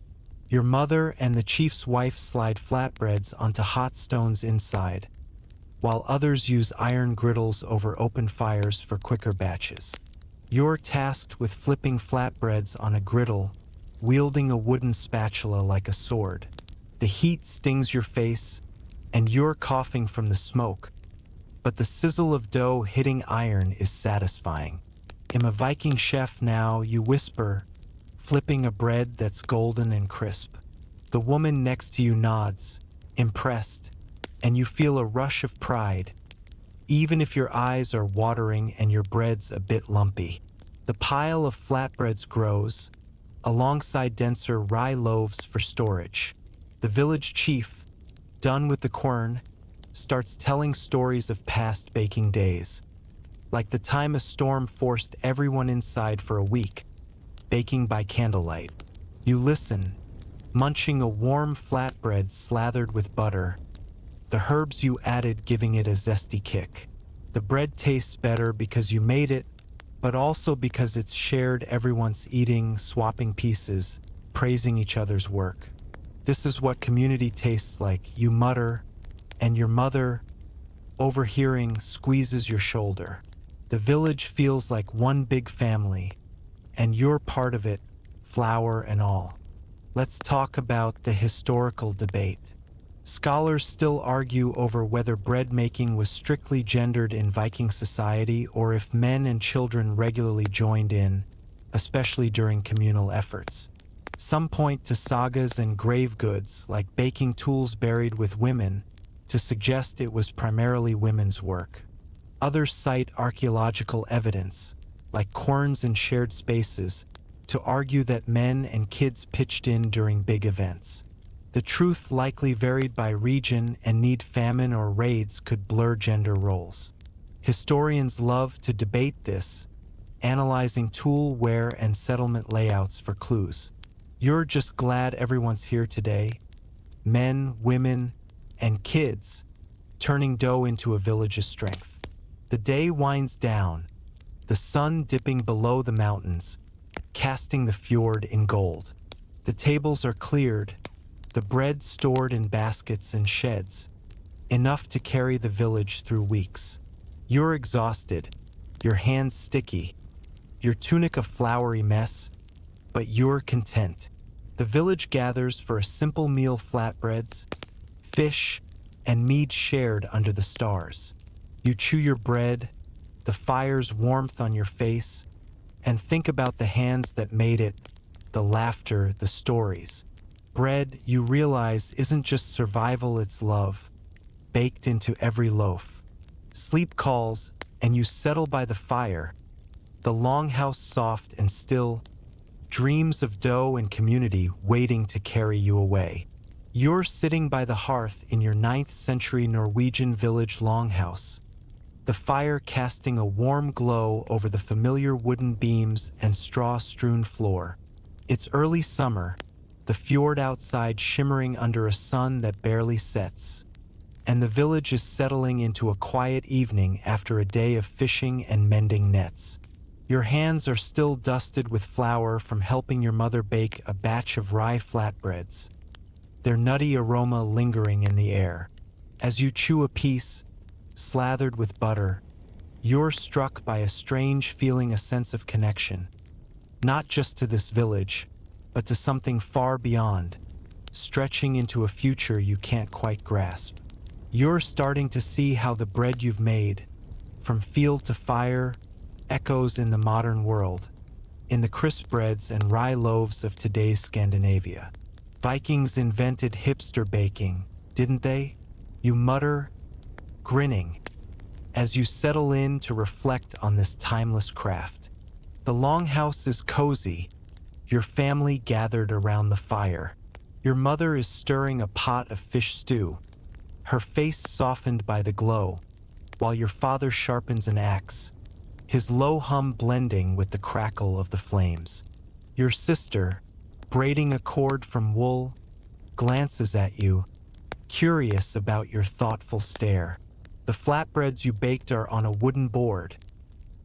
Speaker 1: Your mother and the chief's wife slide flatbreads onto hot stones inside, while others use iron griddles over open fires for quicker batches. You're tasked with flipping flatbreads on a griddle, wielding a wooden spatula like a sword. The heat stings your face, and you're coughing from the smoke, but the sizzle of dough hitting iron is satisfying. "I'm a Viking chef now," you whisper, flipping a bread that's golden and crisp. The woman next to you nods, impressed, and you feel a rush of pride, even if your eyes are watering and your bread's a bit lumpy. The pile of flatbreads grows, alongside denser rye loaves for storage. The village chief, done with the quern, starts telling stories of past baking days, like the time a storm forced everyone inside for a week, baking by candlelight. You listen, munching a warm flatbread slathered with butter, the herbs you added giving it a zesty kick. The bread tastes better because you made it, but also because it's shared. Everyone's eating, swapping pieces, praising each other's work. This is what community tastes like, you mutter, and your mother, overhearing, squeezes your shoulder. The village feels like one big family, and you're part of it, flour and all. Let's talk about the historical debate. Scholars still argue over whether bread making was strictly gendered in Viking society or if men and children regularly joined in, especially during communal efforts. Some point to sagas and grave goods, like baking tools buried with women, to suggest it was primarily women's work. Others cite archaeological evidence, like querns in shared spaces, to argue that men and kids pitched in during big events. The truth likely varied by region, and need famine or raids could blur gender roles. Historians love to debate this, analyzing tool wear and settlement layouts for clues. You're just glad everyone's here today, men, women, and kids, turning dough into a village's strength. The day winds down, the sun dipping below the mountains, casting the fjord in gold. The tables are cleared, the bread stored in baskets and sheds, enough to carry the village through weeks. You're exhausted, your hands sticky, your tunic a floury mess, but you're content. The village gathers for a simple meal: flatbreads, fish, and mead shared under the stars. You chew your bread, the fire's warmth on your face, and think about the hands that made it, the laughter, the stories. Bread, you realize, isn't just survival, it's love, baked into every loaf. Sleep calls, and you settle by the fire, the longhouse soft and still, dreams of dough and community waiting to carry you away. You're sitting by the hearth in your 9th century Norwegian village longhouse, the fire casting a warm glow over the familiar wooden beams and straw-strewn floor. It's early summer, the fjord outside shimmering under a sun that barely sets, and the village is settling into a quiet evening after a day of fishing and mending nets. Your hands are still dusted with flour from helping your mother bake a batch of rye flatbreads, their nutty aroma lingering in the air. As you chew a piece, slathered with butter, you're struck by a strange feeling, a sense of connection, not just to this village, but to something far beyond, stretching into a future you can't quite grasp. You're starting to see how the bread you've made, from field to fire, echoes in the modern world, in the crispbreads and rye loaves of today's Scandinavia. Vikings invented hipster baking, didn't they? You mutter, grinning, as you settle in to reflect on this timeless craft. The longhouse is cozy, your family gathered around the fire. Your mother is stirring a pot of fish stew, her face softened by the glow, while your father sharpens an axe, his low hum blending with the crackle of the flames. Your sister, braiding a cord from wool, glances at you, curious about your thoughtful stare. The flatbreads you baked are on a wooden board,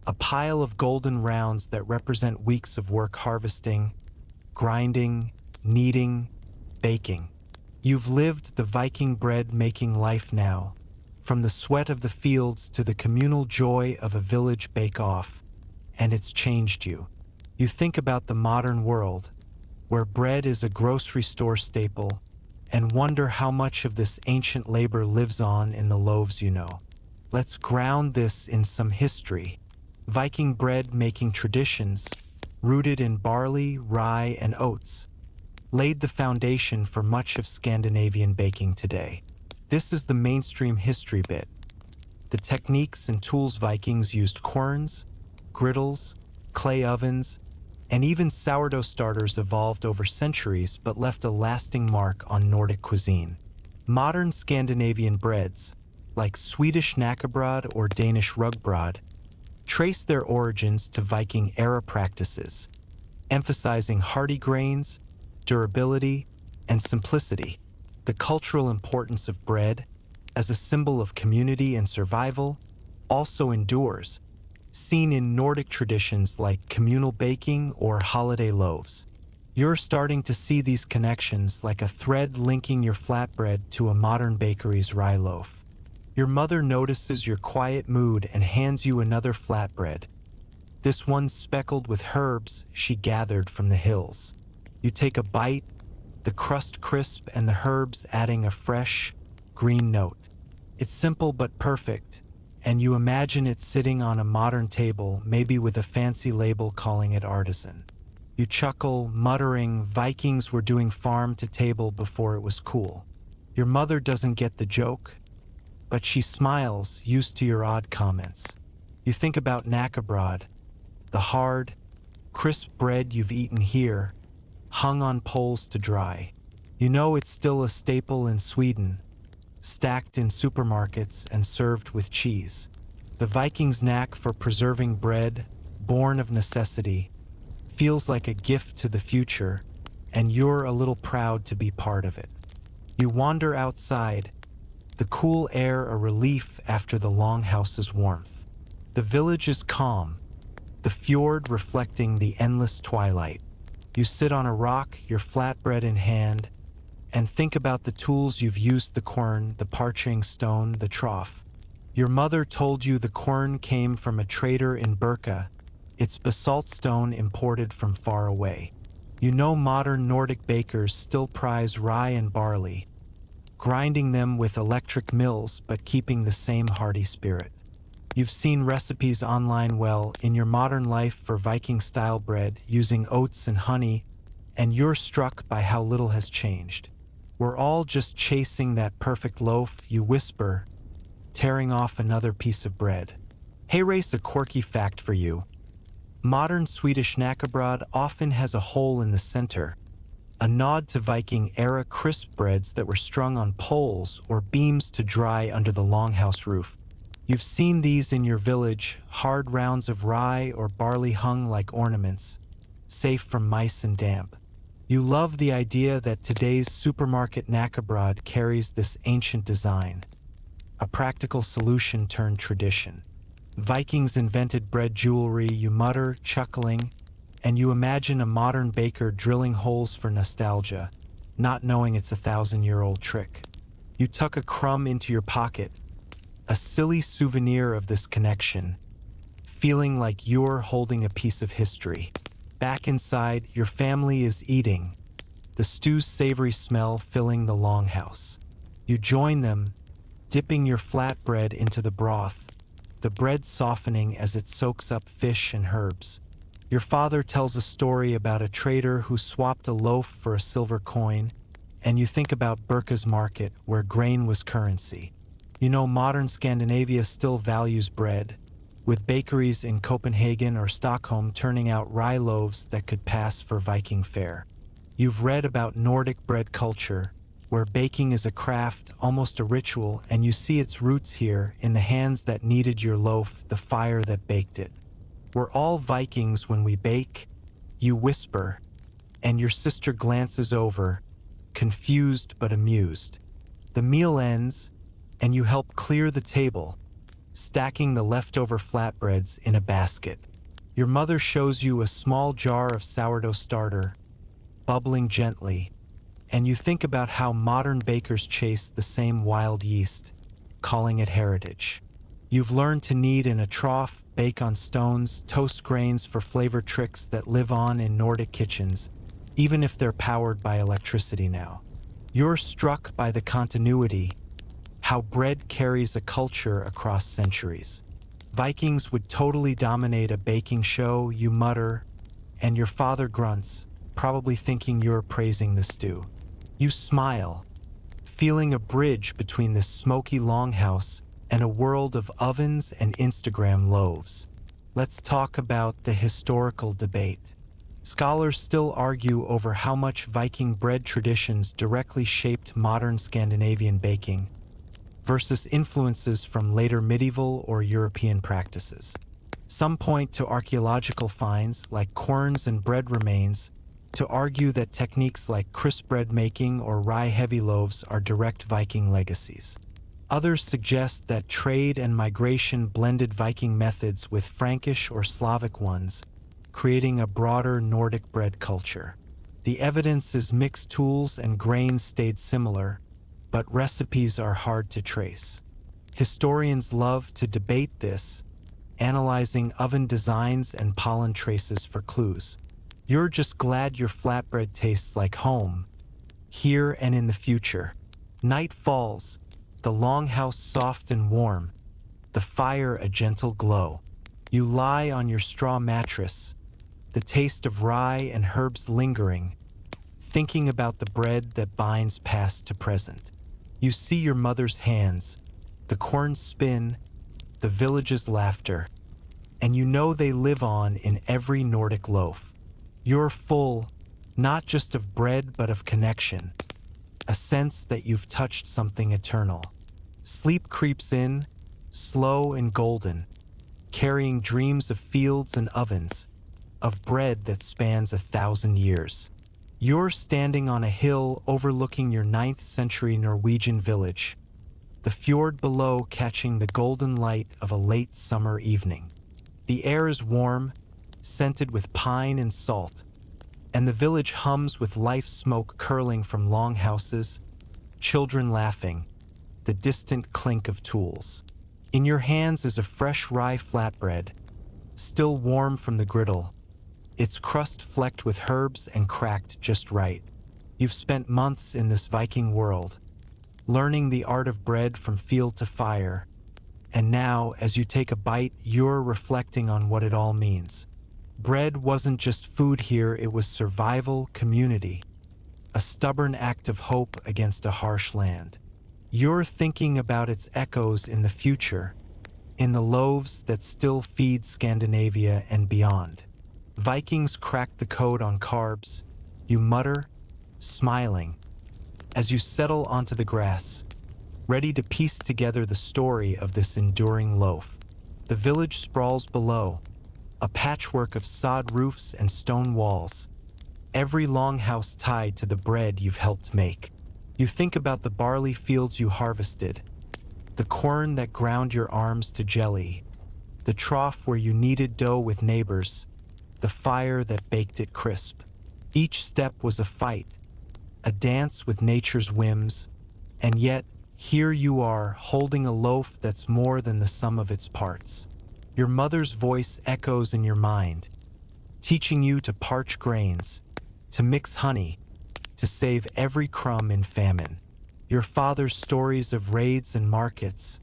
Speaker 1: a pile of golden rounds that represent weeks of work: harvesting, grinding, kneading, baking. You've lived the Viking bread-making life now, from the sweat of the fields to the communal joy of a village bake-off, and it's changed you. You think about the modern world, where bread is a grocery store staple, and wonder how much of this ancient labor lives on in the loaves you know. Let's ground this in some history. Viking bread making traditions, rooted in barley, rye, and oats, laid the foundation for much of Scandinavian baking today. This is the mainstream history bit. The techniques and tools Vikings used: querns, griddles, clay ovens, and even sourdough starters evolved over centuries but left a lasting mark on Nordic cuisine. Modern Scandinavian breads, like Swedish knäckebröd or Danish rugbrød, trace their origins to Viking-era practices, emphasizing hearty grains, durability, and simplicity. The cultural importance of bread, as a symbol of community and survival, also endures, seen in Nordic traditions like communal baking or holiday loaves. You're starting to see these connections like a thread linking your flatbread to a modern bakery's rye loaf. Your mother notices your quiet mood and hands you another flatbread, this one speckled with herbs she gathered from the hills. You take a bite, the crust crisp and the herbs adding a fresh, green note. It's simple but perfect, and you imagine it sitting on a modern table, maybe with a fancy label calling it artisan. You chuckle, muttering, Vikings were doing farm to table before it was cool. Your mother doesn't get the joke, but she smiles, used to your odd comments. You think about knäckebröd, the hard, crisp bread you've eaten here, hung on poles to dry. You know it's still a staple in Sweden, stacked in supermarkets and served with cheese. The Vikings' knack for preserving bread, born of necessity, feels like a gift to the future, and you're a little proud to be part of it. You wander outside, the cool air a relief after the longhouse's warmth. The village is calm, the fjord reflecting the endless twilight. You sit on a rock, your flatbread in hand, and think about the tools you've used: the quern, the parching stone, the trough. Your mother told you the quern came from a trader in Birka. It's basalt stone imported from far away. You know modern Nordic bakers still prize rye and barley, grinding them with electric mills but keeping the same hearty spirit. You've seen recipes online, well, in your modern life for Viking-style bread using oats and honey, and you're struck by how little has changed. We're all just chasing that perfect loaf, you whisper, tearing off another piece of bread. Hey Race, a quirky fact for you. Modern Swedish knäckebröd often has a hole in the center, a nod to Viking-era crisp breads that were strung on poles or beams to dry under the longhouse roof. You've seen these in your village, hard rounds of rye or barley hung like ornaments, safe from mice and damp. You love the idea that today's supermarket knäckebröd carries this ancient design, a practical solution turned tradition. Vikings invented bread jewelry, you mutter, chuckling, and you imagine a modern baker drilling holes for nostalgia, not knowing it's a 1,000-year-old trick. You tuck a crumb into your pocket, a silly souvenir of this connection, feeling like you're holding a piece of history. Back inside, your family is eating, the stew's savory smell filling the longhouse. You join them, dipping your flatbread into the broth, the bread softening as it soaks up fish and herbs. Your father tells a story about a trader who swapped a loaf for a silver coin, and you think about Birka's market, where grain was currency. You know modern Scandinavia still values bread, with bakeries in Copenhagen or Stockholm turning out rye loaves that could pass for Viking fare. You've read about Nordic bread culture, where baking is a craft, almost a ritual, and you see its roots here in the hands that kneaded your loaf, the fire that baked it. We're all Vikings when we bake, you whisper, and your sister glances over, confused but amused. The meal ends, and you help clear the table, stacking the leftover flatbreads in a basket. Your mother shows you a small jar of sourdough starter, bubbling gently, and you think about how modern bakers chase the same wild yeast, calling it heritage. You've learned to knead in a trough, bake on stones, toast grains for flavor tricks that live on in Nordic kitchens, even if they're powered by electricity now. You're struck by the continuity, how bread carries a culture across centuries. Vikings would totally dominate a baking show, you mutter, and your father grunts, probably thinking you're praising the stew. You smile, feeling a bridge between this smoky longhouse and a world of ovens and Instagram loaves. Let's talk about the historical debate. Scholars still argue over how much Viking bread traditions directly shaped modern Scandinavian baking versus influences from later medieval or European practices. Some point to archaeological finds like querns and bread remains to argue that techniques like crispbread making or rye-heavy loaves are direct Viking legacies. Others suggest that trade and migration blended Viking methods with Frankish or Slavic ones, creating a broader Nordic bread culture. The evidence is mixed. Tools and grains stayed similar, but recipes are hard to trace. Historians love to debate this, analyzing oven designs and pollen traces for clues. You're just glad your flatbread tastes like home, here and in the future. Night falls, the longhouse soft and warm, the fire a gentle glow. You lie on your straw mattress, the taste of rye and herbs lingering, thinking about the bread that binds past to present. You see your mother's hands, the quern spin, the village's laughter, and you know they live on in every Nordic loaf. You're full, not just of bread but of connection, a sense that you've touched something eternal. Sleep creeps in, slow and golden, carrying dreams of fields and ovens, of bread that spans 1,000 years. You're standing on a hill overlooking your 9th century Norwegian village, the fjord below catching the golden light of a late summer evening. The air is warm, scented with pine and salt, and the village hums with life, smoke curling from long houses, children laughing, the distant clink of tools. In your hands is a fresh rye flatbread, still warm from the griddle, its crust flecked with herbs and cracked just right. You've spent months in this Viking world, learning the art of bread from field to fire, and now, as you take a bite, you're reflecting on what it all means. Bread wasn't just food here, it was survival, community, a stubborn act of hope against a harsh land. You're thinking about its echoes in the future, in the loaves that still feed Scandinavia and beyond. Vikings cracked the code on carbs, you mutter, smiling, as you settle onto the grass, ready to piece together the story of this enduring loaf. The village sprawls below, a patchwork of sod roofs and stone walls, every longhouse tied to the bread you've helped make. You think about the barley fields you harvested, the quern that ground your arms to jelly, the trough where you kneaded dough with neighbors, the fire that baked it crisp. Each step was a fight, a dance with nature's whims, and yet, here you are, holding a loaf that's more than the sum of its parts. Your mother's voice echoes in your mind, teaching you to parch grains, to mix honey, to save every crumb in famine. Your father's stories of raids and markets,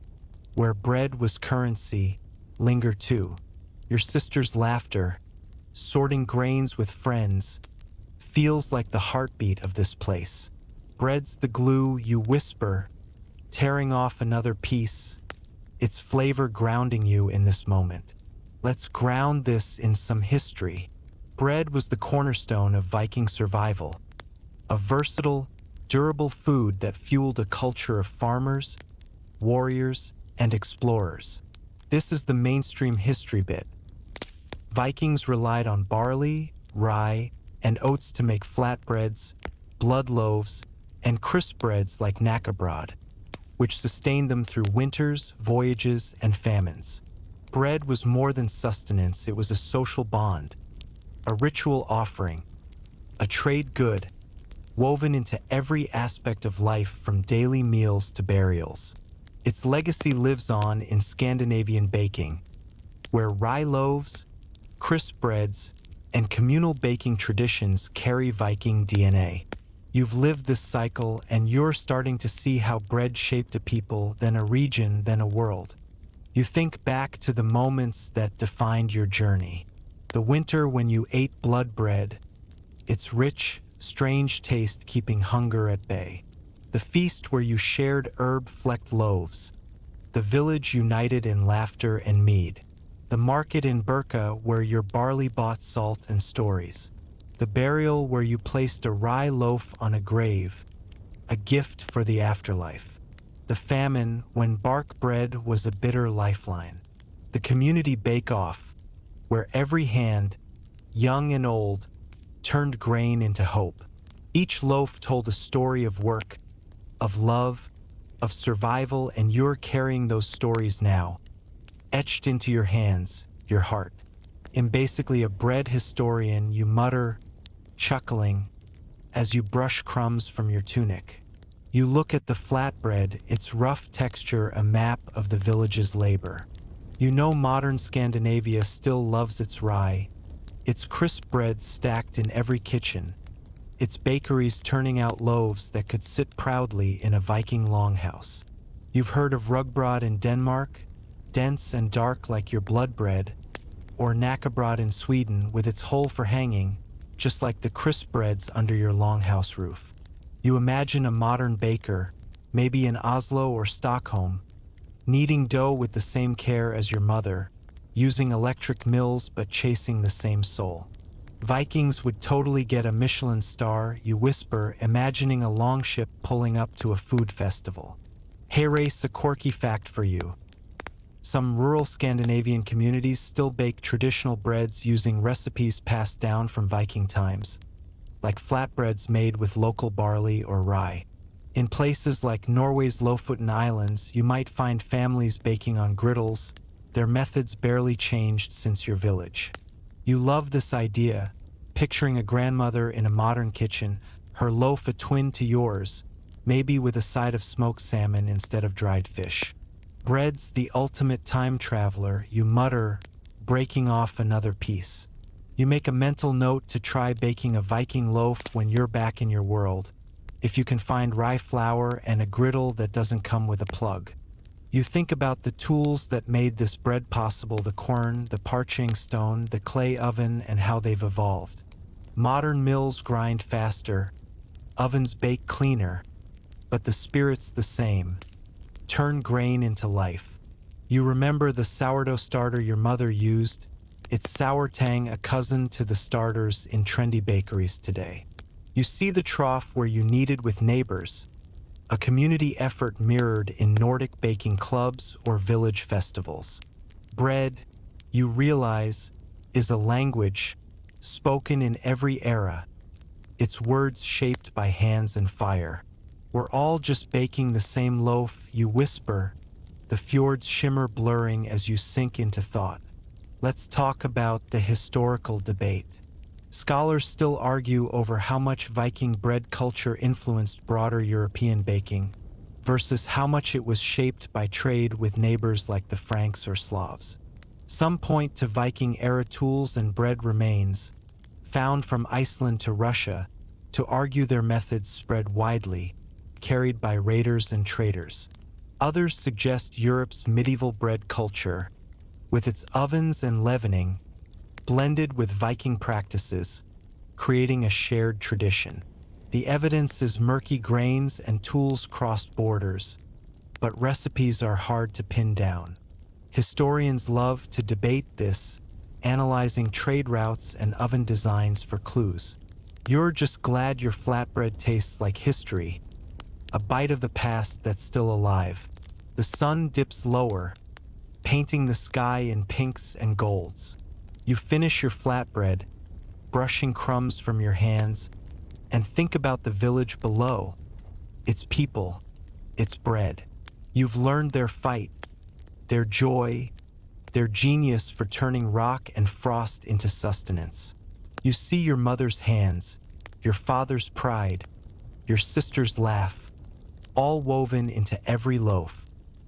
Speaker 1: where bread was currency, linger too. Your sister's laughter, sorting grains with friends, feels like the heartbeat of this place. Bread's the glue, you whisper, tearing off another piece, its flavor grounding you in this moment. Let's ground this in some history. Bread was the cornerstone of Viking survival, a versatile, durable food that fueled a culture of farmers, warriors, and explorers. This is the mainstream history bit. Vikings relied on barley, rye, and oats to make flatbreads, blood loaves, and crispbreads like knäckebröd, which sustained them through winters, voyages, and famines. Bread was more than sustenance, it was a social bond, a ritual offering, a trade good, woven into every aspect of life from daily meals to burials. Its legacy lives on in Scandinavian baking, where rye loaves, crisp breads, and communal baking traditions carry Viking DNA. You've lived this cycle, and you're starting to see how bread shaped a people, then a region, then a world. You think back to the moments that defined your journey. The winter when you ate blood bread, its rich, strange taste keeping hunger at bay. The feast where you shared herb-flecked loaves. The village united in laughter and mead. The market in Burka where your barley bought salt and stories. The burial where you placed a rye loaf on a grave, a gift for the afterlife. The famine when bark bread was a bitter lifeline. The community bake-off, where every hand, young and old, turned grain into hope. Each loaf told a story of work, of love, of survival, and you're carrying those stories now, etched into your hands, your heart. In basically a bread historian, you mutter, chuckling, as you brush crumbs from your tunic. You look at the flatbread, its rough texture a map of the village's labor. You know modern Scandinavia still loves its rye, its crisp breads stacked in every kitchen, its bakeries turning out loaves that could sit proudly in a Viking longhouse. You've heard of rugbrød in Denmark, dense and dark like your blood bread, or knäckebröd in Sweden with its hole for hanging, just like the crispbreads under your longhouse roof. You imagine a modern baker, maybe in Oslo or Stockholm, kneading dough with the same care as your mother, using electric mills but chasing the same soul. Vikings would totally get a Michelin star, you whisper, imagining a longship pulling up to a food festival. Hey race, a quirky fact for you. Some rural Scandinavian communities still bake traditional breads using recipes passed down from Viking times, like flatbreads made with local barley or rye. In places like Norway's Lofoten Islands, you might find families baking on griddles, their methods barely changed since your village. You love this idea, picturing a grandmother in a modern kitchen, her loaf a twin to yours, maybe with a side of smoked salmon instead of dried fish. Bread's the ultimate time traveler, you mutter, breaking off another piece. You make a mental note to try baking a Viking loaf when you're back in your world, if you can find rye flour and a griddle that doesn't come with a plug. You think about the tools that made this bread possible, the quern, the parching stone, the clay oven, and how they've evolved. Modern mills grind faster, ovens bake cleaner, but the spirit's the same. Turn grain into life. You remember the sourdough starter your mother used? It's sour tang, a cousin to the starters in trendy bakeries today. You see the trough where you kneaded with neighbors, a community effort mirrored in Nordic baking clubs or village festivals. Bread, you realize, is a language spoken in every era, its words shaped by hands and fire. We're all just baking the same loaf, you whisper, the fjords shimmer blurring as you sink into thought. Let's talk about the historical debate. Scholars still argue over how much Viking bread culture influenced broader European baking versus how much it was shaped by trade with neighbors like the Franks or Slavs. Some point to Viking-era tools and bread remains, found from Iceland to Russia, to argue their methods spread widely, carried by raiders and traders. Others suggest Europe's medieval bread culture, with its ovens and leavening, blended with Viking practices, creating a shared tradition. The evidence is murky, grains and tools crossed borders, but recipes are hard to pin down. Historians love to debate this, analyzing trade routes and oven designs for clues. You're just glad your flatbread tastes like history, a bite of the past that's still alive. The sun dips lower, painting the sky in pinks and golds. You finish your flatbread, brushing crumbs from your hands, and think about the village below, its people, its bread. You've learned their fight, their joy, their genius for turning rock and frost into sustenance. You see your mother's hands, your father's pride, your sister's laugh, all woven into every loaf.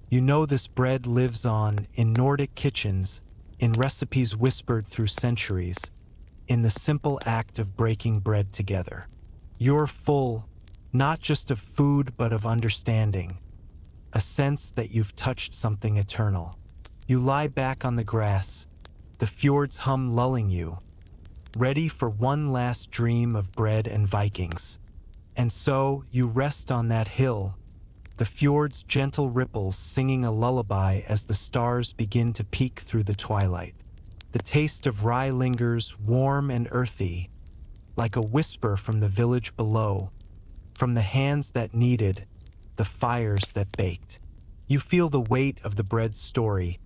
Speaker 1: You know this bread lives on in Nordic kitchens, in recipes whispered through centuries, in the simple act of breaking bread together. You're full, not just of food but of understanding, a sense that you've touched something eternal. You lie back on the grass, the fjord's hum lulling you, ready for one last dream of bread and Vikings. And so you rest on that hill, the fjord's gentle ripples singing a lullaby as the stars begin to peek through the twilight. The taste of rye lingers, warm and earthy, like a whisper from the village below, from the hands that kneaded, the fires that baked. You feel the weight of the bread's story,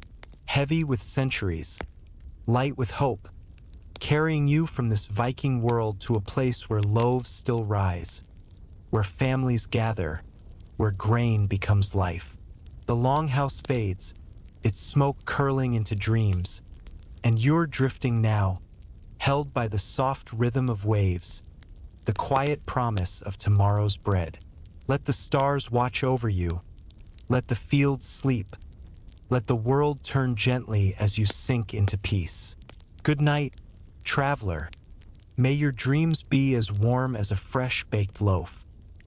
Speaker 1: heavy with centuries, light with hope, carrying you from this Viking world to a place where loaves still rise, where families gather, where grain becomes life. The longhouse fades, its smoke curling into dreams, and you're drifting now, held by the soft rhythm of waves, the quiet promise of tomorrow's bread. Let the stars watch over you. Let the fields sleep. Let the world turn gently as you sink into peace. Good night, traveler. May your dreams be as warm as a fresh baked loaf.